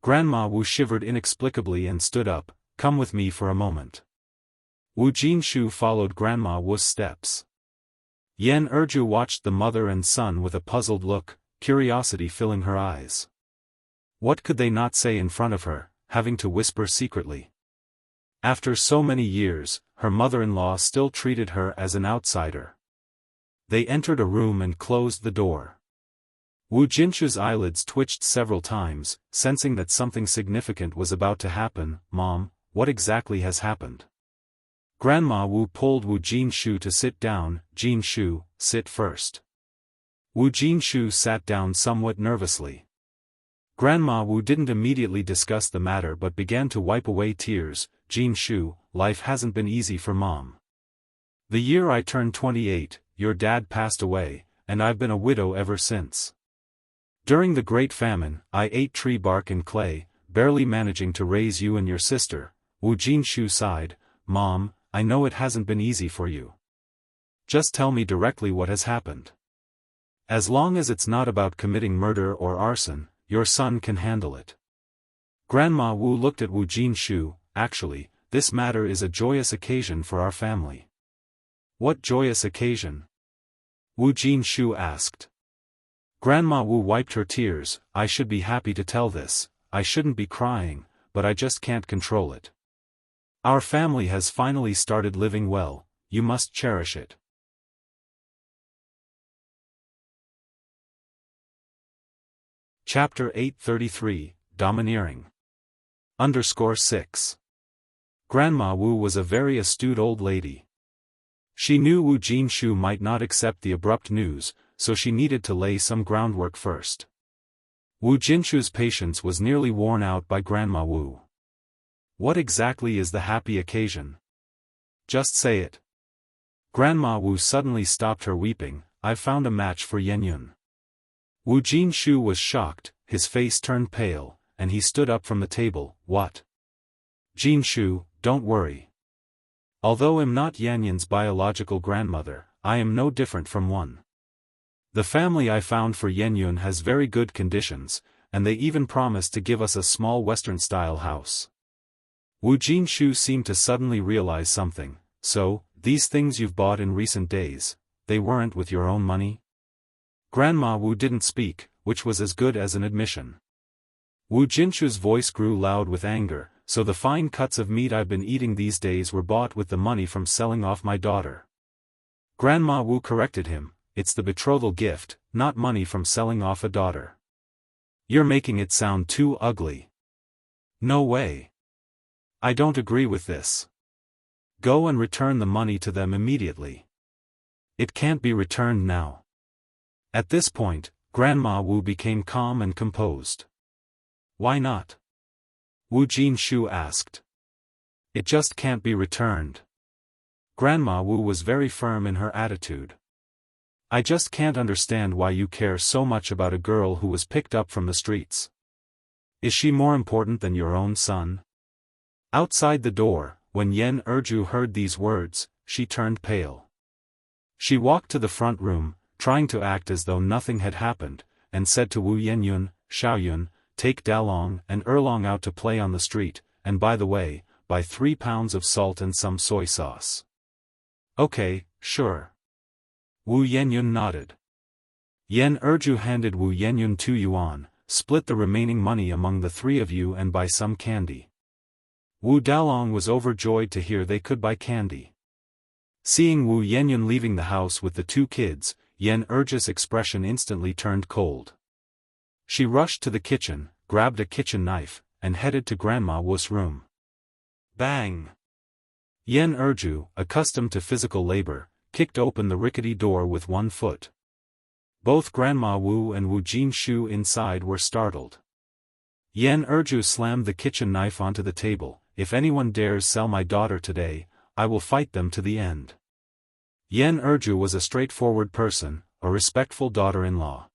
Grandma Wu shivered inexplicably and stood up, come with me for a moment. Wu Jinshu followed Grandma Wu's steps. Yan Erju watched the mother and son with a puzzled look, curiosity filling her eyes. What could they not say in front of her, having to whisper secretly? After so many years, her mother-in-law still treated her as an outsider. They entered a room and closed the door. Wu Jinshu's eyelids twitched several times, sensing that something significant was about to happen. Mom, what exactly has happened? Grandma Wu pulled Wu Jinshu to sit down. Jinshu, sit first. Wu Jinshu sat down somewhat nervously. Grandma Wu didn't immediately discuss the matter but began to wipe away tears. Jinshu, life hasn't been easy for Mom. The year I turned 28, your dad passed away, and I've been a widow ever since. During the Great Famine, I ate tree bark and clay, barely managing to raise you and your sister. Wu Jinshu sighed, Mom, I know it hasn't been easy for you. Just tell me directly what has happened. As long as it's not about committing murder or arson, your son can handle it. Grandma Wu looked at Wu Jinshu, actually, this matter is a joyous occasion for our family. What joyous occasion? Wu Jinshu asked. Grandma Wu wiped her tears, I should be happy to tell this, I shouldn't be crying, but I just can't control it. Our family has finally started living well, you must cherish it. Chapter 833, Domineering. _6. Grandma Wu was a very astute old lady. She knew Wu Jinshu might not accept the abrupt news, so she needed to lay some groundwork first. Wu Jinshu's patience was nearly worn out by Grandma Wu. What exactly is the happy occasion? Just say it. Grandma Wu suddenly stopped her weeping, I've found a match for Yenyun. Wu Jinshu was shocked, his face turned pale, and he stood up from the table, what? Jinshu, don't worry. Although I'm not Yanyun's biological grandmother, I am no different from one. The family I found for Yenyun has very good conditions, and they even promised to give us a small Western-style house. Wu Jinshu seemed to suddenly realize something. So, these things you've bought in recent days, they weren't with your own money? Grandma Wu didn't speak, which was as good as an admission. Wu Jinshu's voice grew loud with anger. So the fine cuts of meat I've been eating these days were bought with the money from selling off my daughter. Grandma Wu corrected him, it's the betrothal gift, not money from selling off a daughter. You're making it sound too ugly. No way. I don't agree with this. Go and return the money to them immediately. It can't be returned now. At this point, Grandma Wu became calm and composed. Why not? Wu Jinshu asked. It just can't be returned. Grandma Wu was very firm in her attitude. I just can't understand why you care so much about a girl who was picked up from the streets. Is she more important than your own son? Outside the door, when Yen Erju heard these words, she turned pale. She walked to the front room, trying to act as though nothing had happened, and said to Wu Yenyun, Xiaoyun, take Dalong and Erlong out to play on the street, and by the way, buy 3 pounds of salt and some soy sauce. Okay, sure. Wu Yenyun nodded. Yen Erju handed Wu Yenyun 2 yuan, split the remaining money among the 3 of you and buy some candy. Wu Dalong was overjoyed to hear they could buy candy. Seeing Wu Yenyun leaving the house with the 2 kids, Yen Erju's expression instantly turned cold. She rushed to the kitchen, grabbed a kitchen knife, and headed to Grandma Wu's room. Bang! Yen Erju, accustomed to physical labor, kicked open the rickety door with 1 foot. Both Grandma Wu and Wu Jinshu inside were startled. Yen Erju slammed the kitchen knife onto the table. If anyone dares sell my daughter today, I will fight them to the end. Yen Erju was a straightforward person, a respectful daughter-in-law.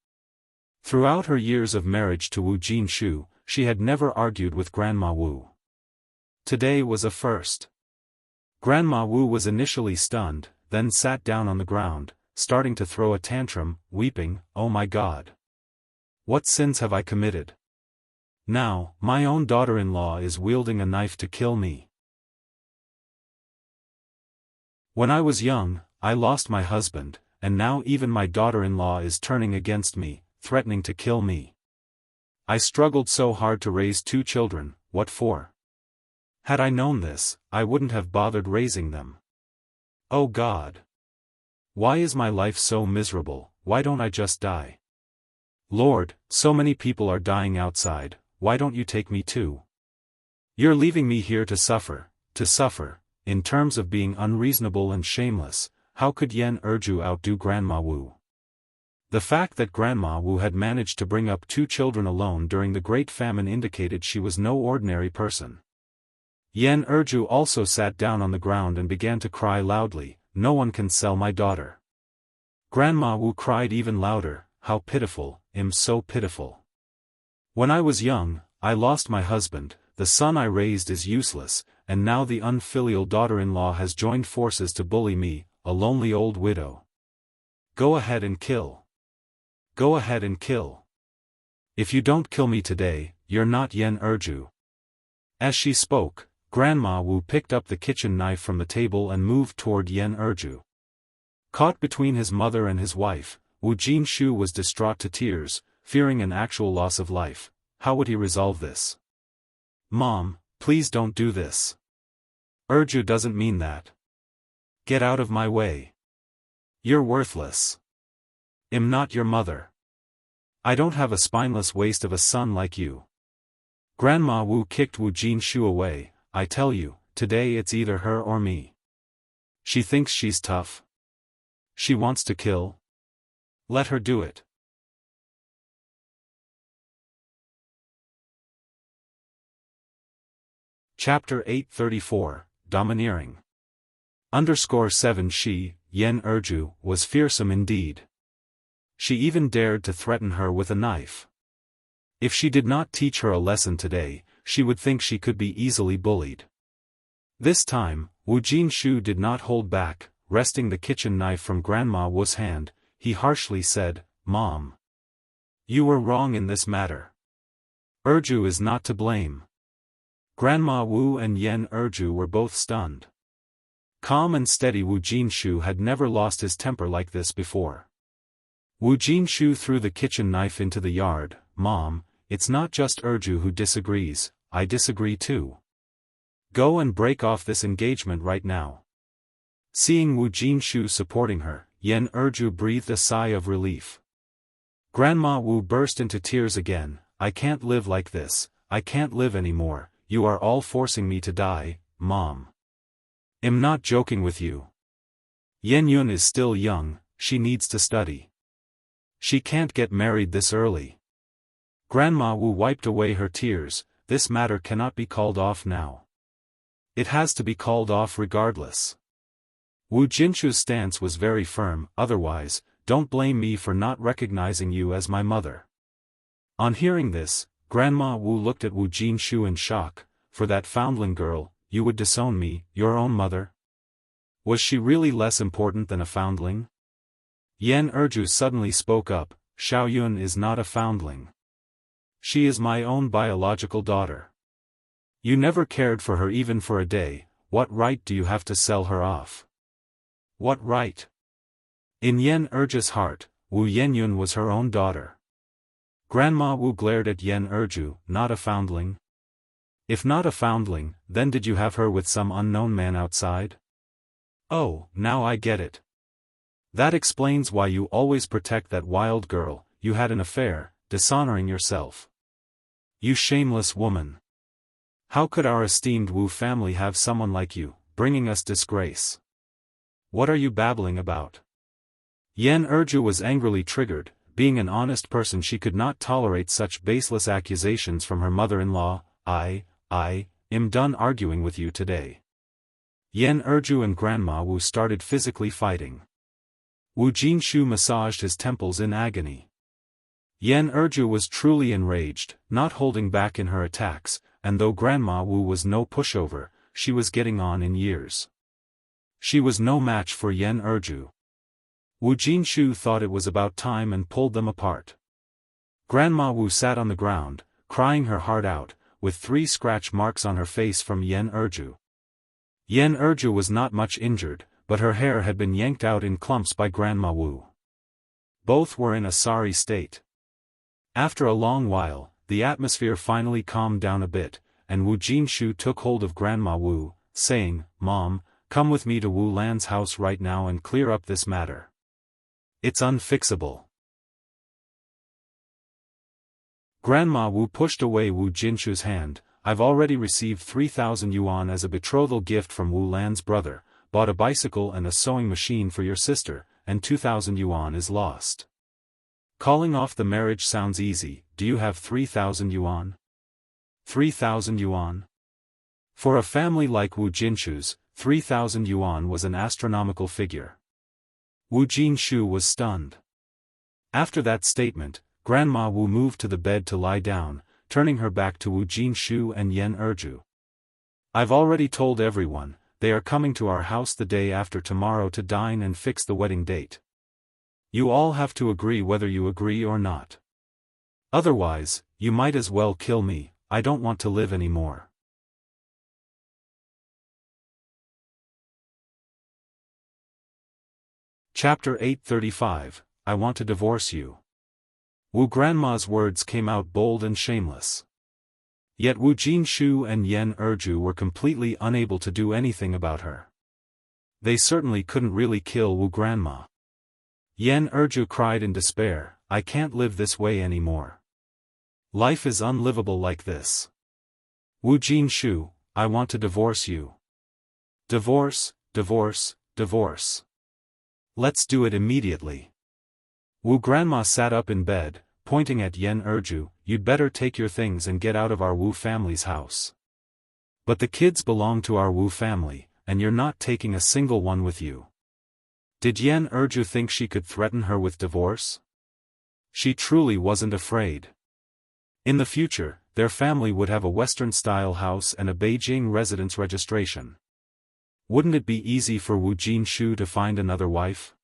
Throughout her years of marriage to Wu Jinshu, she had never argued with Grandma Wu. Today was a first. Grandma Wu was initially stunned, then sat down on the ground, starting to throw a tantrum, weeping, "Oh my God! What sins have I committed? Now, my own daughter-in-law is wielding a knife to kill me. When I was young, I lost my husband, and now even my daughter-in-law is turning against me, threatening to kill me. I struggled so hard to raise 2 children, what for? Had I known this, I wouldn't have bothered raising them. Oh God! Why is my life so miserable? Why don't I just die? Lord, so many people are dying outside, why don't you take me too? You're leaving me here to suffer, in terms of being unreasonable and shameless. How could Yen Erju outdo Grandma Wu? The fact that Grandma Wu had managed to bring up 2 children alone during the Great Famine indicated she was no ordinary person. Yen Erju also sat down on the ground and began to cry loudly, "No one can sell my daughter." Grandma Wu cried even louder, "How pitiful, so pitiful. When I was young, I lost my husband, the son I raised is useless, and now the unfilial daughter-in-law has joined forces to bully me, a lonely old widow. Go ahead and kill. Go ahead and kill. If you don't kill me today, you're not Yen Erju." As she spoke, Grandma Wu picked up the kitchen knife from the table and moved toward Yen Erju. Caught between his mother and his wife, Wu Jinshu was distraught to tears, fearing an actual loss of life. How would he resolve this? "Mom, please don't do this. Erju doesn't mean that. Get out of my way. You're worthless. I'm not your mother. I don't have a spineless waste of a son like you." Grandma Wu kicked Wu Jinshu away. "I tell you, today it's either her or me. She thinks she's tough. She wants to kill. Let her do it." Chapter 834, Domineering. _7 She, Yen Erju, was fearsome indeed. She even dared to threaten her with a knife. If she did not teach her a lesson today, she would think she could be easily bullied. This time, Wu Jinshu did not hold back. Wresting the kitchen knife from Grandma Wu's hand, he harshly said, "Mom, you were wrong in this matter. Erju is not to blame. Grandma Wu and Yen Erju were both stunned. Calm and steady Wu Jinshu had never lost his temper like this before. Wu Jinshu threw the kitchen knife into the yard. Mom, it's not just Erju who disagrees, I disagree too. Go and break off this engagement right now. Seeing Wu Jinshu supporting her, Yen Erju breathed a sigh of relief. Grandma Wu burst into tears again. I can't live like this, I can't live anymore, you are all forcing me to die, Mom. I'm not joking with you. Yen Yun is still young, she needs to study. She can't get married this early. Grandma Wu wiped away her tears. This matter cannot be called off now. It has to be called off regardless. Wu Jinshu's stance was very firm. Otherwise, don't blame me for not recognizing you as my mother. On hearing this, Grandma Wu looked at Wu Jinshu in shock. For that foundling girl, you would disown me, your own mother? Was she really less important than a foundling? Yen Erju suddenly spoke up. Xiao Yun is not a foundling. She is my own biological daughter. You never cared for her even for a day. What right do you have to sell her off? What right? In Yen Erju's heart, Wu Yenyun was her own daughter. Grandma Wu glared at Yen Erju. Not a foundling? If not a foundling, then did you have her with some unknown man outside? Oh, now I get it. That explains why you always protect that wild girl. You had an affair, dishonoring yourself. You shameless woman. How could our esteemed Wu family have someone like you, bringing us disgrace? What are you babbling about? Yen Erju was angrily triggered. Being an honest person, she could not tolerate such baseless accusations from her mother-in-law. I am done arguing with you today. Yen Erju and Grandma Wu started physically fighting. Wu Jinshu massaged his temples in agony. Yen Erju was truly enraged, not holding back in her attacks, and though Grandma Wu was no pushover, she was getting on in years. She was no match for Yen Erju. Wu Jinshu thought it was about time and pulled them apart. Grandma Wu sat on the ground, crying her heart out, with 3 scratch marks on her face from Yen Erju. Yen Erju was not much injured, but her hair had been yanked out in clumps by Grandma Wu. Both were in a sorry state. After a long while, the atmosphere finally calmed down a bit, and Wu Jinshu took hold of Grandma Wu, saying, Mom, come with me to Wu Lan's house right now and clear up this matter. It's unfixable. Grandma Wu pushed away Wu Jinshu's hand. I've already received 3,000 yuan as a betrothal gift from Wu Lan's brother, bought a bicycle and a sewing machine for your sister, and 2,000 yuan is lost. Calling off the marriage sounds easy. Do you have 3,000 yuan? 3,000 yuan? For a family like Wu Jinshu's, 3,000 yuan was an astronomical figure. Wu Jinshu was stunned. After that statement, Grandma Wu moved to the bed to lie down, turning her back to Wu Jinshu and Yen Erju. I've already told everyone, they are coming to our house the day after tomorrow to dine and fix the wedding date. You all have to agree whether you agree or not. Otherwise, you might as well kill me. I don't want to live anymore. Chapter 835, I want to divorce you. Wu Grandma's words came out bold and shameless. Yet Wu Jinshu and Yen Erju were completely unable to do anything about her. They certainly couldn't really kill Wu Grandma. Yen Erju cried in despair, I can't live this way anymore. Life is unlivable like this. Wu Jinshu, I want to divorce you. Divorce, divorce, divorce. Let's do it immediately. Wu Grandma sat up in bed, pointing at Yen Erju, you'd better take your things and get out of our Wu family's house. But the kids belong to our Wu family, and you're not taking a single one with you. Did Yen Erju think she could threaten her with divorce? She truly wasn't afraid. In the future, their family would have a Western-style house and a Beijing residence registration. Wouldn't it be easy for Wu Jinshu to find another wife?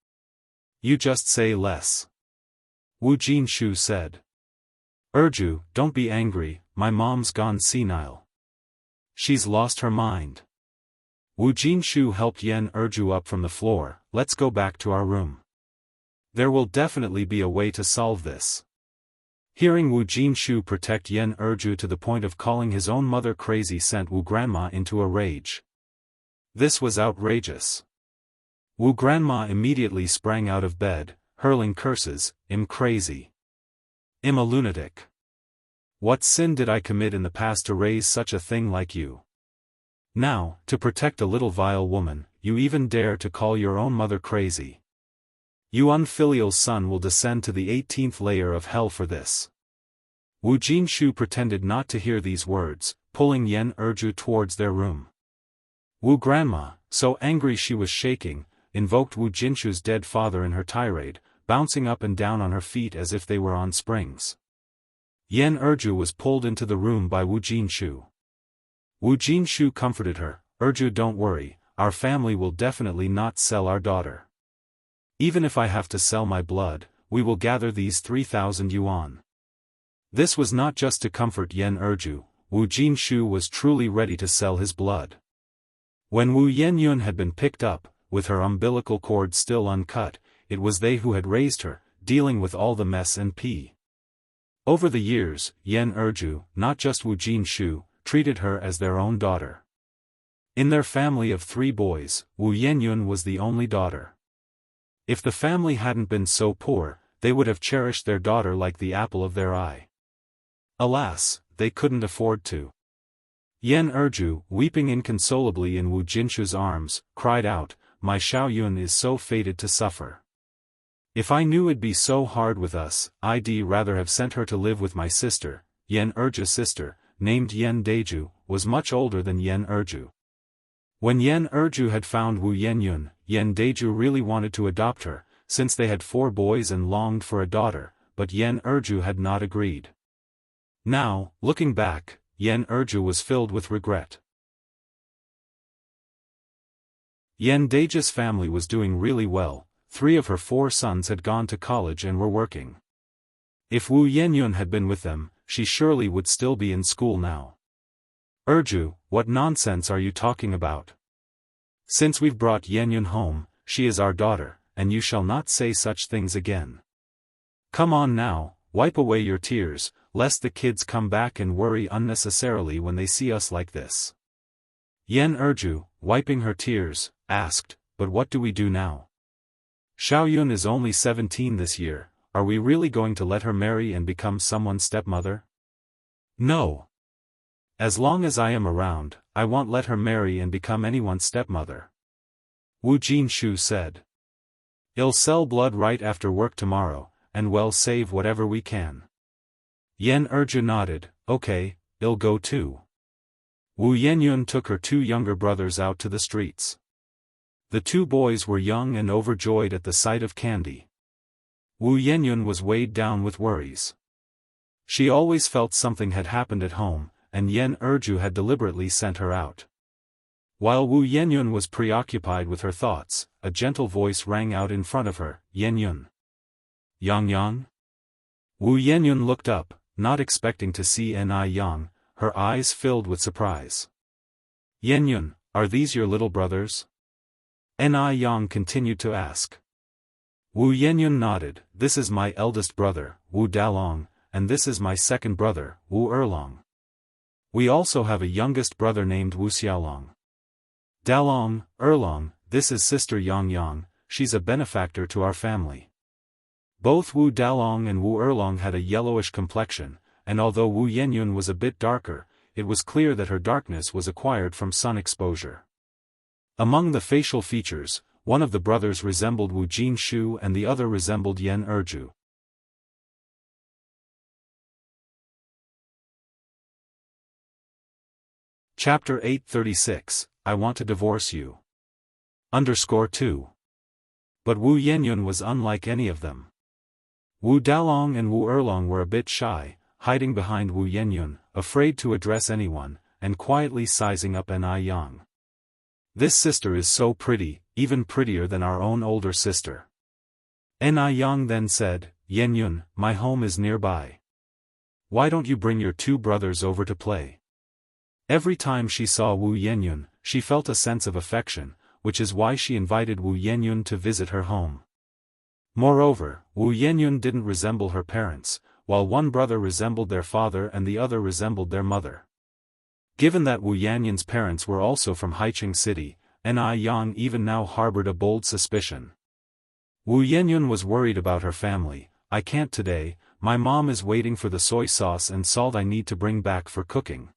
You just say less. Wu Jinshu said. Erju, don't be angry, my mom's gone senile. She's lost her mind. Wu Jinshu helped Yen Erju up from the floor. Let's go back to our room. There will definitely be a way to solve this. Hearing Wu Jinshu protect Yen Erju to the point of calling his own mother crazy sent Wu Grandma into a rage. This was outrageous. Wu Grandma immediately sprang out of bed, hurling curses, "I'm crazy. I'm a lunatic. What sin did I commit in the past to raise such a thing like you? Now, to protect a little vile woman, you even dare to call your own mother crazy. You unfilial son will descend to the 18th layer of hell for this." Wu Jinshu pretended not to hear these words, pulling Yen Erju towards their room. Wu Grandma, so angry she was shaking, invoked Wu Jinshu's dead father in her tirade, bouncing up and down on her feet as if they were on springs. Yen Erju was pulled into the room by Wu Jinshu. Wu Jinshu comforted her, "Erju, don't worry, our family will definitely not sell our daughter. Even if I have to sell my blood, we will gather these 3,000 yuan." This was not just to comfort Yen Erju, Wu Jinshu was truly ready to sell his blood. When Wu Yenyun had been picked up, with her umbilical cord still uncut, it was they who had raised her, dealing with all the mess and pee. Over the years, Yen Erju, not just Wu Jinshu, treated her as their own daughter. In their family of 3 boys, Wu Yenyun was the only daughter. If the family hadn't been so poor, they would have cherished their daughter like the apple of their eye. Alas, they couldn't afford to. Yen Erju, weeping inconsolably in Wu Jinshu's arms, cried out, "My Xiaoyun is so fated to suffer. If I knew it'd be so hard with us, I'd rather have sent her to live with my sister." Yen Erju's sister, named Yen Daeju, was much older than Yen Erju. When Yen Erju had found Wu Yenyun, Yen Daeju really wanted to adopt her, since they had 4 boys and longed for a daughter, but Yen Erju had not agreed. Now, looking back, Yen Erju was filled with regret. Yen Daeju's family was doing really well. 3 of her 4 sons had gone to college and were working. If Wu Yenyun had been with them, she surely would still be in school now. "Erju, what nonsense are you talking about? Since we've brought Yenyun home, she is our daughter, and you shall not say such things again. Come on now, wipe away your tears, lest the kids come back and worry unnecessarily when they see us like this." Yen Erju, wiping her tears, asked, "But what do we do now? Xiaoyun is only 17 this year, are we really going to let her marry and become someone's stepmother?" "No. As long as I am around, I won't let her marry and become anyone's stepmother," Wu Jinshu said. "I'll sell blood right after work tomorrow, and we'll save whatever we can." Yen Erju nodded, "Okay, I'll go too." Wu Yenyun took her 2 younger brothers out to the streets. The 2 boys were young and overjoyed at the sight of candy. Wu Yenyun was weighed down with worries. She always felt something had happened at home, and Yen Erju had deliberately sent her out. While Wu Yenyun was preoccupied with her thoughts, a gentle voice rang out in front of her, "Yenyun." "Yang Yang?" Wu Yenyun looked up, not expecting to see Ni Yang, her eyes filled with surprise. "Yenyun, are these your little brothers?" Ni Yang continued to ask. Wu Yenyun nodded, "This is my eldest brother, Wu Dalong, and this is my second brother, Wu Erlong. We also have a youngest brother named Wu Xiaolong. Dalong, Erlong, this is sister Yang Yang, she's a benefactor to our family." Both Wu Dalong and Wu Erlong had a yellowish complexion, and although Wu Yenyun was a bit darker, it was clear that her darkness was acquired from sun exposure. Among the facial features, one of the brothers resembled Wu Jinshu and the other resembled Yen Erju. Chapter 836, I Want to Divorce You. _2. But Wu Yenyun was unlike any of them. Wu Dalong and Wu Erlong were a bit shy, hiding behind Wu Yenyun, afraid to address anyone, and quietly sizing up Ni Yang. "This sister is so pretty, even prettier than our own older sister." Ni Yang then said, "Yenyun, my home is nearby. why don't you bring your two brothers over to play? Every time she saw Wu Yenyun, she felt a sense of affection, which is why she invited Wu Yenyun to visit her home. Moreover, Wu Yenyun didn't resemble her parents, while one brother resembled their father and the other resembled their mother. Given that Wu Yenyun's parents were also from Haicheng City, Ni Yang even now harbored a bold suspicion. Wu Yenyun was worried about her family. I can't today, my mom is waiting for the soy sauce and salt I need to bring back for cooking.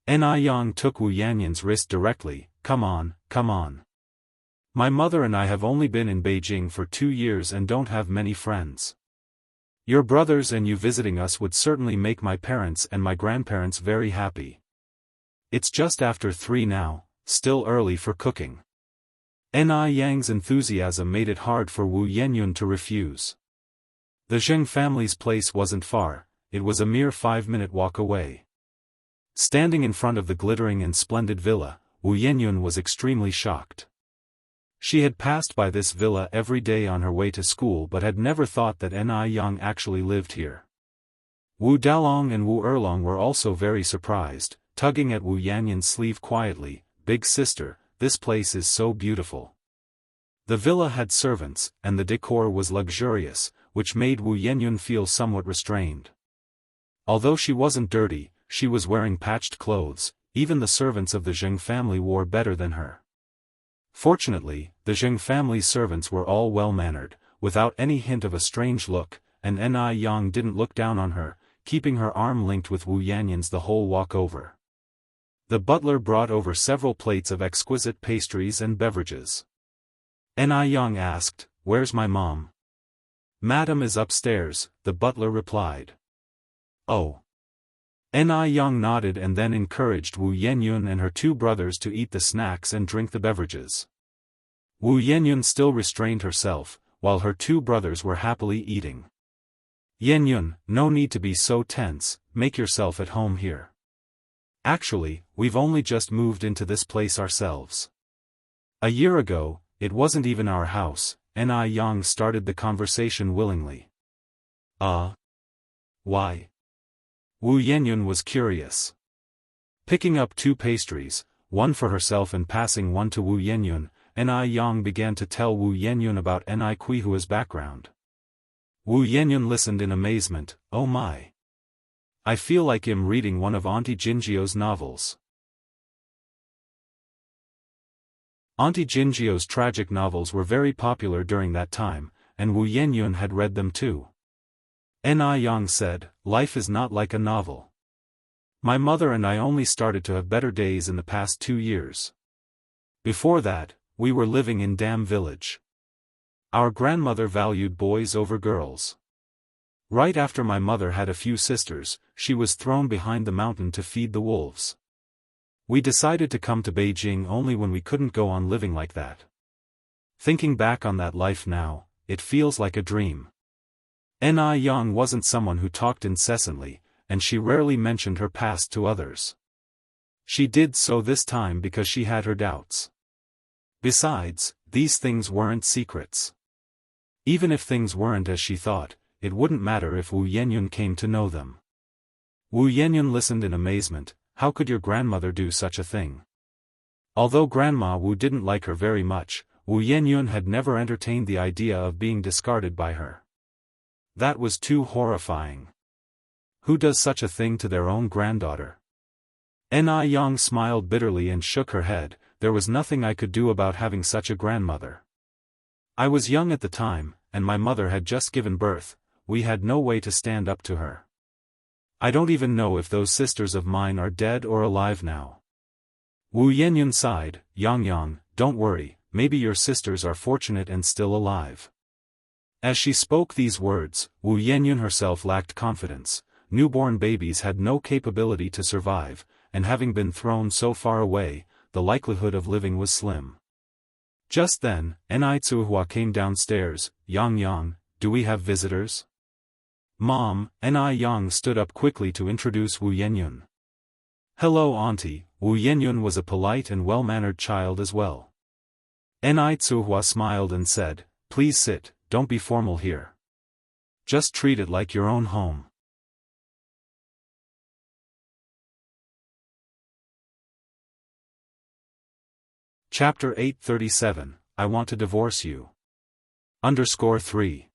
Ni Yang took Wu Yenyun's wrist directly. Come on, come on. My mother and I have only been in Beijing for 2 years and don't have many friends. Your brothers and you visiting us would certainly make my parents and my grandparents very happy. It's just after 3 now, still early for cooking. Ni Yang's enthusiasm made it hard for Wu Yenyun to refuse. The Zheng family's place wasn't far, it was a mere 5-minute walk away. Standing in front of the glittering and splendid villa, Wu Yenyun was extremely shocked. She had passed by this villa every day on her way to school but had never thought that Ni Yang actually lived here. Wu Dalong and Wu Erlong were also very surprised, tugging at Wu Yenyun's sleeve quietly. Big sister, this place is so beautiful. The villa had servants, and the decor was luxurious, which made Wu Yenyun feel somewhat restrained. Although she wasn't dirty, she was wearing patched clothes. Even the servants of the Zheng family wore better than her. Fortunately, the Zheng family's servants were all well-mannered, without any hint of a strange look, and Ni Yang didn't look down on her, keeping her arm linked with Wu Yenyun's the whole walk over. The butler brought over several plates of exquisite pastries and beverages. Ni Yang asked, "Where's my mom?" "Madam is upstairs," the butler replied. "Oh." Ni Yang nodded and then encouraged Wu Yenyun and her two brothers to eat the snacks and drink the beverages. Wu Yenyun still restrained herself, while her two brothers were happily eating. "Yenyun, no need to be so tense, make yourself at home here. Actually, we've only just moved into this place ourselves. A year ago, it wasn't even our house." Ni Yang started the conversation willingly. Why? Wu Yenyun was curious. Picking up 2 pastries, one for herself and passing one to Wu Yenyun, Ni Yang began to tell Wu Yenyun about Ni Kuihua's background. Wu Yenyun listened in amazement. Oh my! I feel like I'm reading one of Auntie Jinjiu's novels. Auntie Jinjiu's tragic novels were very popular during that time, and Wu Yenyun had read them too. Ni Yang said, "Life is not like a novel. My mother and I only started to have better days in the past 2 years. Before that, we were living in Dam Village. Our grandmother valued boys over girls. Right after my mother had a few sisters, she was thrown behind the mountain to feed the wolves. We decided to come to Beijing only when we couldn't go on living like that. Thinking back on that life now, it feels like a dream." Ni Yang wasn't someone who talked incessantly, and she rarely mentioned her past to others. She did so this time because she had her doubts. Besides, these things weren't secrets. Even if things weren't as she thought, it wouldn't matter if Wu Yenyun came to know them. Wu Yenyun listened in amazement. How could your grandmother do such a thing? Although Grandma Wu didn't like her very much, Wu Yenyun had never entertained the idea of being discarded by her. That was too horrifying. Who does such a thing to their own granddaughter? Ni Yang smiled bitterly and shook her head. There was nothing I could do about having such a grandmother. I was young at the time, and my mother had just given birth. We had no way to stand up to her. I don't even know if those sisters of mine are dead or alive now." Wu Yenyun sighed. Yang, don't worry, maybe your sisters are fortunate and still alive." As she spoke these words, Wu Yenyun herself lacked confidence. Newborn babies had no capability to survive, and having been thrown so far away, the likelihood of living was slim. Just then, Ni Tsuhua came downstairs. Yang, do we have visitors?" "Mom," Ni Yang stood up quickly to introduce Wu Yenyun. "Hello Auntie." Wu Yenyun was a polite and well-mannered child as well. Ni Tsuhua smiled and said, "Please sit, don't be formal here. Just treat it like your own home." Chapter 837, I Want to Divorce You. 3.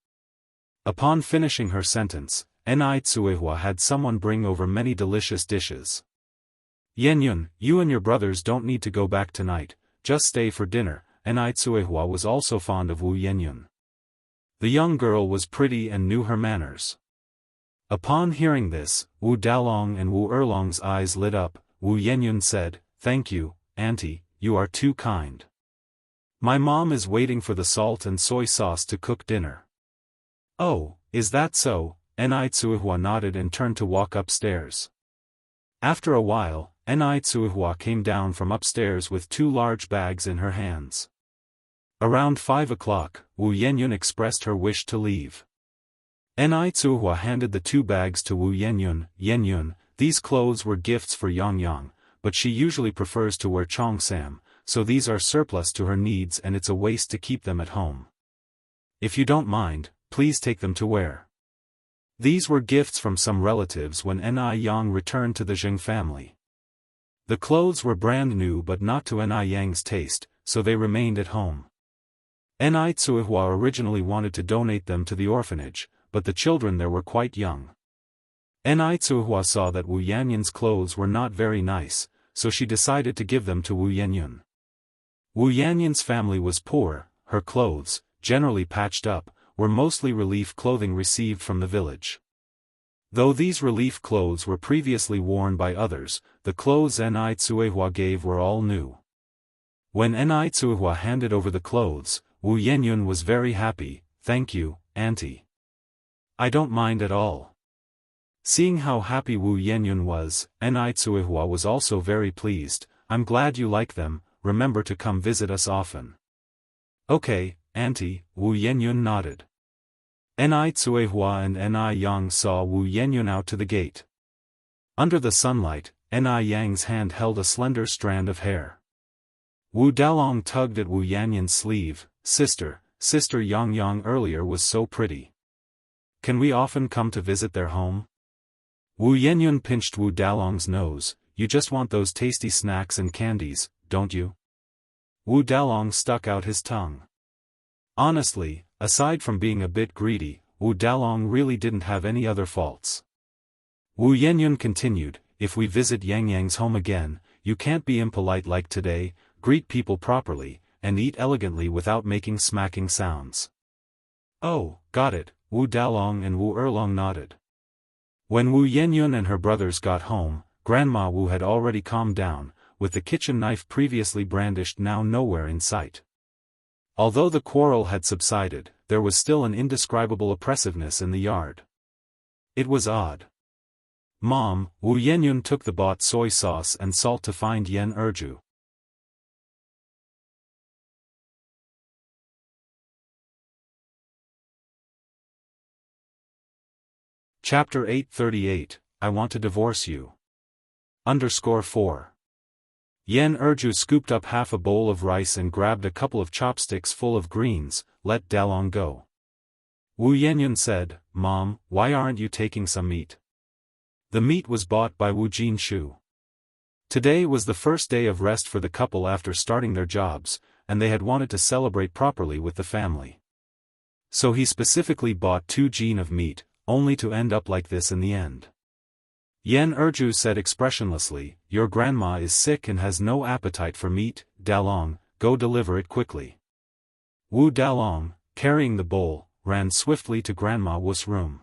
Upon finishing her sentence, Ni Tsuehua had someone bring over many delicious dishes. Yenyun, you and your brothers don't need to go back tonight, just stay for dinner. Ni Tsuehua was also fond of Wu Yenyun. The young girl was pretty and knew her manners. Upon hearing this, Wu Dalong and Wu Erlong's eyes lit up. Wu Yenyun said, "Thank you, auntie, you are too kind. My mom is waiting for the salt and soy sauce to cook dinner." "Oh, is that so?" Ni Tsuehua nodded and turned to walk upstairs. After a while, Ni Tsuehua came down from upstairs with 2 large bags in her hands. Around 5 o'clock, Wu Yenyun expressed her wish to leave. Ni Tsuehua handed the 2 bags to Wu Yenyun. "Yenyun, these clothes were gifts for Yang, but she usually prefers to wear Cheongsam, so these are surplus to her needs and it's a waste to keep them at home. If you don't mind, please take them to wear." These were gifts from some relatives when Ni Yang returned to the Zheng family. The clothes were brand new but not to Ni Yang's taste, so they remained at home. Ni Tsuehua originally wanted to donate them to the orphanage, but the children there were quite young. Ni Tsuehua saw that Wu Yenyun's clothes were not very nice, so she decided to give them to Wu Yenyun. Wu Yenyun's family was poor. Her clothes, generally patched up, were mostly relief clothing received from the village. Though these relief clothes were previously worn by others, the clothes Ni Tsuehua gave were all new. When Ni Tsuehua handed over the clothes, Wu Yenyun was very happy. "Thank you, auntie. I don't mind at all." Seeing how happy Wu Yenyun was, Ni Tsuehua was also very pleased. "I'm glad you like them, remember to come visit us often." "Okay, auntie," Wu Yenyun nodded. Ni Tsuehua and Ni Yang saw Wu Yenyun out to the gate. Under the sunlight, Ni Yang's hand held a slender strand of hair. Wu Dalong tugged at Wu Yenyun's sleeve. Sister Yang earlier was so pretty. Can we often come to visit their home?" Wu Yenyun pinched Wu Dalong's nose. "You just want those tasty snacks and candies, don't you?" Wu Dalong stuck out his tongue. Honestly, aside from being a bit greedy, Wu Dalong really didn't have any other faults. Wu Yenyun continued, "If we visit Yang's home again, you can't be impolite like today, greet people properly, and eat elegantly without making smacking sounds." "Oh, got it," Wu Dalong and Wu Erlong nodded. When Wu Yenyun and her brothers got home, Grandma Wu had already calmed down, with the kitchen knife previously brandished now nowhere in sight. Although the quarrel had subsided, there was still an indescribable oppressiveness in the yard. It was odd. "Mom," Wu Yenyun took the bought soy sauce and salt to find Yen Erju. Chapter 838, I Want to Divorce You. 4. Yen Erju scooped up half a bowl of rice and grabbed a couple of chopsticks full of greens. "Let Dalong go." Wu Yenyun said, "Mom, why aren't you taking some meat?" The meat was bought by Wu Jinshu. Today was the first day of rest for the couple after starting their jobs, and they had wanted to celebrate properly with the family. So he specifically bought 2 jin of meat, only to end up like this in the end. Yen Erju said expressionlessly, "Your grandma is sick and has no appetite for meat. Dalong, go deliver it quickly." Wu Dalong, carrying the bowl, ran swiftly to Grandma Wu's room.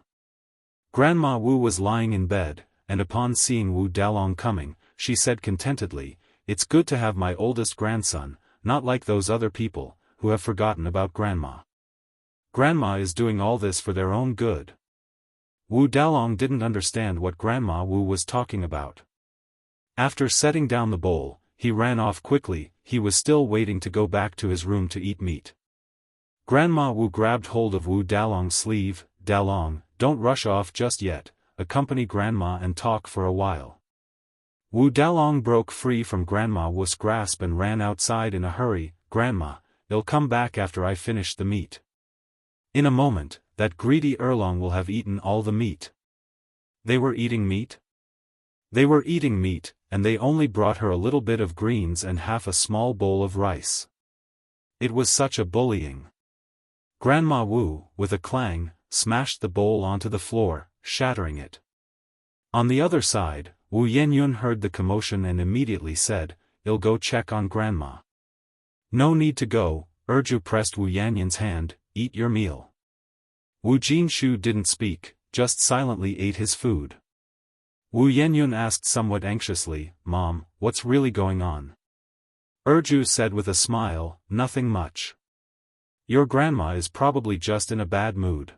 Grandma Wu was lying in bed, and upon seeing Wu Dalong coming, she said contentedly, "It's good to have my oldest grandson, not like those other people, who have forgotten about Grandma. Grandma is doing all this for their own good." Wu Dalong didn't understand what Grandma Wu was talking about. After setting down the bowl, he ran off quickly. He was still waiting to go back to his room to eat meat. Grandma Wu grabbed hold of Wu Dalong's sleeve. "Dalong, don't rush off just yet, accompany Grandma and talk for a while." Wu Dalong broke free from Grandma Wu's grasp and ran outside in a hurry. "Grandma, they'll come back after I finish the meat. In a moment, that greedy Erlong will have eaten all the meat." They were eating meat? They were eating meat, and they only brought her a little bit of greens and half a small bowl of rice. It was such a bullying. Grandma Wu, with a clang, smashed the bowl onto the floor, shattering it. On the other side, Wu Yenyun heard the commotion and immediately said, "I'll go check on Grandma." "No need to go," Erju pressed Wu Yanyun's hand, "eat your meal." Wu Jinshu didn't speak, just silently ate his food. Wu Yenyun asked somewhat anxiously, "Mom, what's really going on?" Erju said with a smile, "Nothing much. Your grandma is probably just in a bad mood.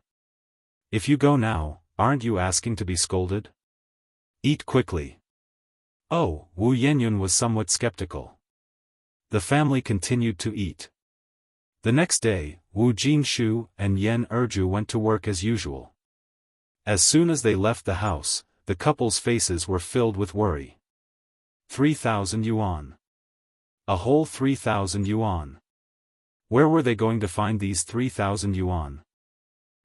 If you go now, aren't you asking to be scolded? Eat quickly." Oh, Wu Yenyun was somewhat skeptical. The family continued to eat. The next day, Wu Jinshu and Yen Erju went to work as usual. As soon as they left the house, the couple's faces were filled with worry. 3,000 yuan. A whole 3,000 yuan. Where were they going to find these 3,000 yuan?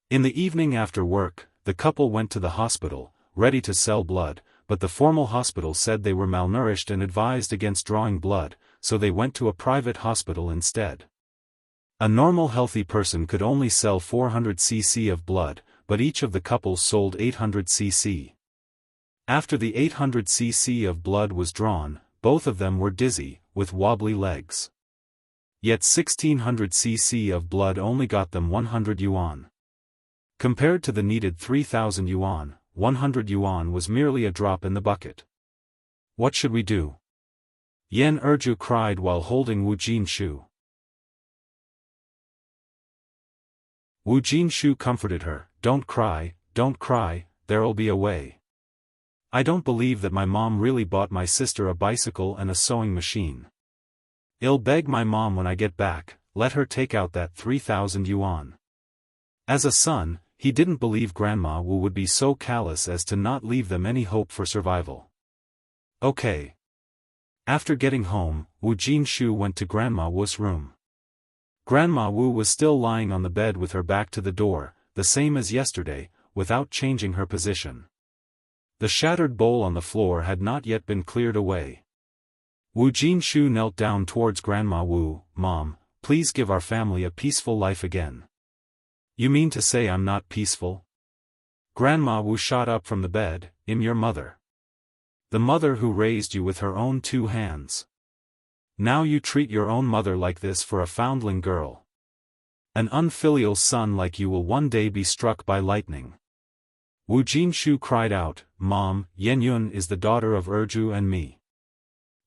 In the evening after work, the couple went to the hospital, ready to sell blood, but the formal hospital said they were malnourished and advised against drawing blood, so they went to a private hospital instead. A normal healthy person could only sell 400 cc of blood, but each of the couples sold 800 cc. After the 800 cc of blood was drawn, both of them were dizzy, with wobbly legs. Yet 1600 cc of blood only got them 100 yuan. Compared to the needed 3,000 yuan, 100 yuan was merely a drop in the bucket. "What should we do?" Yen Erju cried while holding Wu Jinshu. Wu Jinshu comforted her, don't cry, there'll be a way. I don't believe that my mom really bought my sister a bicycle and a sewing machine. I'll beg my mom when I get back, let her take out that 3,000 yuan. As a son, he didn't believe Grandma Wu would be so callous as to not leave them any hope for survival. Okay. After getting home, Wu Jinshu went to Grandma Wu's room. Grandma Wu was still lying on the bed with her back to the door, the same as yesterday, without changing her position. The shattered bowl on the floor had not yet been cleared away. Wu Jinshu knelt down towards Grandma Wu. "Mom, please give our family a peaceful life again." "You mean to say I'm not peaceful?" Grandma Wu shot up from the bed. "I'm your mother. The mother who raised you with her own 2 hands. Now you treat your own mother like this for a foundling girl. An unfilial son like you will one day be struck by lightning." Wu Jinshu cried out, "Mom, Yenyun is the daughter of Erju and me.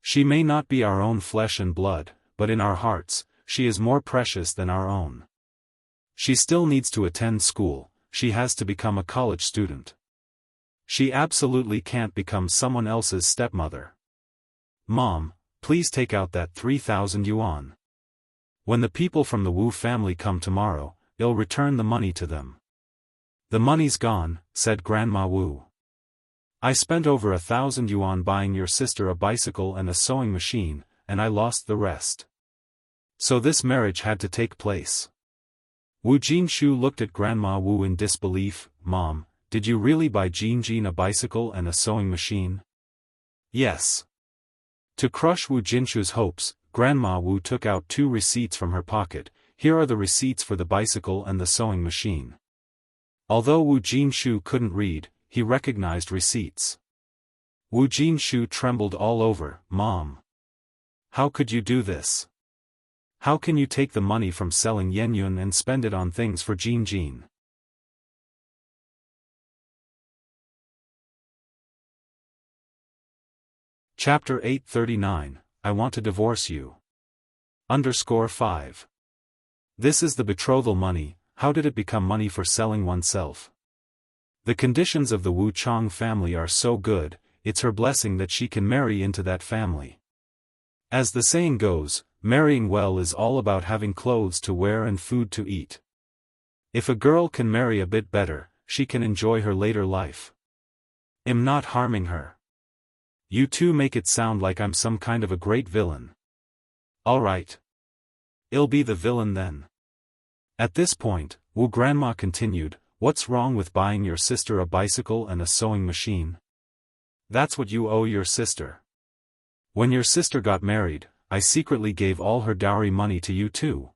She may not be our own flesh and blood, but in our hearts, she is more precious than our own. She still needs to attend school, she has to become a college student. She absolutely can't become someone else's stepmother. Mom, please take out that 3,000 yuan. When the people from the Wu family come tomorrow, I'll return the money to them." "The money's gone," said Grandma Wu. "I spent over 1,000 yuan buying your sister a bicycle and a sewing machine, and I lost the rest. So this marriage had to take place." Wu Jinshu looked at Grandma Wu in disbelief. "Mom, did you really buy Jinjin a bicycle and a sewing machine?" "Yes." To crush Wu Jinshu's hopes, Grandma Wu took out 2 receipts from her pocket. "Here are the receipts for the bicycle and the sewing machine." Although Wu Jinshu couldn't read, he recognized receipts. Wu Jinshu trembled all over. "Mom, how could you do this? How can you take the money from selling Yenyun and spend it on things for Jinjin?" Chapter 839, I Want to Divorce You. _5. This is the betrothal money. How did it become money for selling oneself? The conditions of the Wu Chang family are so good, it's her blessing that she can marry into that family. As the saying goes, marrying well is all about having clothes to wear and food to eat. If a girl can marry a bit better, she can enjoy her later life. I'm not harming her. You two make it sound like I'm some kind of a great villain. Alright. I'll be the villain then. At this point, Wu Grandma continued, "What's wrong with buying your sister a bicycle and a sewing machine? That's what you owe your sister. When your sister got married, I secretly gave all her dowry money to you too.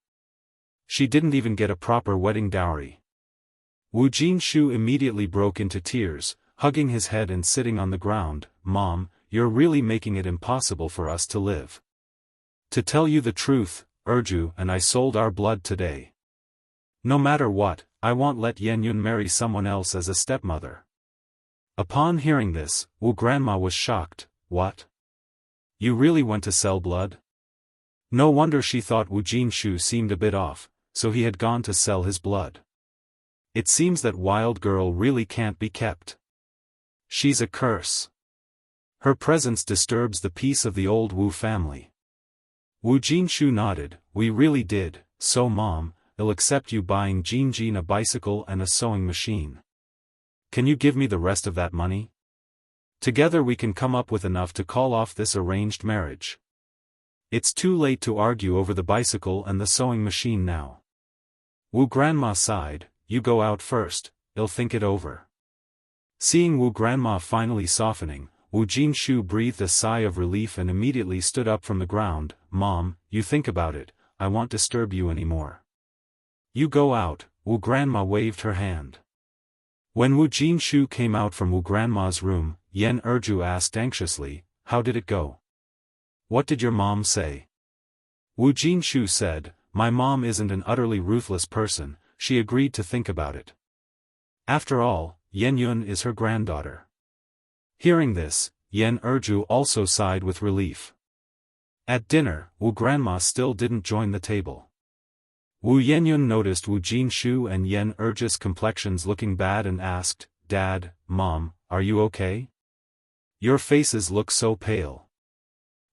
She didn't even get a proper wedding dowry. Wu Jinshu immediately broke into tears, hugging his head and sitting on the ground. Mom, you're really making it impossible for us to live. To tell you the truth, Erju and I sold our blood today. No matter what, I won't let Yenyun marry someone else as a stepmother. Upon hearing this, Wu grandma was shocked. What? You really went to sell blood? No wonder she thought Wu Jinshu seemed a bit off, so he had gone to sell his blood. It seems that wild girl really can't be kept. She's a curse. Her presence disturbs the peace of the old Wu family. Wu Jinshu nodded. We really did, so Mom, I'll accept you buying Jinjin a bicycle and a sewing machine. Can you give me the rest of that money? Together we can come up with enough to call off this arranged marriage. It's too late to argue over the bicycle and the sewing machine now. Wu grandma sighed. You go out first, I'll think it over. Seeing Wu grandma finally softening, Wu Jinshu breathed a sigh of relief and immediately stood up from the ground. Mom, you think about it, I won't disturb you anymore. You go out. Wu grandma waved her hand. When Wu Jinshu came out from Wu grandma's room, Yen Erju asked anxiously, how did it go? What did your mom say? Wu Jinshu said, my mom isn't an utterly ruthless person, she agreed to think about it. After all, Yenyun is her granddaughter. Hearing this, Yen Erju also sighed with relief. At dinner, Wu grandma still didn't join the table. Wu Yenyun noticed Wu Jinshu and Yen Erju's complexions looking bad and asked, Dad, Mom, are you okay? Your faces look so pale.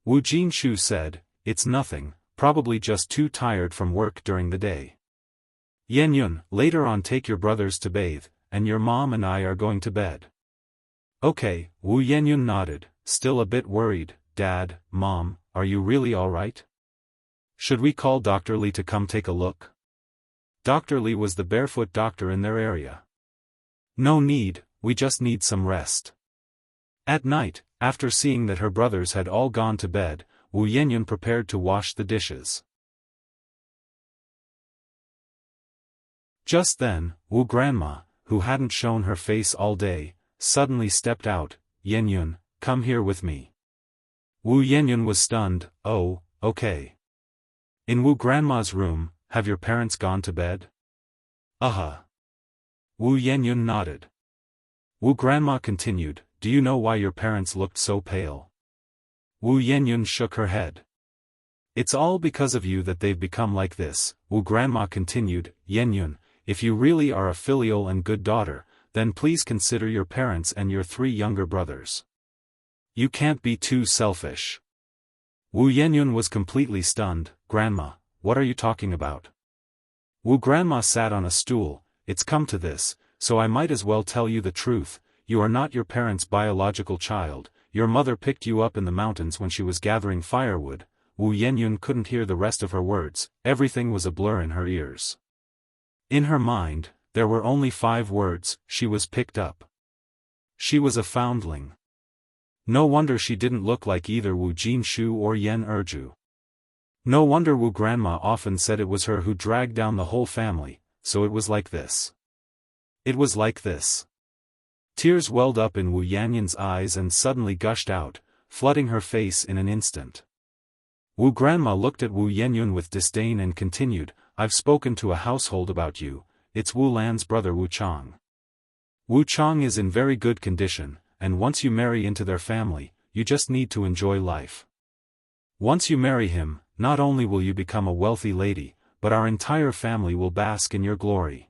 Wu Jinshu said, it's nothing, probably just too tired from work during the day. Yenyun, later on take your brothers to bathe, and your mom and I are going to bed. Okay, Wu Yenyun nodded, still a bit worried. Dad, Mom, are you really alright? Should we call Dr. Li to come take a look? Dr. Li was the barefoot doctor in their area. No need, we just need some rest. At night, after seeing that her brothers had all gone to bed, Wu Yenyun prepared to wash the dishes. Just then, Wu grandma, who hadn't shown her face all day, suddenly stepped out. Yenyun, come here with me. Wu Yenyun was stunned. Oh, okay. In Wu grandma's room, have your parents gone to bed? Wu Yenyun nodded. Wu grandma continued, do you know why your parents looked so pale? Wu Yenyun shook her head. It's all because of you that they've become like this, Wu grandma continued. Yenyun, if you really are a filial and good daughter, then please consider your parents and your 3 younger brothers. You can't be too selfish. Wu Yenyun was completely stunned. Grandma, what are you talking about? Wu grandma sat on a stool. It's come to this, so I might as well tell you the truth. You are not your parents' biological child. Your mother picked you up in the mountains when she was gathering firewood. Wu Yenyun couldn't hear the rest of her words. Everything was a blur in her ears. In her mind, there were only 5 words. She was picked up. She was a foundling. No wonder she didn't look like either Wu Jinshu or Yen Erju. No wonder Wu grandma often said it was her who dragged down the whole family, so it was like this. It was like this. Tears welled up in Wu Yenyun's eyes and suddenly gushed out, flooding her face in an instant. Wu grandma looked at Wu Yenyun with disdain and continued, I've spoken to a household about you. It's Wu Lan's brother Wu Chang. Wu Chang is in very good condition, and once you marry into their family, you just need to enjoy life. Once you marry him, not only will you become a wealthy lady, but our entire family will bask in your glory.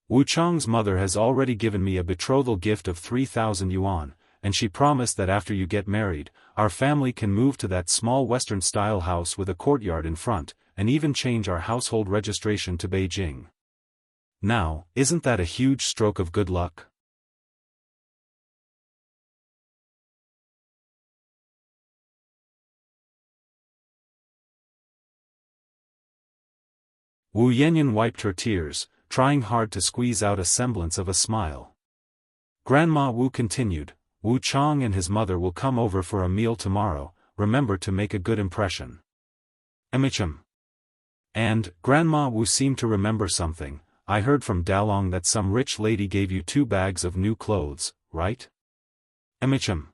Wu Chang's mother has already given me a betrothal gift of 3,000 yuan, and she promised that after you get married, our family can move to that small Western-style house with a courtyard in front, and even change our household registration to Beijing. Now, isn't that a huge stroke of good luck? Wu Yenyun wiped her tears, trying hard to squeeze out a semblance of a smile. Grandma Wu continued, Wu Chang and his mother will come over for a meal tomorrow. remember to make a good impression. Emichum. And, Grandma Wu seemed to remember something. I heard from Dalong that some rich lady gave you 2 bags of new clothes, right? Emichum.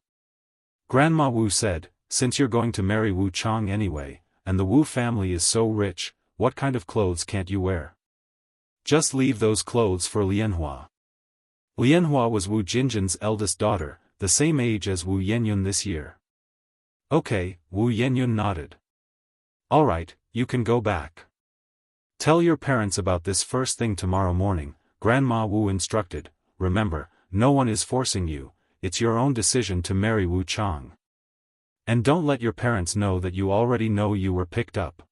Grandma Wu said, since you're going to marry Wu Chang anyway, and the Wu family is so rich, what kind of clothes can't you wear? Just leave those clothes for Lianhua. Lianhua was Wu Jinjin's eldest daughter, the same age as Wu Yenyun this year. Okay, Wu Yenyun nodded. Alright, you can go back. Tell your parents about this first thing tomorrow morning, Grandma Wu instructed. Remember, no one is forcing you, it's your own decision to marry Wu Chang. And don't let your parents know that you already know you were picked up.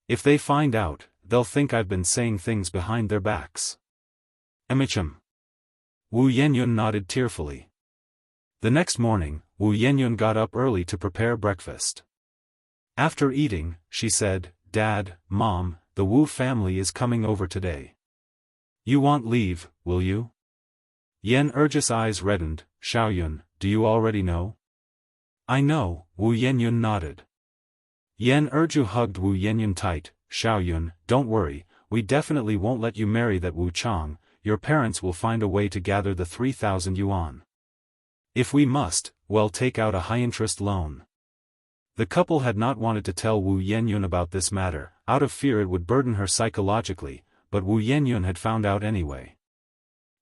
If they find out, they'll think I've been saying things behind their backs. Emichum. Wu Yenyun nodded tearfully. The next morning, Wu Yenyun got up early to prepare breakfast. After eating, she said, Dad, Mom, the Wu family is coming over today. You want leave, will you? Yan Erju's eyes reddened. Xiaoyun, do you already know? I know, Wu Yenyun nodded. Yan Erju hugged Wu Yenyun tight. Xiaoyun, don't worry, we definitely won't let you marry that Wu Chang, your parents will find a way to gather the 3,000 yuan. If we must, we'll take out a high-interest loan. The couple had not wanted to tell Wu Yenyun about this matter, out of fear it would burden her psychologically, but Wu Yenyun had found out anyway.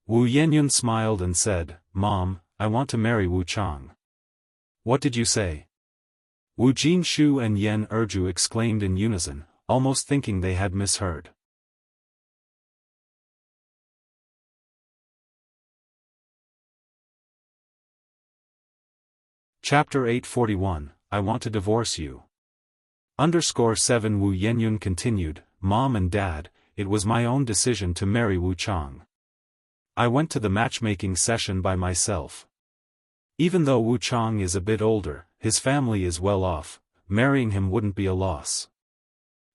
Wu Yenyun smiled and said, Mom, I want to marry Wu Chang. What did you say? Wu Jinshu and Yan Erju exclaimed in unison, almost thinking they had misheard. Chapter 841, I Want to Divorce You. _7 Wu Yenyun continued, Mom and Dad, it was my own decision to marry Wu Chang. I went to the matchmaking session by myself. Even though Wu Chang is a bit older, his family is well off, marrying him wouldn't be a loss.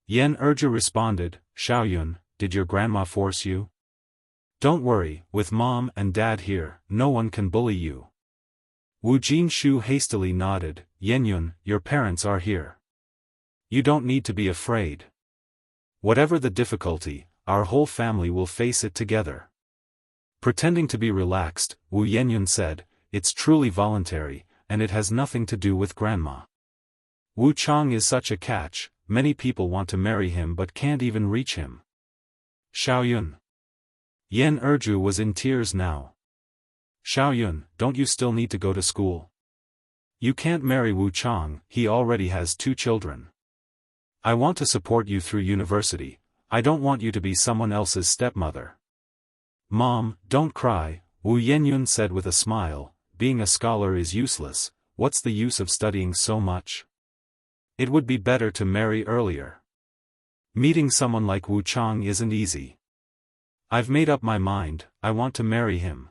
Yan Erju responded, Xiaoyun, did your grandma force you? Don't worry, with Mom and Dad here, no one can bully you. Wu Jinshu hastily nodded, Yenyun, your parents are here. You don't need to be afraid. Whatever the difficulty, our whole family will face it together. Pretending to be relaxed, Wu Yenyun said, it's truly voluntary, and it has nothing to do with Grandma. Wu Chang is such a catch, many people want to marry him but can't even reach him. Xiaoyun. Yan Erju was in tears now. Xiaoyun, don't you still need to go to school? You can't marry Wu Chang, he already has 2 children. I want to support you through university, I don't want you to be someone else's stepmother. Mom, don't cry, Wu Yenyun said with a smile, being a scholar is useless, what's the use of studying so much? It would be better to marry earlier. Meeting someone like Wu Chang isn't easy. I've made up my mind, I want to marry him.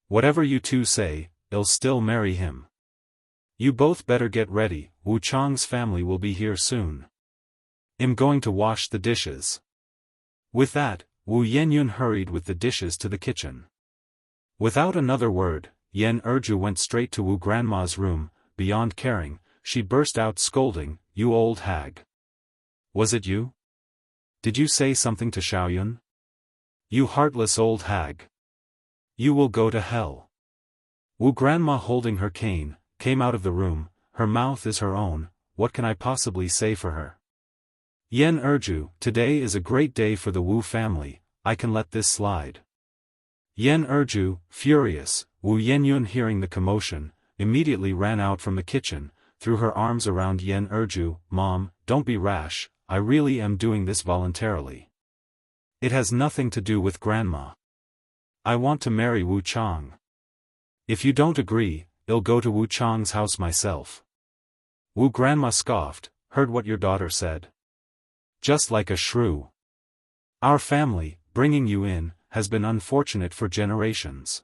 Whatever you two say, I'll still marry him. You both better get ready, Wu Chang's family will be here soon. I'm going to wash the dishes. With that, Wu Yenyun hurried with the dishes to the kitchen. Without another word, Yan Erju went straight to Wu Grandma's room. Beyond caring, she burst out scolding, you old hag. Was it you? Did you say something to Xiaoyun? You heartless old hag. You will go to hell. Wu Grandma holding her cane, came out of the room, her mouth is her own, what can I possibly say for her? Yan Erju, today is a great day for the Wu family, I can let this slide. Yan Erju, furious, Wu Yenyun hearing the commotion, immediately ran out from the kitchen, threw her arms around Yan Erju, Mom, don't be rash, I really am doing this voluntarily. It has nothing to do with Grandma. I want to marry Wu Chang. If you don't agree, I'll go to Wu Chang's house myself. Wu Grandma scoffed, heard what your daughter said. Just like a shrew. Our family, bringing you in, has been unfortunate for generations.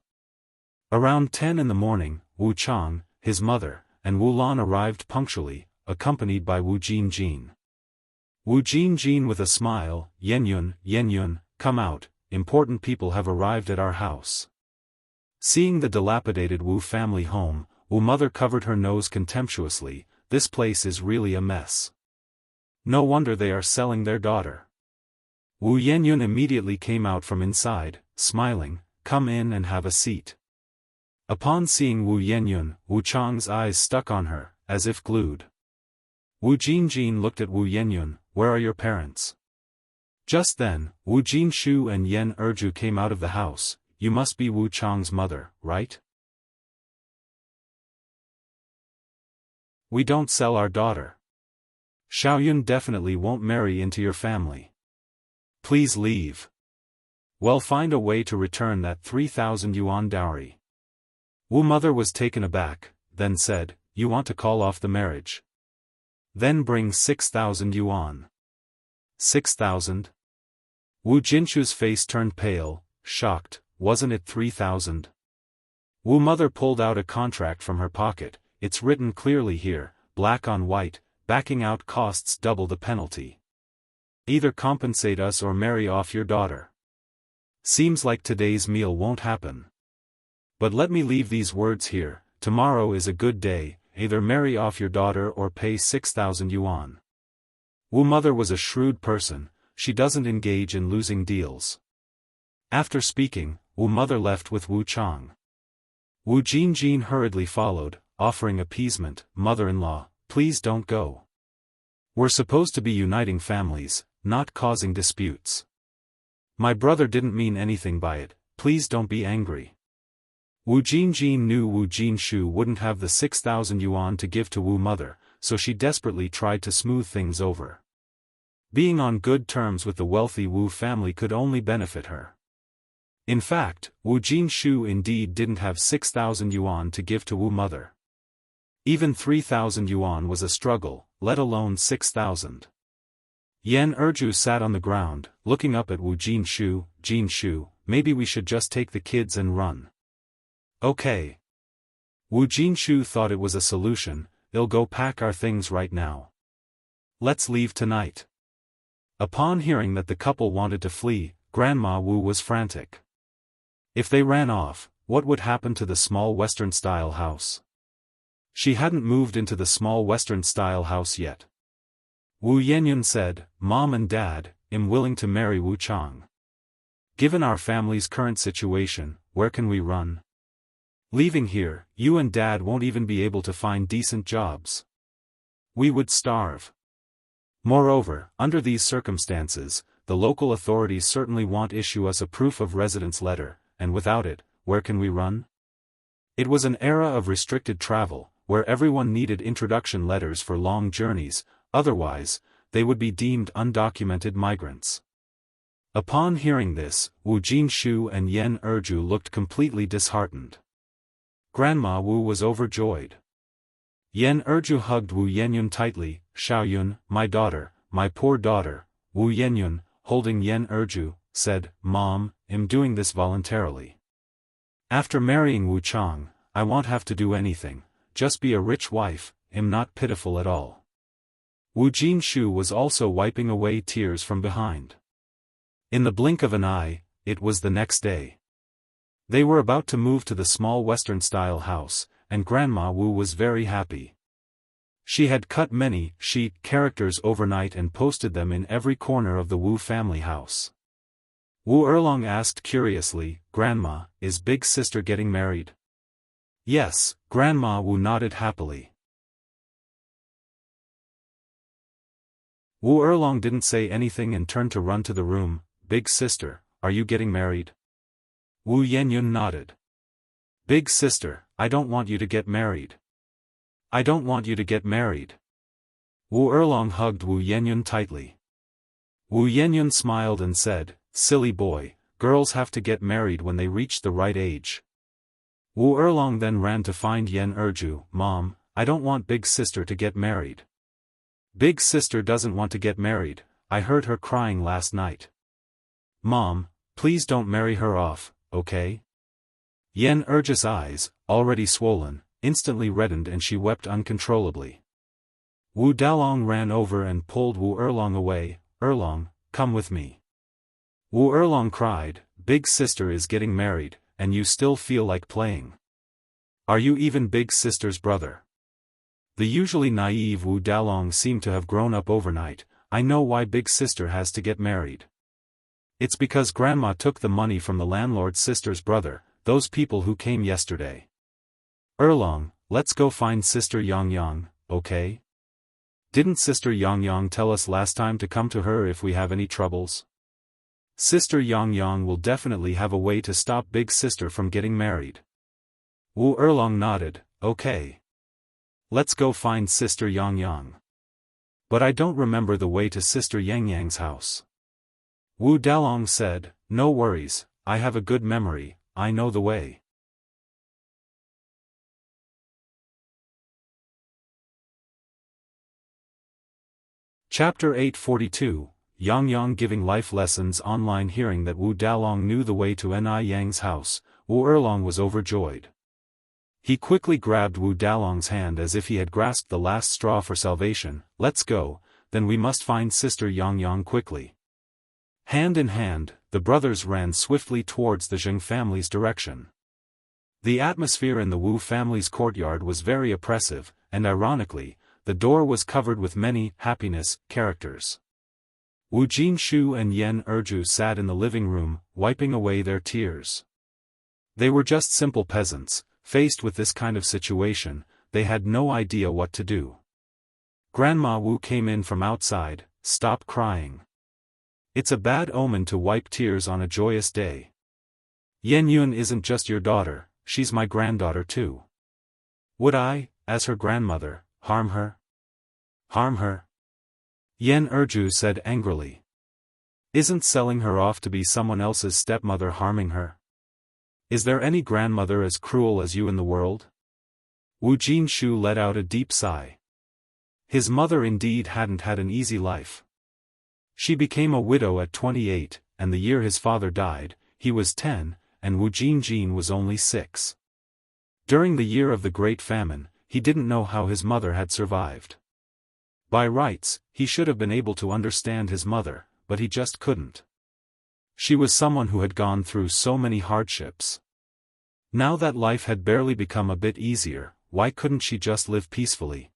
Around 10 in the morning, Wu Chang, his mother, and Wu Lan arrived punctually, accompanied by Wu Jinjin. Wu Jinjin with a smile, Yenyun, come out, important people have arrived at our house. Seeing the dilapidated Wu family home, Wu mother covered her nose contemptuously, this place is really a mess. No wonder they are selling their daughter. Wu Yenyun immediately came out from inside, smiling, "Come in and have a seat." Upon seeing Wu Yenyun, Wu Chang's eyes stuck on her, as if glued. Wu Jinjin looked at Wu Yenyun, "Where are your parents?" Just then, Wu Jinshu and Yen Erju came out of the house. "You must be Wu Chang's mother, right?" "We don't sell our daughter. Xiaoyun definitely won't marry into your family. Please leave. Well, find a way to return that 3,000 yuan dowry." Wu mother was taken aback, then said, "You want to call off the marriage? Then bring 6,000 yuan. 6,000? Wu Jinshu's face turned pale, shocked. "Wasn't it 3,000? Wu mother pulled out a contract from her pocket. "It's written clearly here, black on white, backing out costs double the penalty. Either compensate us or marry off your daughter. Seems like today's meal won't happen. But let me leave these words here, tomorrow is a good day, either marry off your daughter or pay 6,000 yuan. Wu mother was a shrewd person, she doesn't engage in losing deals. After speaking, Wu mother left with Wu Chang. Wu Jinjin hurriedly followed, offering appeasement. "Mother-in-law, please don't go. We're supposed to be uniting families, not causing disputes. My brother didn't mean anything by it, please don't be angry." Wu Jinjin knew Wu Jinshu wouldn't have the 6,000 yuan to give to Wu mother, so she desperately tried to smooth things over. Being on good terms with the wealthy Wu family could only benefit her. In fact, Wu Jinshu indeed didn't have 6,000 yuan to give to Wu mother. Even 3,000 yuan was a struggle, let alone 6,000. Yen Erju sat on the ground, looking up at Wu Jinshu. "Jinshu, maybe we should just take the kids and run." "Okay." Wu Jinshu thought it was a solution. "They'll go pack our things right now. Let's leave tonight." Upon hearing that the couple wanted to flee, Grandma Wu was frantic. If they ran off, what would happen to the small Western-style house? She hadn't moved into the small Western-style house yet. Wu Yenyun said, "Mom and Dad, I'm willing to marry Wu Chang. Given our family's current situation, where can we run? Leaving here, you and Dad won't even be able to find decent jobs. We would starve. Moreover, under these circumstances, the local authorities certainly won't issue us a proof of residence letter, and without it, where can we run?" It was an era of restricted travel, where everyone needed introduction letters for long journeys, otherwise, they would be deemed undocumented migrants. Upon hearing this, Wu Jinshu and Yen Erju looked completely disheartened. Grandma Wu was overjoyed. Yen Erju hugged Wu Yenyun tightly. "Xiaoyun, my daughter, my poor daughter." Wu Yenyun, holding Yen Erju, said, "Mom, I'm doing this voluntarily. After marrying Wu Chang, I won't have to do anything, just be a rich wife, I'm not pitiful at all." Wu Jinshu was also wiping away tears from behind. In the blink of an eye, it was the next day. They were about to move to the small Western-style house, and Grandma Wu was very happy. She had cut many sheet characters overnight and posted them in every corner of the Wu family house. Wu Erlong asked curiously, "Grandma, is big sister getting married?" "Yes," Grandma Wu nodded happily. Wu Erlong didn't say anything and turned to run to the room. "Big sister, are you getting married?" Wu Yenyun nodded. "Big sister, I don't want you to get married. I don't want you to get married." Wu Erlong hugged Wu Yenyun tightly. Wu Yenyun smiled and said, "Silly boy, girls have to get married when they reach the right age." Wu Erlong then ran to find Yen Erju. "Mom, I don't want big sister to get married. Big sister doesn't want to get married, I heard her crying last night. Mom, please don't marry her off, okay?" Yen Erju's eyes, already swollen, instantly reddened and she wept uncontrollably. Wu Dalong ran over and pulled Wu Erlong away. "Erlong, come with me." Wu Erlong cried, "Big sister is getting married, and you still feel like playing. Are you even big sister's brother?" The usually naive Wu Dalong seemed to have grown up overnight. I know why big sister has to get married. It's because grandma took the money from the landlord's sister's brother, those people who came yesterday. Erlong, let's go find Sister Yang Yang, okay? Didn't Sister Yang Yang tell us last time to come to her if we have any troubles? Sister Yang Yang will definitely have a way to stop big sister from getting married. Wu Erlong nodded, okay. Let's go find Sister Yang Yang. But I don't remember the way to Sister Yang Yang's house. Wu Dalong said, no worries, I have a good memory, I know the way. Chapter 842, Yang Yang giving life lessons online. Hearing that Wu Dalong knew the way to Ni Yang's house, Wu Erlong was overjoyed. He quickly grabbed Wu Dalong's hand as if he had grasped the last straw for salvation. Let's go, then we must find Sister Yang Yang quickly. Hand in hand, the brothers ran swiftly towards the Zheng family's direction. The atmosphere in the Wu family's courtyard was very oppressive, and ironically, the door was covered with many happiness characters. Wu Jinshu and Yen Erju sat in the living room, wiping away their tears. They were just simple peasants. Faced with this kind of situation, they had no idea what to do. Grandma Wu came in from outside. Stop crying. It's a bad omen to wipe tears on a joyous day. Yen Yun isn't just your daughter, she's my granddaughter too. Would I, as her grandmother, harm her? Harm her? Yen Erju said angrily. Isn't selling her off to be someone else's stepmother harming her? Is there any grandmother as cruel as you in the world? Wu Jinshu let out a deep sigh. His mother indeed hadn't had an easy life. She became a widow at 28, and the year his father died, he was 10, and Wu Jinjin was only 6. During the year of the Great Famine, he didn't know how his mother had survived. By rights, he should have been able to understand his mother, but he just couldn't. She was someone who had gone through so many hardships. Now that life had barely become a bit easier, why couldn't she just live peacefully?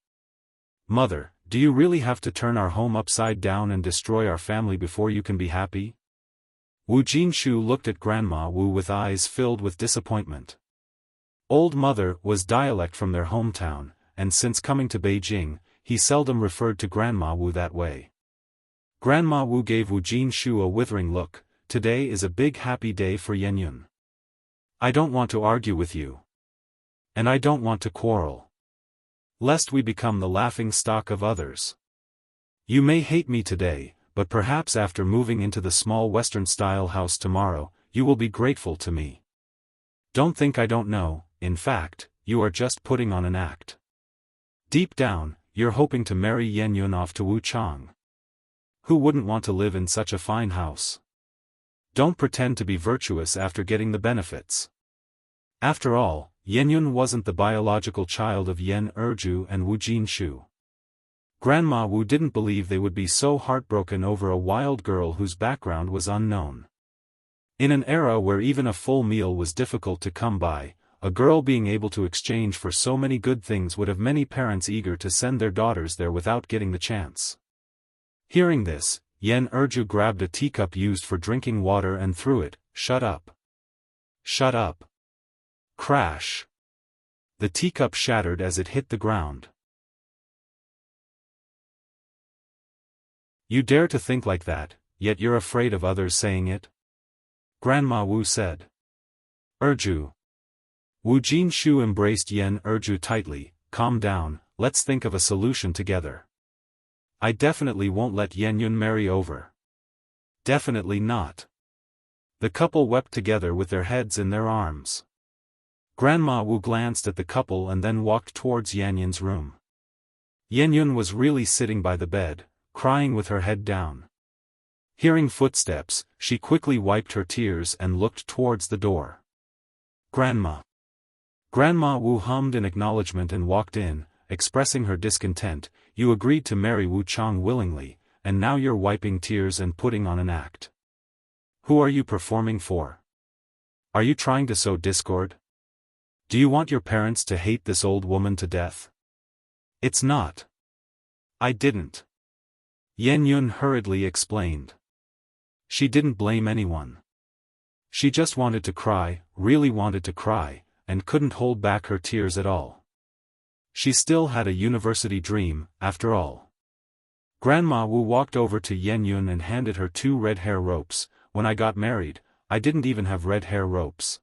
Mother, do you really have to turn our home upside down and destroy our family before you can be happy? Wu Jinshu looked at Grandma Wu with eyes filled with disappointment. Old Mother was dialect from their hometown, and since coming to Beijing, he seldom referred to Grandma Wu that way. Grandma Wu gave Wu Jinshu a withering look. Today is a big happy day for Yen Yun. I don't want to argue with you. And I don't want to quarrel. Lest we become the laughing stock of others. You may hate me today, but perhaps after moving into the small Western-style house tomorrow, you will be grateful to me. Don't think I don't know, in fact, you are just putting on an act. Deep down, you're hoping to marry Yen Yun off to Wu Chang. Who wouldn't want to live in such a fine house? Don't pretend to be virtuous after getting the benefits. After all, Yen Yun wasn't the biological child of Yen Erju and Wu Jinshu. Grandma Wu didn't believe they would be so heartbroken over a wild girl whose background was unknown. In an era where even a full meal was difficult to come by, a girl being able to exchange for so many good things would have many parents eager to send their daughters there without getting the chance. Hearing this, Yen Erju grabbed a teacup used for drinking water and threw it. Shut up. Shut up. Crash. The teacup shattered as it hit the ground. You dare to think like that, yet you're afraid of others saying it? Grandma Wu said. Erju. Wu Jinshu embraced Yen Erju tightly. Calm down, let's think of a solution together. I definitely won't let Yen Yun marry over. Definitely not. The couple wept together with their heads in their arms. Grandma Wu glanced at the couple and then walked towards Yan Yun's room. Yen Yun was really sitting by the bed, crying with her head down. Hearing footsteps, she quickly wiped her tears and looked towards the door. Grandma. Grandma Wu hummed in acknowledgement and walked in, expressing her discontent. You agreed to marry Wu Chang willingly, and now you're wiping tears and putting on an act. Who are you performing for? Are you trying to sow discord? Do you want your parents to hate this old woman to death? It's not. I didn't. Yan Yun hurriedly explained. She didn't blame anyone. She just wanted to cry, really wanted to cry, and couldn't hold back her tears at all. She still had a university dream, after all. Grandma Wu walked over to Yan Yun and handed her 2 red hair ropes. When I got married, I didn't even have red hair ropes.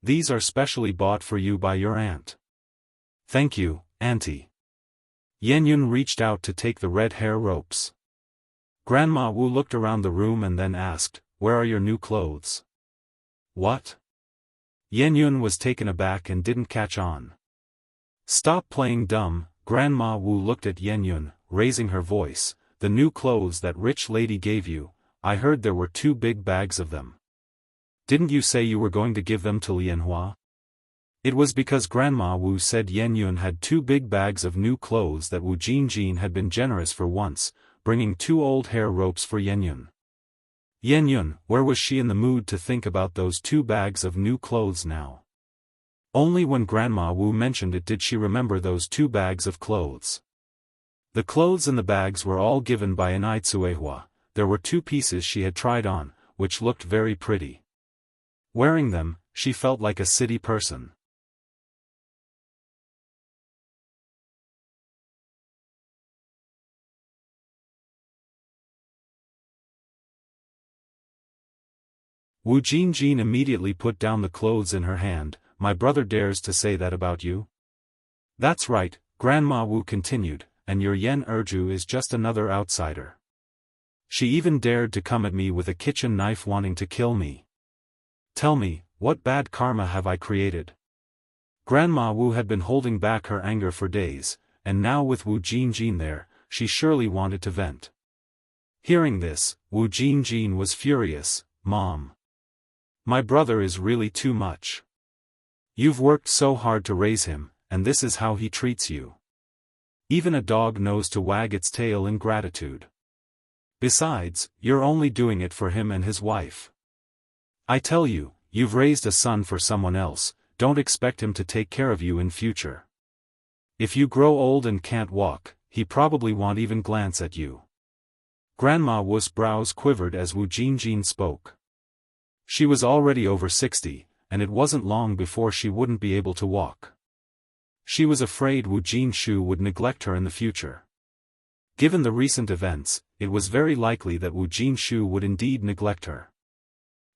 These are specially bought for you by your aunt. Thank you, Auntie. Yan Yun reached out to take the red hair ropes. Grandma Wu looked around the room and then asked, "Where are your new clothes?" What? Yan Yun was taken aback and didn't catch on. Stop playing dumb, Grandma Wu looked at Yan Yun, raising her voice. The new clothes that rich lady gave you, I heard there were 2 big bags of them. Didn't you say you were going to give them to Lianhua? It was because Grandma Wu said Yan Yun had 2 big bags of new clothes that Wu Jingjin had been generous for once, bringing 2 old hair ropes for Yan Yun. Yan Yun, where was she in the mood to think about those 2 bags of new clothes now? Only when Grandma Wu mentioned it did she remember those 2 bags of clothes. The clothes in the bags were all given by an Aitsuehua. There were 2 pieces she had tried on, which looked very pretty. Wearing them, she felt like a city person. Wu Jingjin immediately put down the clothes in her hand. My brother dares to say that about you? That's right, Grandma Wu continued, and your Yen Erju is just another outsider. She even dared to come at me with a kitchen knife wanting to kill me. Tell me, what bad karma have I created? Grandma Wu had been holding back her anger for days, and now with Wu Jingjin there, she surely wanted to vent. Hearing this, Wu Jingjin was furious. Mom. My brother is really too much. You've worked so hard to raise him, and this is how he treats you. Even a dog knows to wag its tail in gratitude. Besides, you're only doing it for him and his wife. I tell you, you've raised a son for someone else, don't expect him to take care of you in future. If you grow old and can't walk, he probably won't even glance at you. Grandma Wu's brows quivered as Wu Jingjin spoke. She was already over 60, and it wasn't long before she wouldn't be able to walk. She was afraid Wu Jinshu would neglect her in the future. Given the recent events, it was very likely that Wu Jinshu would indeed neglect her.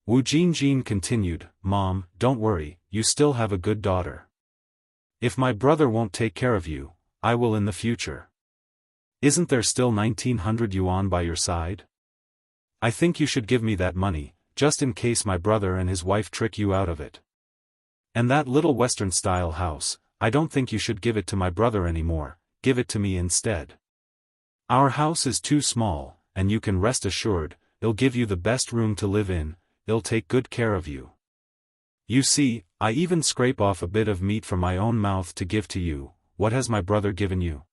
Wu Jingjin continued, Mom, don't worry, you still have a good daughter. If my brother won't take care of you, I will in the future. Isn't there still 1900 yuan by your side? I think you should give me that money, just in case my brother and his wife trick you out of it. And that little Western-style house, I don't think you should give it to my brother anymore, give it to me instead. Our house is too small, and you can rest assured, it'll give you the best room to live in, it'll take good care of you. You see, I even scrape off a bit of meat from my own mouth to give to you. What has my brother given you?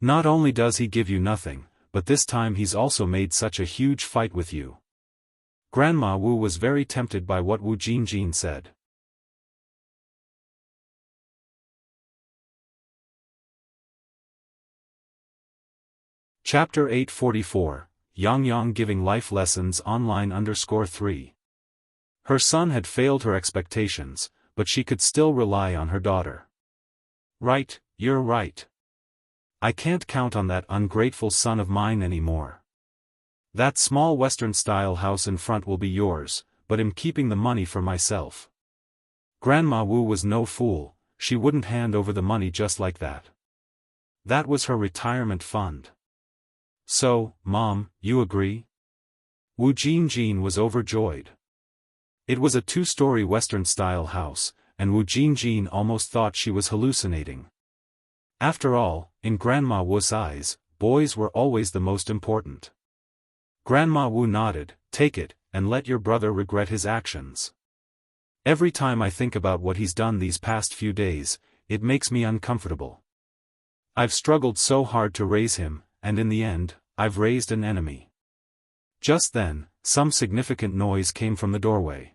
Not only does he give you nothing, but this time he's also made such a huge fight with you. Grandma Wu was very tempted by what Wu Jingjin said. Chapter 844, Yang Yang giving life lessons online _3. Her son had failed her expectations, but she could still rely on her daughter. Right, you're right. I can't count on that ungrateful son of mine anymore. That small Western-style house in front will be yours, but I'm keeping the money for myself. Grandma Wu was no fool, she wouldn't hand over the money just like that. That was her retirement fund. So, Mom, you agree? Wu Jingjin was overjoyed. It was a 2-story Western-style house, and Wu Jingjin almost thought she was hallucinating. After all, in Grandma Wu's eyes, boys were always the most important. Grandma Wu nodded, take it, and let your brother regret his actions. Every time I think about what he's done these past few days, it makes me uncomfortable. I've struggled so hard to raise him, and in the end, I've raised an enemy. Just then, some significant noise came from the doorway.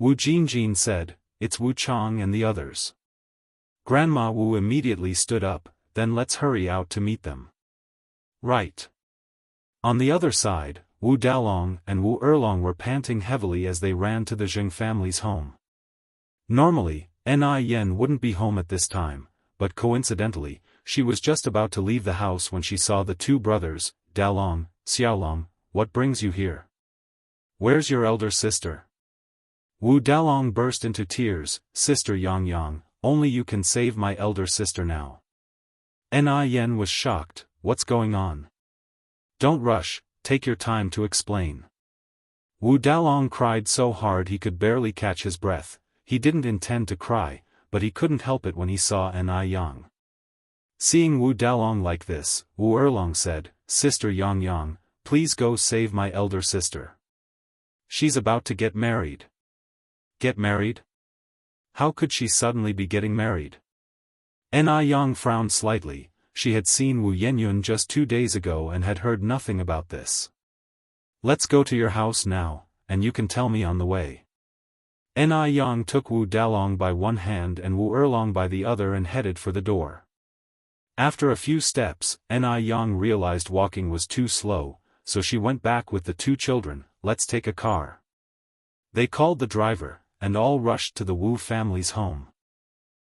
Wu Jingjin said, it's Wu Chang and the others. Grandma Wu immediately stood up, then let's hurry out to meet them. Right. On the other side, Wu Dalong and Wu Erlong were panting heavily as they ran to the Zheng family's home. Normally, Ni Yen wouldn't be home at this time, but coincidentally, she was just about to leave the house when she saw the two brothers, Dalong, Xiaolong. What brings you here? Where's your elder sister? Wu Dalong burst into tears. Sister Yang, only you can save my elder sister now. Ni Yen was shocked. What's going on? Don't rush, take your time to explain. Wu Dalong cried so hard he could barely catch his breath. He didn't intend to cry, but he couldn't help it when he saw Ni Yang. Seeing Wu Dalong like this, Wu Erlong said, Sister Yang, please go save my elder sister. She's about to get married. Get married? How could she suddenly be getting married? Ni Yang frowned slightly. She had seen Wu Yenyun just 2 days ago and had heard nothing about this. Let's go to your house now, and you can tell me on the way. Ni Yang took Wu Dalong by one hand and Wu Erlong by the other and headed for the door. After a few steps, Ni Yang realized walking was too slow, so she went back with the two children. Let's take a car. They called the driver, and all rushed to the Wu family's home.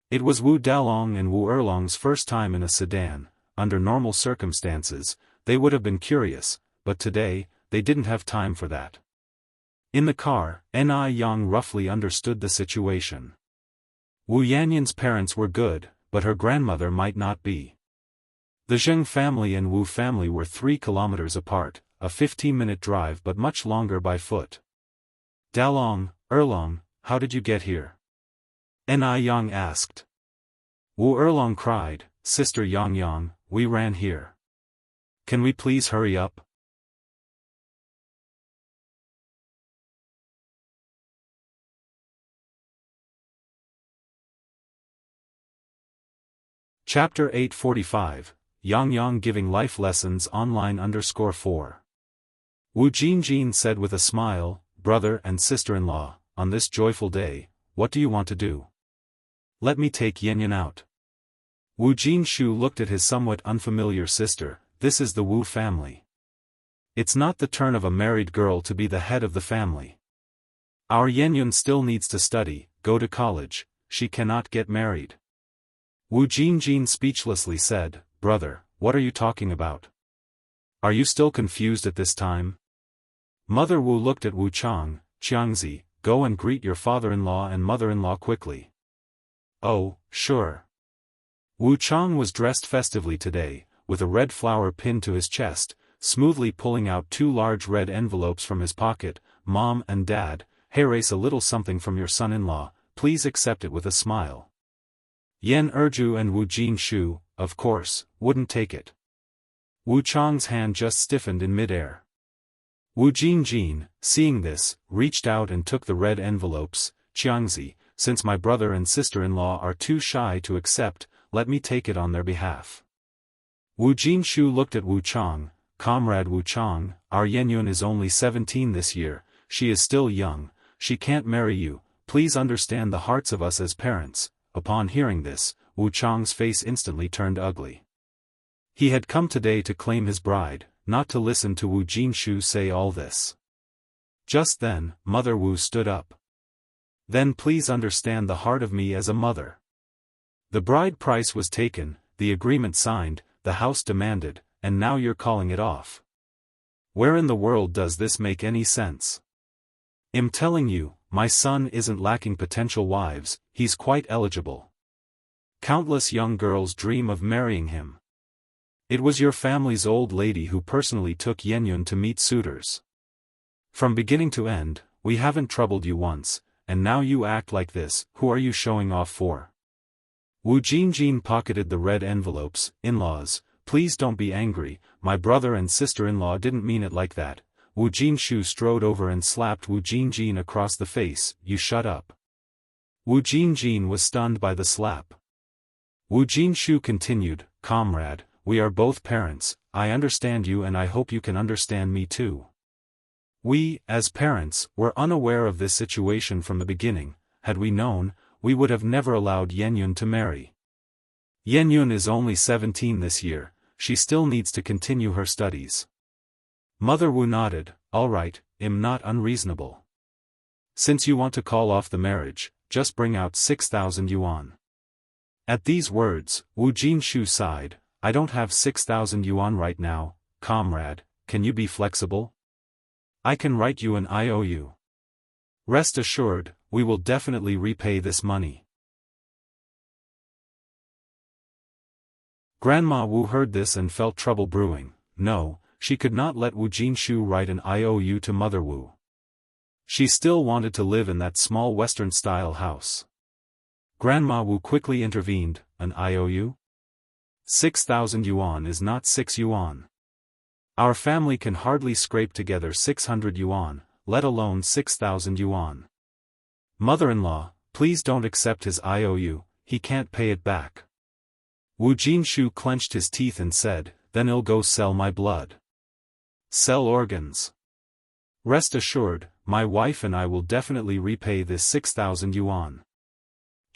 It was Wu Dalong and Wu Erlong's first time in a sedan. Under normal circumstances, they would have been curious, but today, they didn't have time for that. In the car, Ni Yang roughly understood the situation. Wu Yanyun's parents were good, but her grandmother might not be. The Zheng family and Wu family were 3 kilometers apart, a 15-minute drive but much longer by foot. Dalong, Erlong, how did you get here? Ni Yang asked. Wu Erlong cried, Sister Yang, we ran here. Can we please hurry up? Chapter 845, Yang giving life lessons online _4. Wu Jinjin said with a smile, Brother and sister-in-law, on this joyful day, what do you want to do? Let me take Yenyun out. Wu Jinshu looked at his somewhat unfamiliar sister. This is the Wu family. It's not the turn of a married girl to be the head of the family. Our Yenyun still needs to study, go to college, she cannot get married. Wu Jinjin speechlessly said, Brother, what are you talking about? Are you still confused at this time? Mother Wu looked at Wu Chang. Xiangzi, go and greet your father-in-law and mother-in-law quickly. Oh, sure. Wu Chang was dressed festively today, with a red flower pinned to his chest, smoothly pulling out 2 large red envelopes from his pocket. Mom and Dad, here's a little something from your son-in-law, please accept it with a smile. Yen Erju and Wu Jinshu, of course, wouldn't take it. Wu Chang's hand just stiffened in midair. Wu Jinjin, seeing this, reached out and took the red envelopes. Xiangzi, since my brother and sister-in-law are too shy to accept, let me take it on their behalf. Wu Jinshu looked at Wu Chang. Comrade Wu Chang, our Yenyun is only 17 this year, she is still young, she can't marry you, please understand the hearts of us as parents. Upon hearing this, Wu Chang's face instantly turned ugly. He had come today to claim his bride, not to listen to Wu Jinshu say all this. Just then, Mother Wu stood up. Then please understand the heart of me as a mother. The bride price was taken, the agreement signed, the house demanded, and now you're calling it off. Where in the world does this make any sense? I'm telling you, my son isn't lacking potential wives, he's quite eligible. Countless young girls dream of marrying him. It was your family's old lady who personally took Yenyun to meet suitors. From beginning to end, we haven't troubled you once, and now you act like this. Who are you showing off for? Wu Jinjin pocketed the red envelopes. In-laws, please don't be angry, my brother and sister-in-law didn't mean it like that. Wu Jinshu strode over and slapped Wu Jinjin across the face. You shut up. Wu Jinjin was stunned by the slap. Wu Jinshu continued, Comrade, we are both parents, I understand you and I hope you can understand me too. We, as parents, were unaware of this situation from the beginning. Had we known, we would have never allowed Yenyun to marry. Yan Yun is only 17 this year, she still needs to continue her studies. Mother Wu nodded, all right, I'm not unreasonable. Since you want to call off the marriage, just bring out 6,000 yuan. At these words, Wu Jinshu sighed, I don't have 6,000 yuan right now, comrade, can you be flexible? I can write you an IOU. Rest assured, we will definitely repay this money. Grandma Wu heard this and felt trouble brewing. No, she could not let Wu Jinshu write an IOU to Mother Wu. She still wanted to live in that small Western-style house. Grandma Wu quickly intervened, an IOU? 6,000 yuan is not 6 yuan. Our family can hardly scrape together 600 yuan, let alone 6,000 yuan. Mother-in-law, please don't accept his IOU, he can't pay it back. Wu Jinshu clenched his teeth and said, then I'll go sell my blood. Sell organs. Rest assured, my wife and I will definitely repay this 6,000 yuan.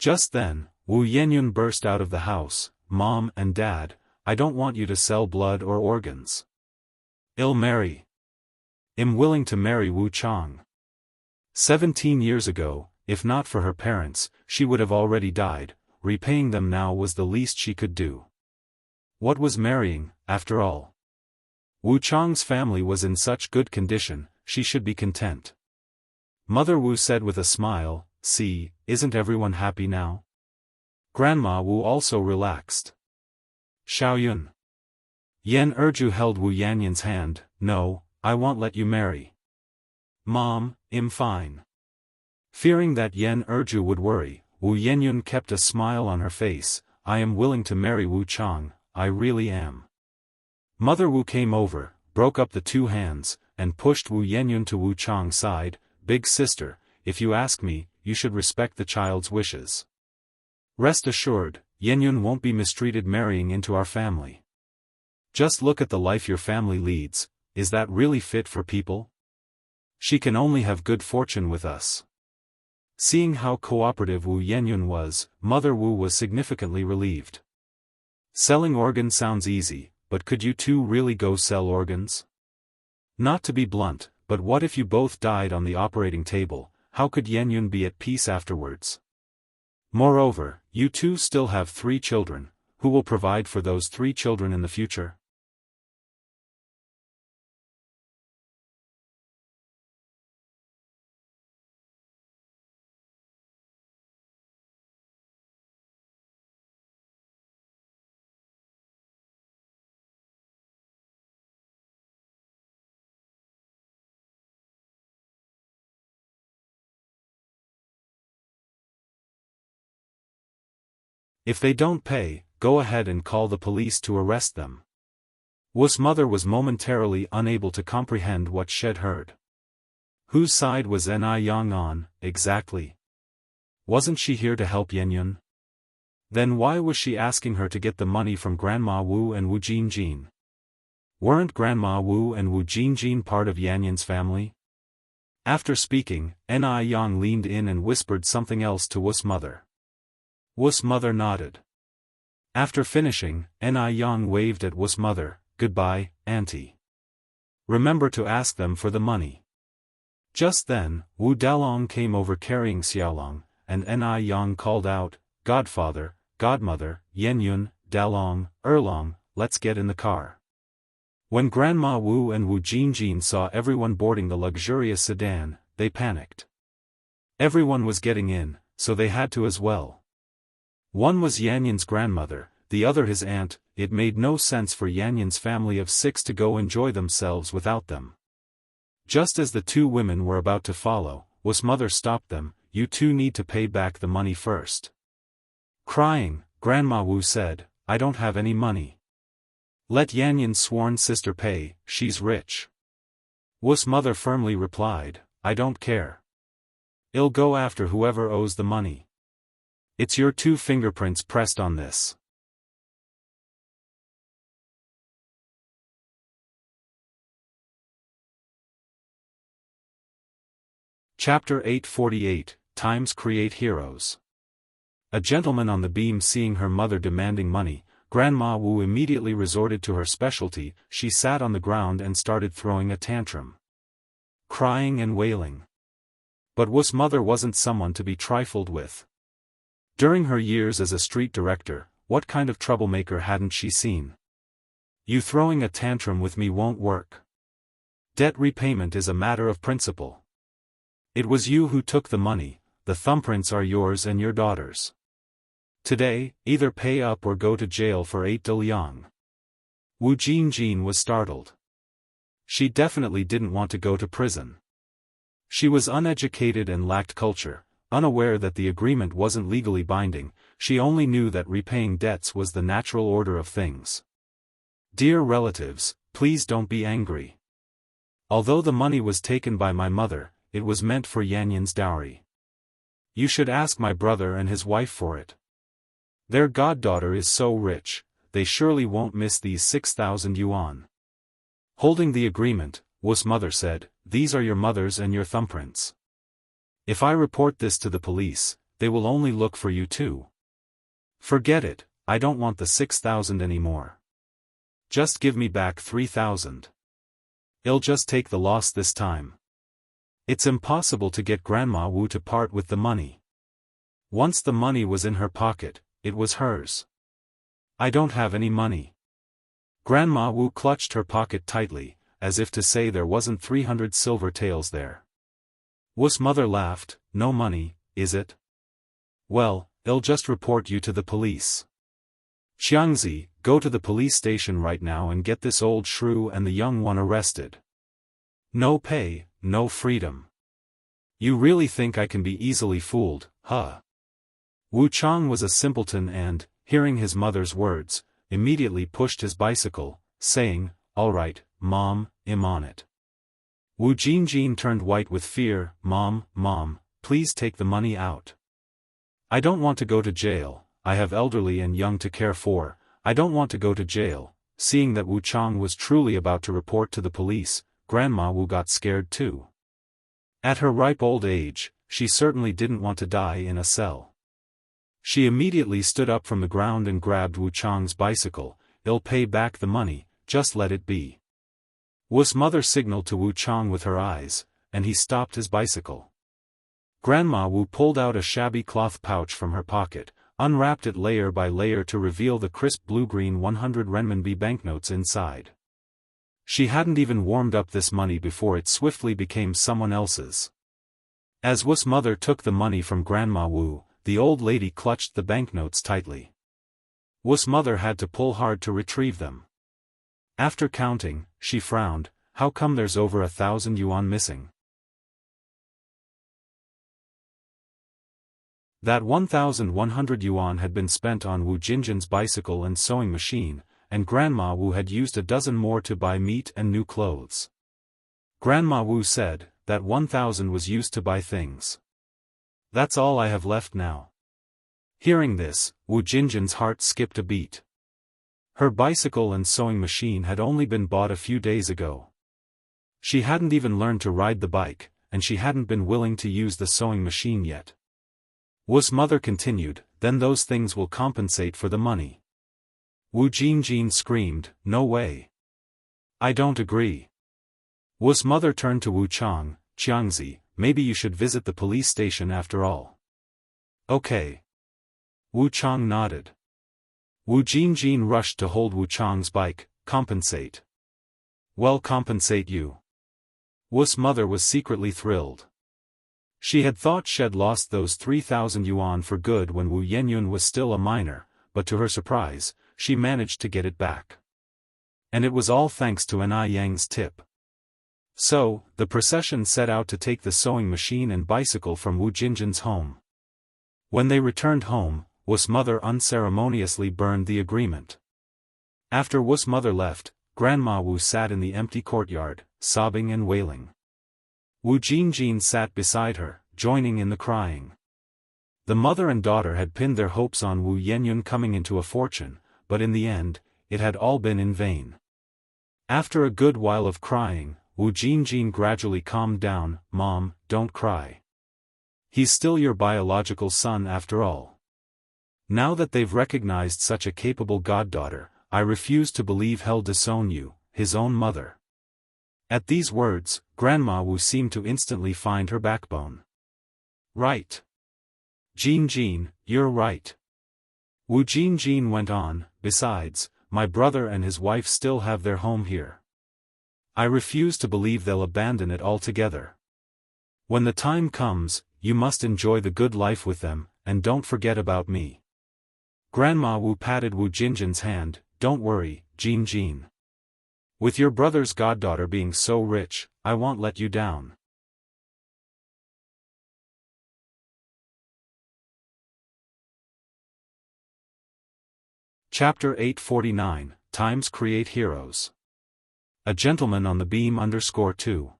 Just then, Wu Yenyun burst out of the house, Mom and Dad, I don't want you to sell blood or organs. I'll marry. I'm willing to marry Wu Chang. 17 years ago, if not for her parents, she would have already died. Repaying them now was the least she could do. What was marrying, after all? Wu Chang's family was in such good condition, she should be content. Mother Wu said with a smile, see, isn't everyone happy now? Grandma Wu also relaxed. Xiaoyun. Yan Erju held Wu Yanyun's hand, no, I won't let you marry. Mom, I'm fine. Fearing that Yan Erju would worry, Wu Yenyun kept a smile on her face, I am willing to marry Wu Chang, I really am. Mother Wu came over, broke up the two hands, and pushed Wu Yenyun to Wu Chang's side, big sister, if you ask me, you should respect the child's wishes. Rest assured, Yenyun won't be mistreated marrying into our family. Just look at the life your family leads, is that really fit for people? She can only have good fortune with us. Seeing how cooperative Wu Yenyun was, Mother Wu was significantly relieved. Selling organs sounds easy, but could you two really go sell organs? Not to be blunt, but what if you both died on the operating table, how could Yenyun be at peace afterwards? Moreover, you two still have 3 children, who will provide for those 3 children in the future? If they don't pay, go ahead and call the police to arrest them. Wu's mother was momentarily unable to comprehend what she'd heard. Whose side was Ni Yang on, exactly? Wasn't she here to help Yenyun? Then why was she asking her to get the money from Grandma Wu and Wu Jinjin? Weren't Grandma Wu and Wu Jinjin part of Yenyun's family? After speaking, Ni Yang leaned in and whispered something else to Wu's mother. Wu's mother nodded. After finishing, Ni Yang waved at Wu's mother, goodbye, auntie. Remember to ask them for the money. Just then, Wu Dalong came over carrying Xiaolong, and Ni Yang called out, Godfather, Godmother, Yenyun, Dalong, Erlong, let's get in the car. When Grandma Wu and Wu Jinjin saw everyone boarding the luxurious sedan, they panicked. Everyone was getting in, so they had to as well. One was Yanyun's grandmother, the other his aunt. It made no sense for Yanyun's family of 6 to go enjoy themselves without them. Just as the 2 women were about to follow, Wu's mother stopped them, you two need to pay back the money first. Crying, Grandma Wu said, I don't have any money. Let Yanyun's sworn sister pay, she's rich. Wu's mother firmly replied, I don't care. I'll go after whoever owes the money. It's your 2 fingerprints pressed on this. Chapter 848, Times Create Heroes. A gentleman on the beam seeing her mother demanding money, Grandma Wu immediately resorted to her specialty. She sat on the ground and started throwing a tantrum, crying and wailing. But Wu's mother wasn't someone to be trifled with. During her years as a street director, what kind of troublemaker hadn't she seen? You throwing a tantrum with me won't work. Debt repayment is a matter of principle. It was you who took the money, the thumbprints are yours and your daughter's. Today, either pay up or go to jail for 8 liang. Wu Jingjin was startled. She definitely didn't want to go to prison. She was uneducated and lacked culture, unaware that the agreement wasn't legally binding. She only knew that repaying debts was the natural order of things. Dear relatives, please don't be angry. Although the money was taken by my mother, it was meant for Yanyan's dowry. You should ask my brother and his wife for it. Their goddaughter is so rich, they surely won't miss these 6,000 yuan. Holding the agreement, Wu's mother said, these are your mother's and your thumbprints. If I report this to the police, they will only look for you too. Forget it, I don't want the 6,000 anymore. Just give me back 3,000. I'll just take the loss this time. It's impossible to get Grandma Wu to part with the money. Once the money was in her pocket, it was hers. I don't have any money. Grandma Wu clutched her pocket tightly, as if to say there wasn't 300 silver taels there. Wu's mother laughed, no money, is it? Well, I'll just report you to the police. Xiangzi, go to the police station right now and get this old shrew and the young one arrested. No pay, no freedom. You really think I can be easily fooled, huh? Wu Chang was a simpleton and, hearing his mother's words, immediately pushed his bicycle, saying, all right, Mom, I'm on it. Wu Jingjin turned white with fear. Mom, please take the money out. I don't want to go to jail, I have elderly and young to care for, I don't want to go to jail. Seeing that Wu Chang was truly about to report to the police, Grandma Wu got scared too. At her ripe old age, she certainly didn't want to die in a cell. She immediately stood up from the ground and grabbed Wu Chang's bicycle. I'll pay back the money, just let it be. Wu's mother signaled to Wu Chang with her eyes, and he stopped his bicycle. Grandma Wu pulled out a shabby cloth pouch from her pocket, unwrapped it layer by layer to reveal the crisp blue-green 100 renminbi banknotes inside. She hadn't even warmed up this money before it swiftly became someone else's. As Wu's mother took the money from Grandma Wu, the old lady clutched the banknotes tightly. Wu's mother had to pull hard to retrieve them. After counting, she frowned, how come there's over 1,000 yuan missing? That 1,100 yuan had been spent on Wu Jinjin's bicycle and sewing machine, and Grandma Wu had used a dozen more to buy meat and new clothes. Grandma Wu said, that 1,000 was used to buy things. That's all I have left now. Hearing this, Wu Jinjin's heart skipped a beat. Her bicycle and sewing machine had only been bought a few days ago. She hadn't even learned to ride the bike, and she hadn't been willing to use the sewing machine yet. Wu's mother continued, then those things will compensate for the money. Wu Jingjin screamed, no way. I don't agree. Wu's mother turned to Wu Chang, Xiangzi, maybe you should visit the police station after all. Okay. Wu Chang nodded. Wu Jingjin rushed to hold Wu Chang's bike. Compensate. Well, compensate you. Wu's mother was secretly thrilled. She had thought she'd lost those 3,000 yuan for good when Wu Yenyun was still a minor, but to her surprise, she managed to get it back. And it was all thanks to An Yang's tip. So, the procession set out to take the sewing machine and bicycle from Wu Jinjin's home. When they returned home, Wu's mother unceremoniously burned the agreement. After Wu's mother left, Grandma Wu sat in the empty courtyard, sobbing and wailing. Wu Jingjin sat beside her, joining in the crying. The mother and daughter had pinned their hopes on Wu Yenyun coming into a fortune, but in the end, it had all been in vain. After a good while of crying, Wu Jingjin gradually calmed down. Mom, don't cry. He's still your biological son after all. Now that they've recognized such a capable goddaughter, I refuse to believe he'll disown you, his own mother. At these words, Grandma Wu seemed to instantly find her backbone. Right. Jean, you're right. Wu Jin went on, besides, my brother and his wife still have their home here. I refuse to believe they'll abandon it altogether. When the time comes, you must enjoy the good life with them, and don't forget about me. Grandma Wu patted Wu Jinjin's hand, don't worry, Jean. With your brother's goddaughter being so rich, I won't let you down. Chapter 849, Times Create Heroes. A gentleman on the beam _2.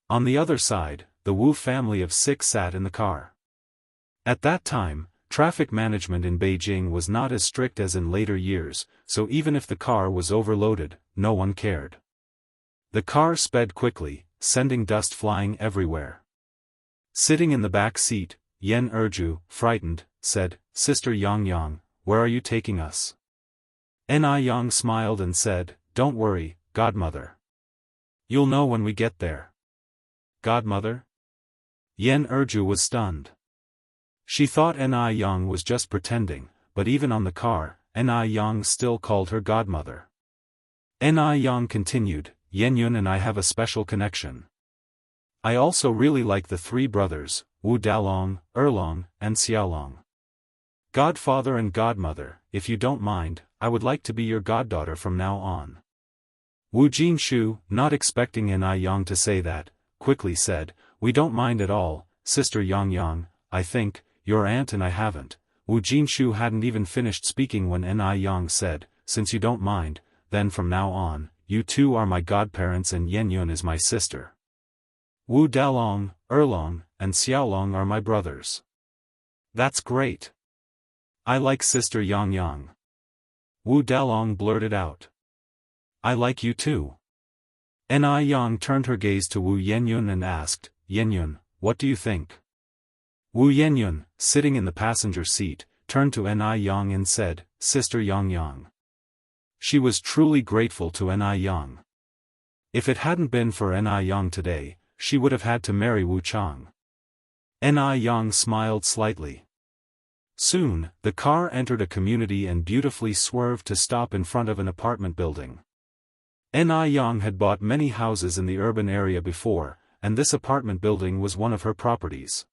On the other side, the Wu family of 6 sat in the car. At that time, traffic management in Beijing was not as strict as in later years, so even if the car was overloaded, no one cared. The car sped quickly, sending dust flying everywhere. Sitting in the back seat, Yan Erju, frightened, said, Sister Yang, where are you taking us? Ni Yang smiled and said, don't worry, godmother. You'll know when we get there. Godmother? Yan Erju was stunned. She thought Ni Yang was just pretending, but even on the car, Ni Yang still called her godmother. Ni Yang continued, Yenyun and I have a special connection. I also really like the 3 brothers, Wu Dalong, Erlong, and Xiaolong. Godfather and godmother, if you don't mind, I would like to be your goddaughter from now on. Wu Jinshu, not expecting Ni Yang to say that, quickly said, we don't mind at all, Sister Yang, I think, your aunt and I haven't. Wu Jinshu hadn't even finished speaking when Ni Yang said, since you don't mind, then from now on, you two are my godparents and Yenyun is my sister. Wu Dalong, Erlong, and Xiaolong are my brothers. That's great. I like Sister Yang. Wu Dalong blurted out. I like you too. Ni Yang turned her gaze to Wu Yenyun and asked, Yenyun, what do you think? Wu Yenyun, sitting in the passenger seat, turned to Ni Yang and said, Sister Yang. She was truly grateful to Ni Yang. If it hadn't been for Ni Yang today, she would have had to marry Wu Chang. Ni Yang smiled slightly. Soon, the car entered a community and beautifully swerved to stop in front of an apartment building. Ni Yang had bought many houses in the urban area before, and this apartment building was one of her properties.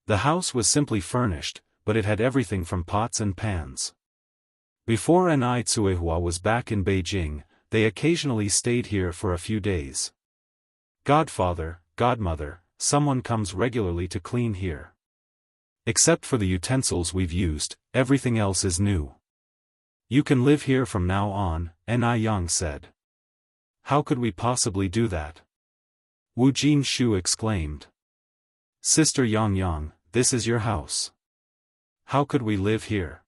The house was simply furnished, but it had everything from pots and pans. Before Ni Tsuehua was back in Beijing, they occasionally stayed here for a few days. Godfather, godmother, someone comes regularly to clean here. Except for the utensils we've used, everything else is new. You can live here from now on, Ni Yang said. How could we possibly do that? Wu Jinshu exclaimed. Sister Yang, this is your house. How could we live here?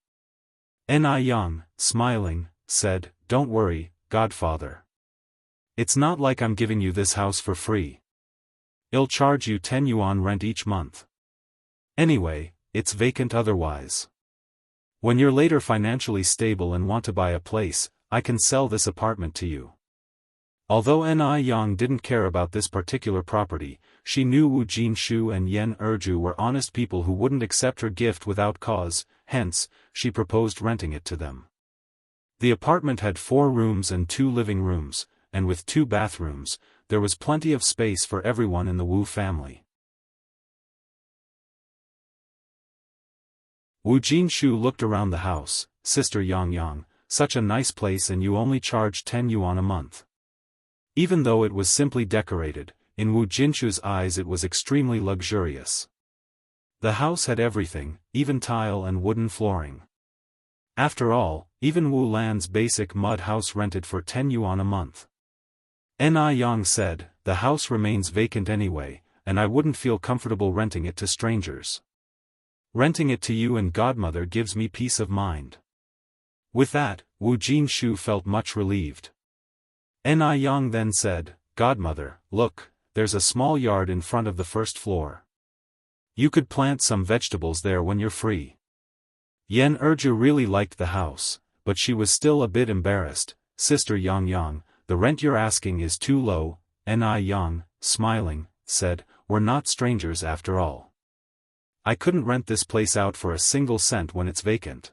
Ni Yang, smiling, said, don't worry, godfather. It's not like I'm giving you this house for free. I'll charge you 10 yuan rent each month. Anyway, it's vacant otherwise. When you're later financially stable and want to buy a place, I can sell this apartment to you. Although Ni Yang didn't care about this particular property, she knew Wu Jinshu and Yan Erju were honest people who wouldn't accept her gift without cause, hence, she proposed renting it to them. The apartment had 4 rooms and 2 living rooms, and with 2 bathrooms, there was plenty of space for everyone in the Wu family. Wu Jinshu looked around the house, Sister Yang, such a nice place and you only charge 10 yuan a month. Even though it was simply decorated, in Wu Jinshu's eyes it was extremely luxurious. The house had everything, even tile and wooden flooring. After all, even Wu Lan's basic mud house rented for 10 yuan a month. Ni Yang said, the house remains vacant anyway, and I wouldn't feel comfortable renting it to strangers. Renting it to you and godmother gives me peace of mind. With that, Wu Jinshu felt much relieved. Ni Yang then said, godmother, look, there's a small yard in front of the first floor. You could plant some vegetables there when you're free. Yan Erju really liked the house, but she was still a bit embarrassed. Sister Yang Yang, the rent you're asking is too low, Ni Yang, smiling, said, we're not strangers after all. I couldn't rent this place out for a single cent when it's vacant.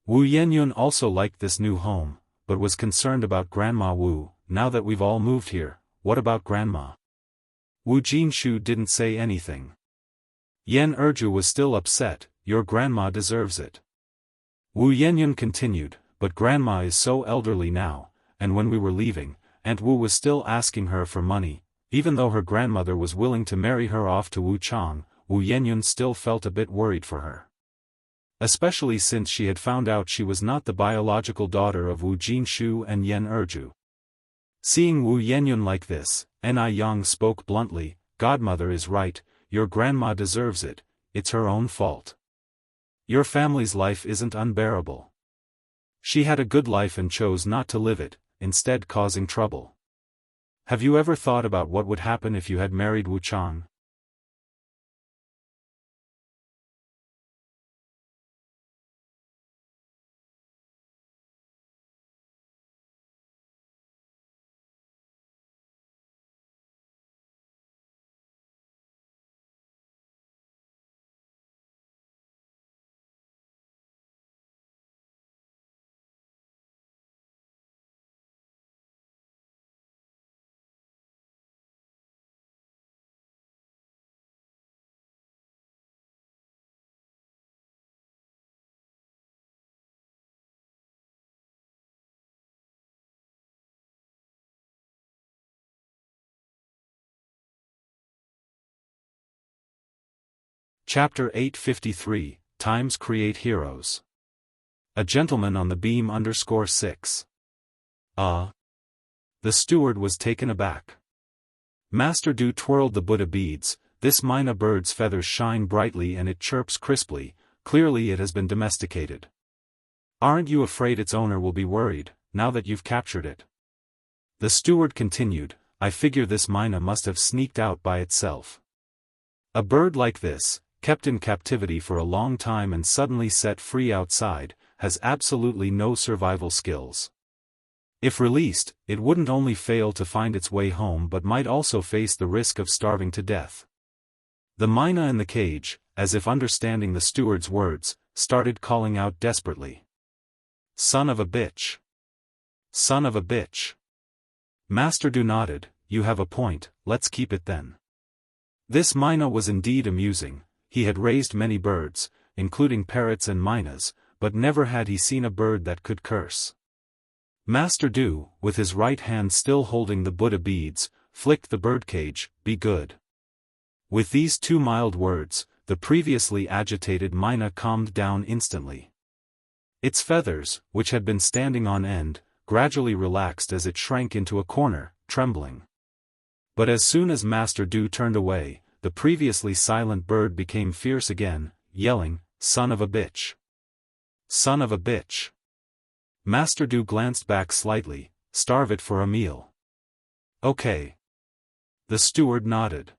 Wu Yenyun also liked this new home, but was concerned about Grandma Wu. Now that we've all moved here, what about Grandma? Wu Jinshu didn't say anything. Yan Erju was still upset. Your grandma deserves it. Wu Yenyun continued, but Grandma is so elderly now, and when we were leaving, Aunt Wu was still asking her for money. Even though her grandmother was willing to marry her off to Wu Chang, Wu Yenyun still felt a bit worried for her. Especially since she had found out she was not the biological daughter of Wu Jinshu and Yan Erju. Seeing Wu Yenyun like this, Ni Yang spoke bluntly, Godmother is right, your grandma deserves it, it's her own fault. Your family's life isn't unbearable. She had a good life and chose not to live it, instead causing trouble. Have you ever thought about what would happen if you had married Wu Chang? Chapter 853, Times Create Heroes. A gentleman on the beam _6. The steward was taken aback. Master Du twirled the Buddha beads. This Mina bird's feathers shine brightly and it chirps crisply, clearly it has been domesticated. Aren't you afraid its owner will be worried, now that you've captured it? The steward continued, I figure this Mina must have sneaked out by itself. A bird like this, kept in captivity for a long time and suddenly set free outside, has absolutely no survival skills. If released, it wouldn't only fail to find its way home but might also face the risk of starving to death. The Mina in the cage, as if understanding the steward's words, started calling out desperately. Son of a bitch! Son of a bitch! Master Du nodded, you have a point, let's keep it then. This Mina was indeed amusing. He had raised many birds, including parrots and minas, but never had he seen a bird that could curse. Master Du, with his right hand still holding the Buddha beads, flicked the birdcage, be good. With these two mild words, the previously agitated Mina calmed down instantly. Its feathers, which had been standing on end, gradually relaxed as it shrank into a corner, trembling. But as soon as Master Du turned away, the previously silent bird became fierce again, yelling, son of a bitch! Son of a bitch! Master Du glanced back slightly, starve it for a meal. Okay. The steward nodded.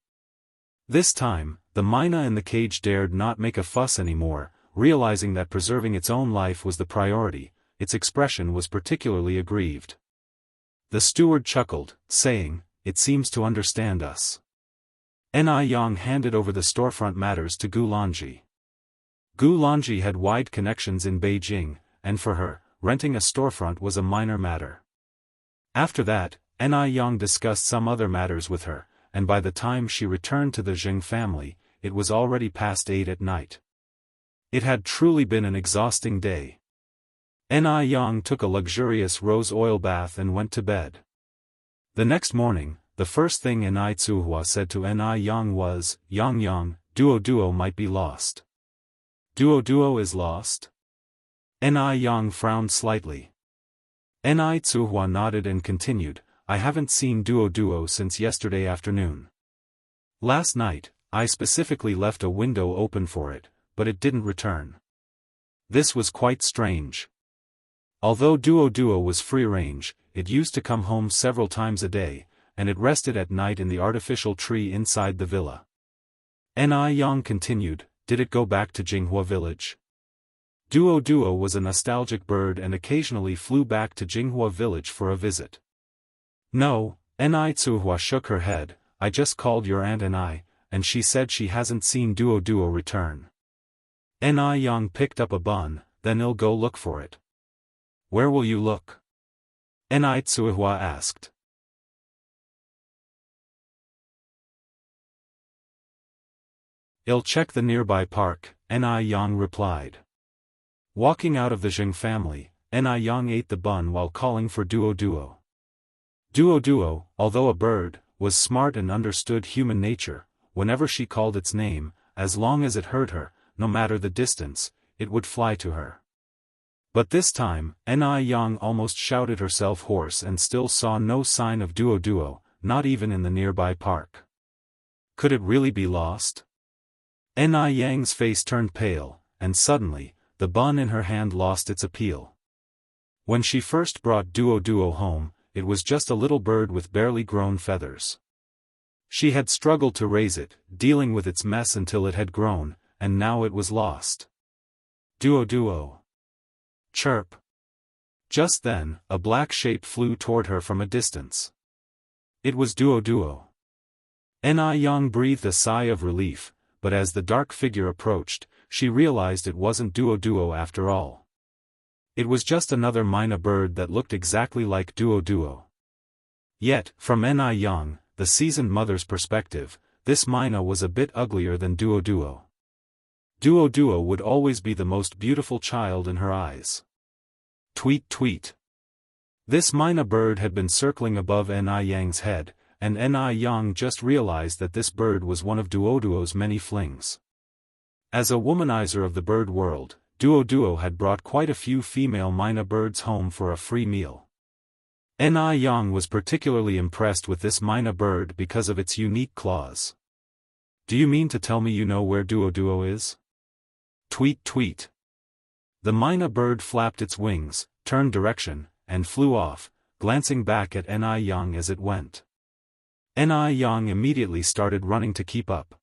This time, the Mina in the cage dared not make a fuss anymore, realizing that preserving its own life was the priority. Its expression was particularly aggrieved. The steward chuckled, saying, it seems to understand us. Ni Yang handed over the storefront matters to Gu Lanji. Gu Lanji had wide connections in Beijing, and for her, renting a storefront was a minor matter. After that, Ni Yang discussed some other matters with her, and by the time she returned to the Zheng family, it was already past 8 at night. It had truly been an exhausting day. Ni Yang took a luxurious rose oil bath and went to bed. The next morning, the first thing Ni Tsuhua said to Ni Yang was, Yang Yang, Duo might be lost. Duo is lost? Ni Yang frowned slightly. Ni Tsuhua nodded and continued, I haven't seen Duo since yesterday afternoon. Last night, I specifically left a window open for it, but it didn't return. This was quite strange. Although Duo was free range, it used to come home several times a day, and it rested at night in the artificial tree inside the villa. Ni Yang continued, did it go back to Jinghua village? Duo Duo was a nostalgic bird and occasionally flew back to Jinghua village for a visit. No, Ni Tsuhua shook her head, I just called your aunt and she said she hasn't seen Duo Duo return. Ni Yang picked up a bun, then I'll go look for it. Where will you look? Ni Tsuhua asked. I'll check the nearby park, Ni Yang replied. Walking out of the Zheng family, Ni Yang ate the bun while calling for Duo Duo. Duo Duo, although a bird, was smart and understood human nature. Whenever she called its name, as long as it heard her, no matter the distance, it would fly to her. But this time, Ni Yang almost shouted herself hoarse and still saw no sign of Duo Duo, not even in the nearby park. Could it really be lost? Ni Yang's face turned pale, and suddenly, the bun in her hand lost its appeal. When she first brought Duo Duo home, it was just a little bird with barely grown feathers. She had struggled to raise it, dealing with its mess until it had grown, and now it was lost. Duo Duo. Chirp. Just then, a black shape flew toward her from a distance. It was Duo Duo. Ni Yang breathed a sigh of relief, but as the dark figure approached, she realized it wasn't Duo Duo after all. It was just another myna bird that looked exactly like Duo Duo. Yet, from Ni Yang, the seasoned mother's perspective, this myna was a bit uglier than Duo Duo. Duo Duo would always be the most beautiful child in her eyes. Tweet tweet. This myna bird had been circling above Ni Yang's head, and Ni Yang just realized that this bird was one of Duo Duo's many flings. As a womanizer of the bird world, Duo Duo had brought quite a few female myna birds home for a free meal. Ni Yang was particularly impressed with this myna bird because of its unique claws. Do you mean to tell me you know where Duo Duo is? Tweet tweet. The myna bird flapped its wings, turned direction, and flew off, glancing back at Ni Yang as it went. Ni Yang immediately started running to keep up.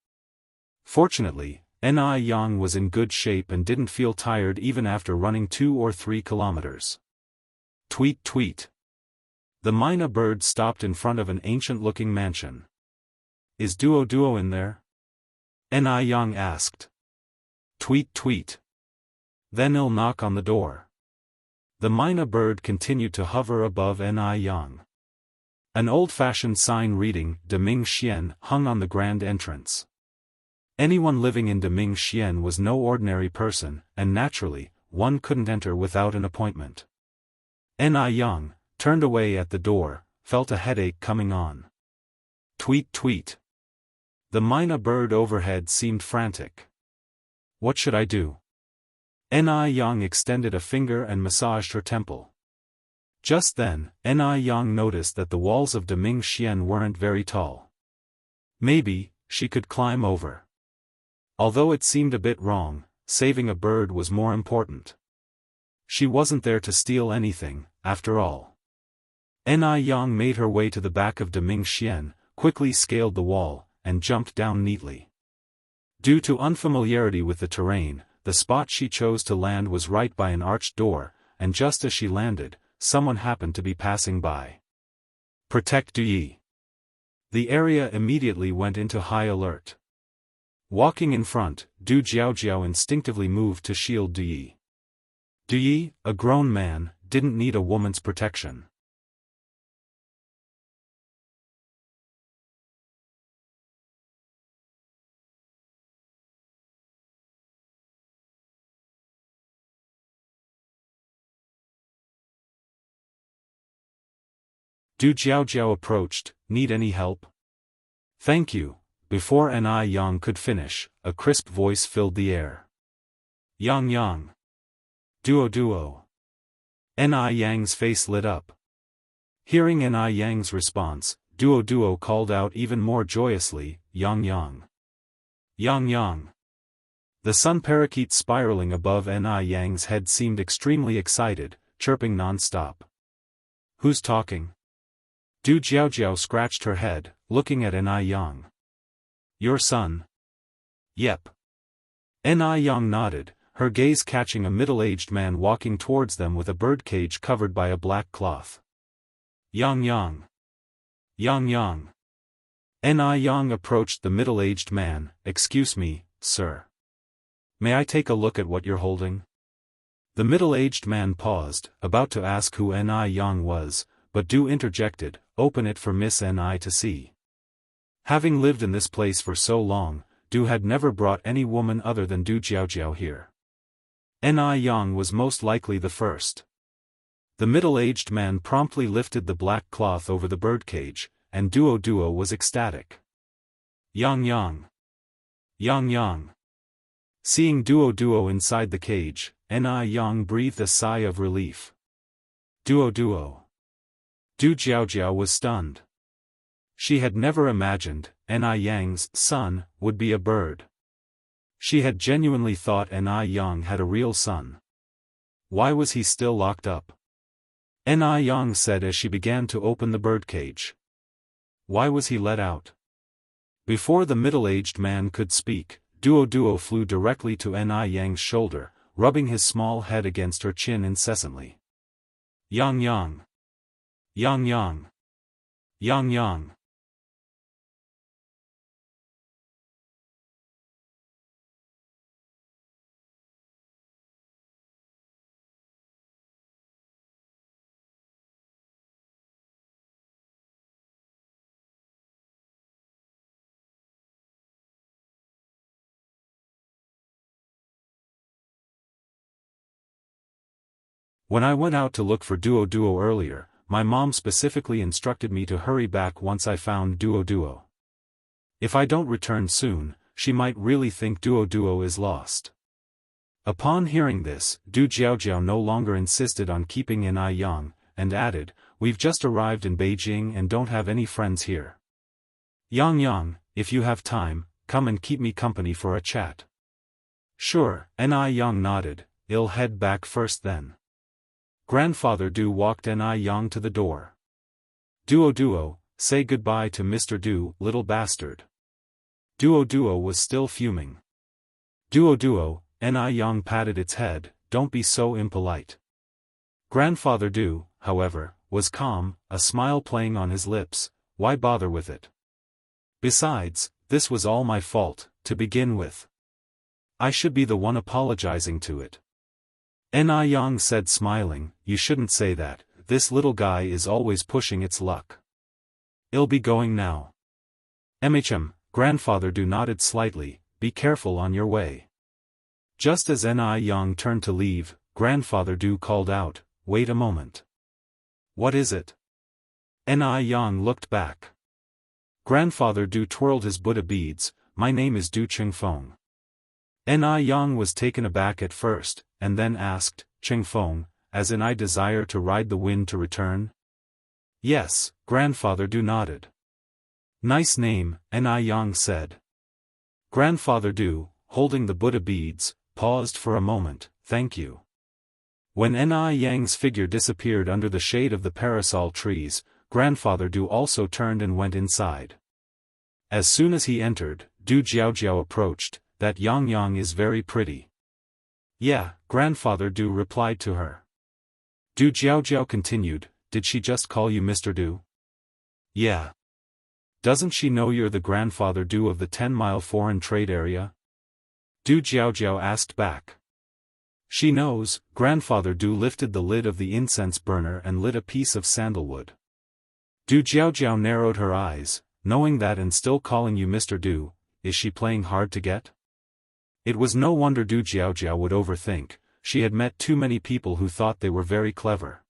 Fortunately, Ni Yang was in good shape and didn't feel tired even after running 2 or 3 kilometers. Tweet tweet. The myna bird stopped in front of an ancient-looking mansion. Is Duo Duo in there? Ni Yang asked. Tweet tweet. Then I'll knock on the door. The myna bird continued to hover above Ni Yang. An old-fashioned sign reading, Deming Xian, hung on the grand entrance. Anyone living in Deming Xian was no ordinary person, and naturally, one couldn't enter without an appointment. Ni Yang turned away at the door, felt a headache coming on. Tweet tweet. The myna bird overhead seemed frantic. What should I do? Ni Yang extended a finger and massaged her temple. Just then, Ni Yang noticed that the walls of Deming Xian weren't very tall. Maybe, she could climb over. Although it seemed a bit wrong, saving a bird was more important. She wasn't there to steal anything, after all. Ni Yang made her way to the back of Deming Xian, quickly scaled the wall, and jumped down neatly. Due to unfamiliarity with the terrain, the spot she chose to land was right by an arched door, and just as she landed, someone happened to be passing by. Protect Duyi. The area immediately went into high alert. Walking in front, Du Jiaojiao instinctively moved to shield Duyi. Duyi, a grown man, didn't need a woman's protection. Du Jiaojiao approached, need any help? Thank you. Before Ni Yang could finish, a crisp voice filled the air. Yang Yang. Duo Duo. Ni Yang's face lit up. Hearing Ni Yang's response, Duo Duo called out even more joyously, Yang Yang. Yang Yang. The sun parakeet spiraling above Ni Yang's head seemed extremely excited, chirping non-stop. Who's talking? Du Jiaojiao scratched her head, looking at Ni Yang. Your son? Yep. Ni Yang nodded, her gaze catching a middle-aged man walking towards them with a birdcage covered by a black cloth. Yang Yang. Yang Yang. Yang approached the middle-aged man. "Excuse me, sir. May I take a look at what you're holding?" The middle-aged man paused, about to ask who Yang was, but Du interjected, "Open it for Miss Ni to see." Having lived in this place for so long, Du had never brought any woman other than Du Jiaojiao here. Yang was most likely the first. The middle-aged man promptly lifted the black cloth over the birdcage, and Duo was ecstatic. Yang Yang. Yang Yang. Seeing Duo inside the cage, Yang breathed a sigh of relief. Duo. Du Jiaojiao was stunned. She had never imagined Yang's son would be a bird. She had genuinely thought Yang had a real son. Why was he still locked up? Yang said as she began to open the birdcage. Why was he let out? Before the middle-aged man could speak, Duo flew directly to Yang's shoulder, rubbing his small head against her chin incessantly. Yang Yang. Yang Yang. Yang Yang. When I went out to look for Duo earlier, my mom specifically instructed me to hurry back once I found Duo. If I don't return soon, she might really think Duo is lost. Upon hearing this, Du Jiaojiao no longer insisted on keeping Yang, and added, "We've just arrived in Beijing and don't have any friends here. Yang Yang, if you have time, come and keep me company for a chat." "Sure," Yang nodded, "I'll head back first then." Grandfather Du walked Yang to the door. Duo, say goodbye to Mr. Du, little bastard." Duo was still fuming. Duo, Yang patted its head, "Don't be so impolite." Grandfather Du, however, was calm, a smile playing on his lips. Why bother with it? Besides, this was all my fault, to begin with. I should be the one apologizing to it. Yang said smiling, "You shouldn't say that, this little guy is always pushing its luck. I'll be going now." Grandfather Du nodded slightly, "Be careful on your way." Just as Yang turned to leave, Grandfather Du called out, "Wait a moment." "What is it?" Yang looked back. Grandfather Du twirled his Buddha beads. "My name is Du Qingfeng." Yang was taken aback at first, and then asked, "Qingfeng, as in I desire to ride the wind to return?" "Yes," Grandfather Du nodded. "Nice name," Yang said. Grandfather Du, holding the Buddha beads, paused for a moment. "Thank you." When Yang's figure disappeared under the shade of the parasol trees, Grandfather Du also turned and went inside. As soon as he entered, Du Jiaojiao approached. "That Yang is very pretty." "Yeah," Grandfather Du replied to her. Du Jiaojiao continued, "Did she just call you Mr. Du?" "Yeah." "Doesn't she know you're the Grandfather Du of the 10-mile foreign trade area?" Du Jiaojiao asked back. "She knows." Grandfather Du lifted the lid of the incense burner and lit a piece of sandalwood. Du Jiaojiao narrowed her eyes, "Knowing that and still calling you Mr. Du, is she playing hard to get?" It was no wonder Du Jiaojiao would overthink, she had met too many people who thought they were very clever.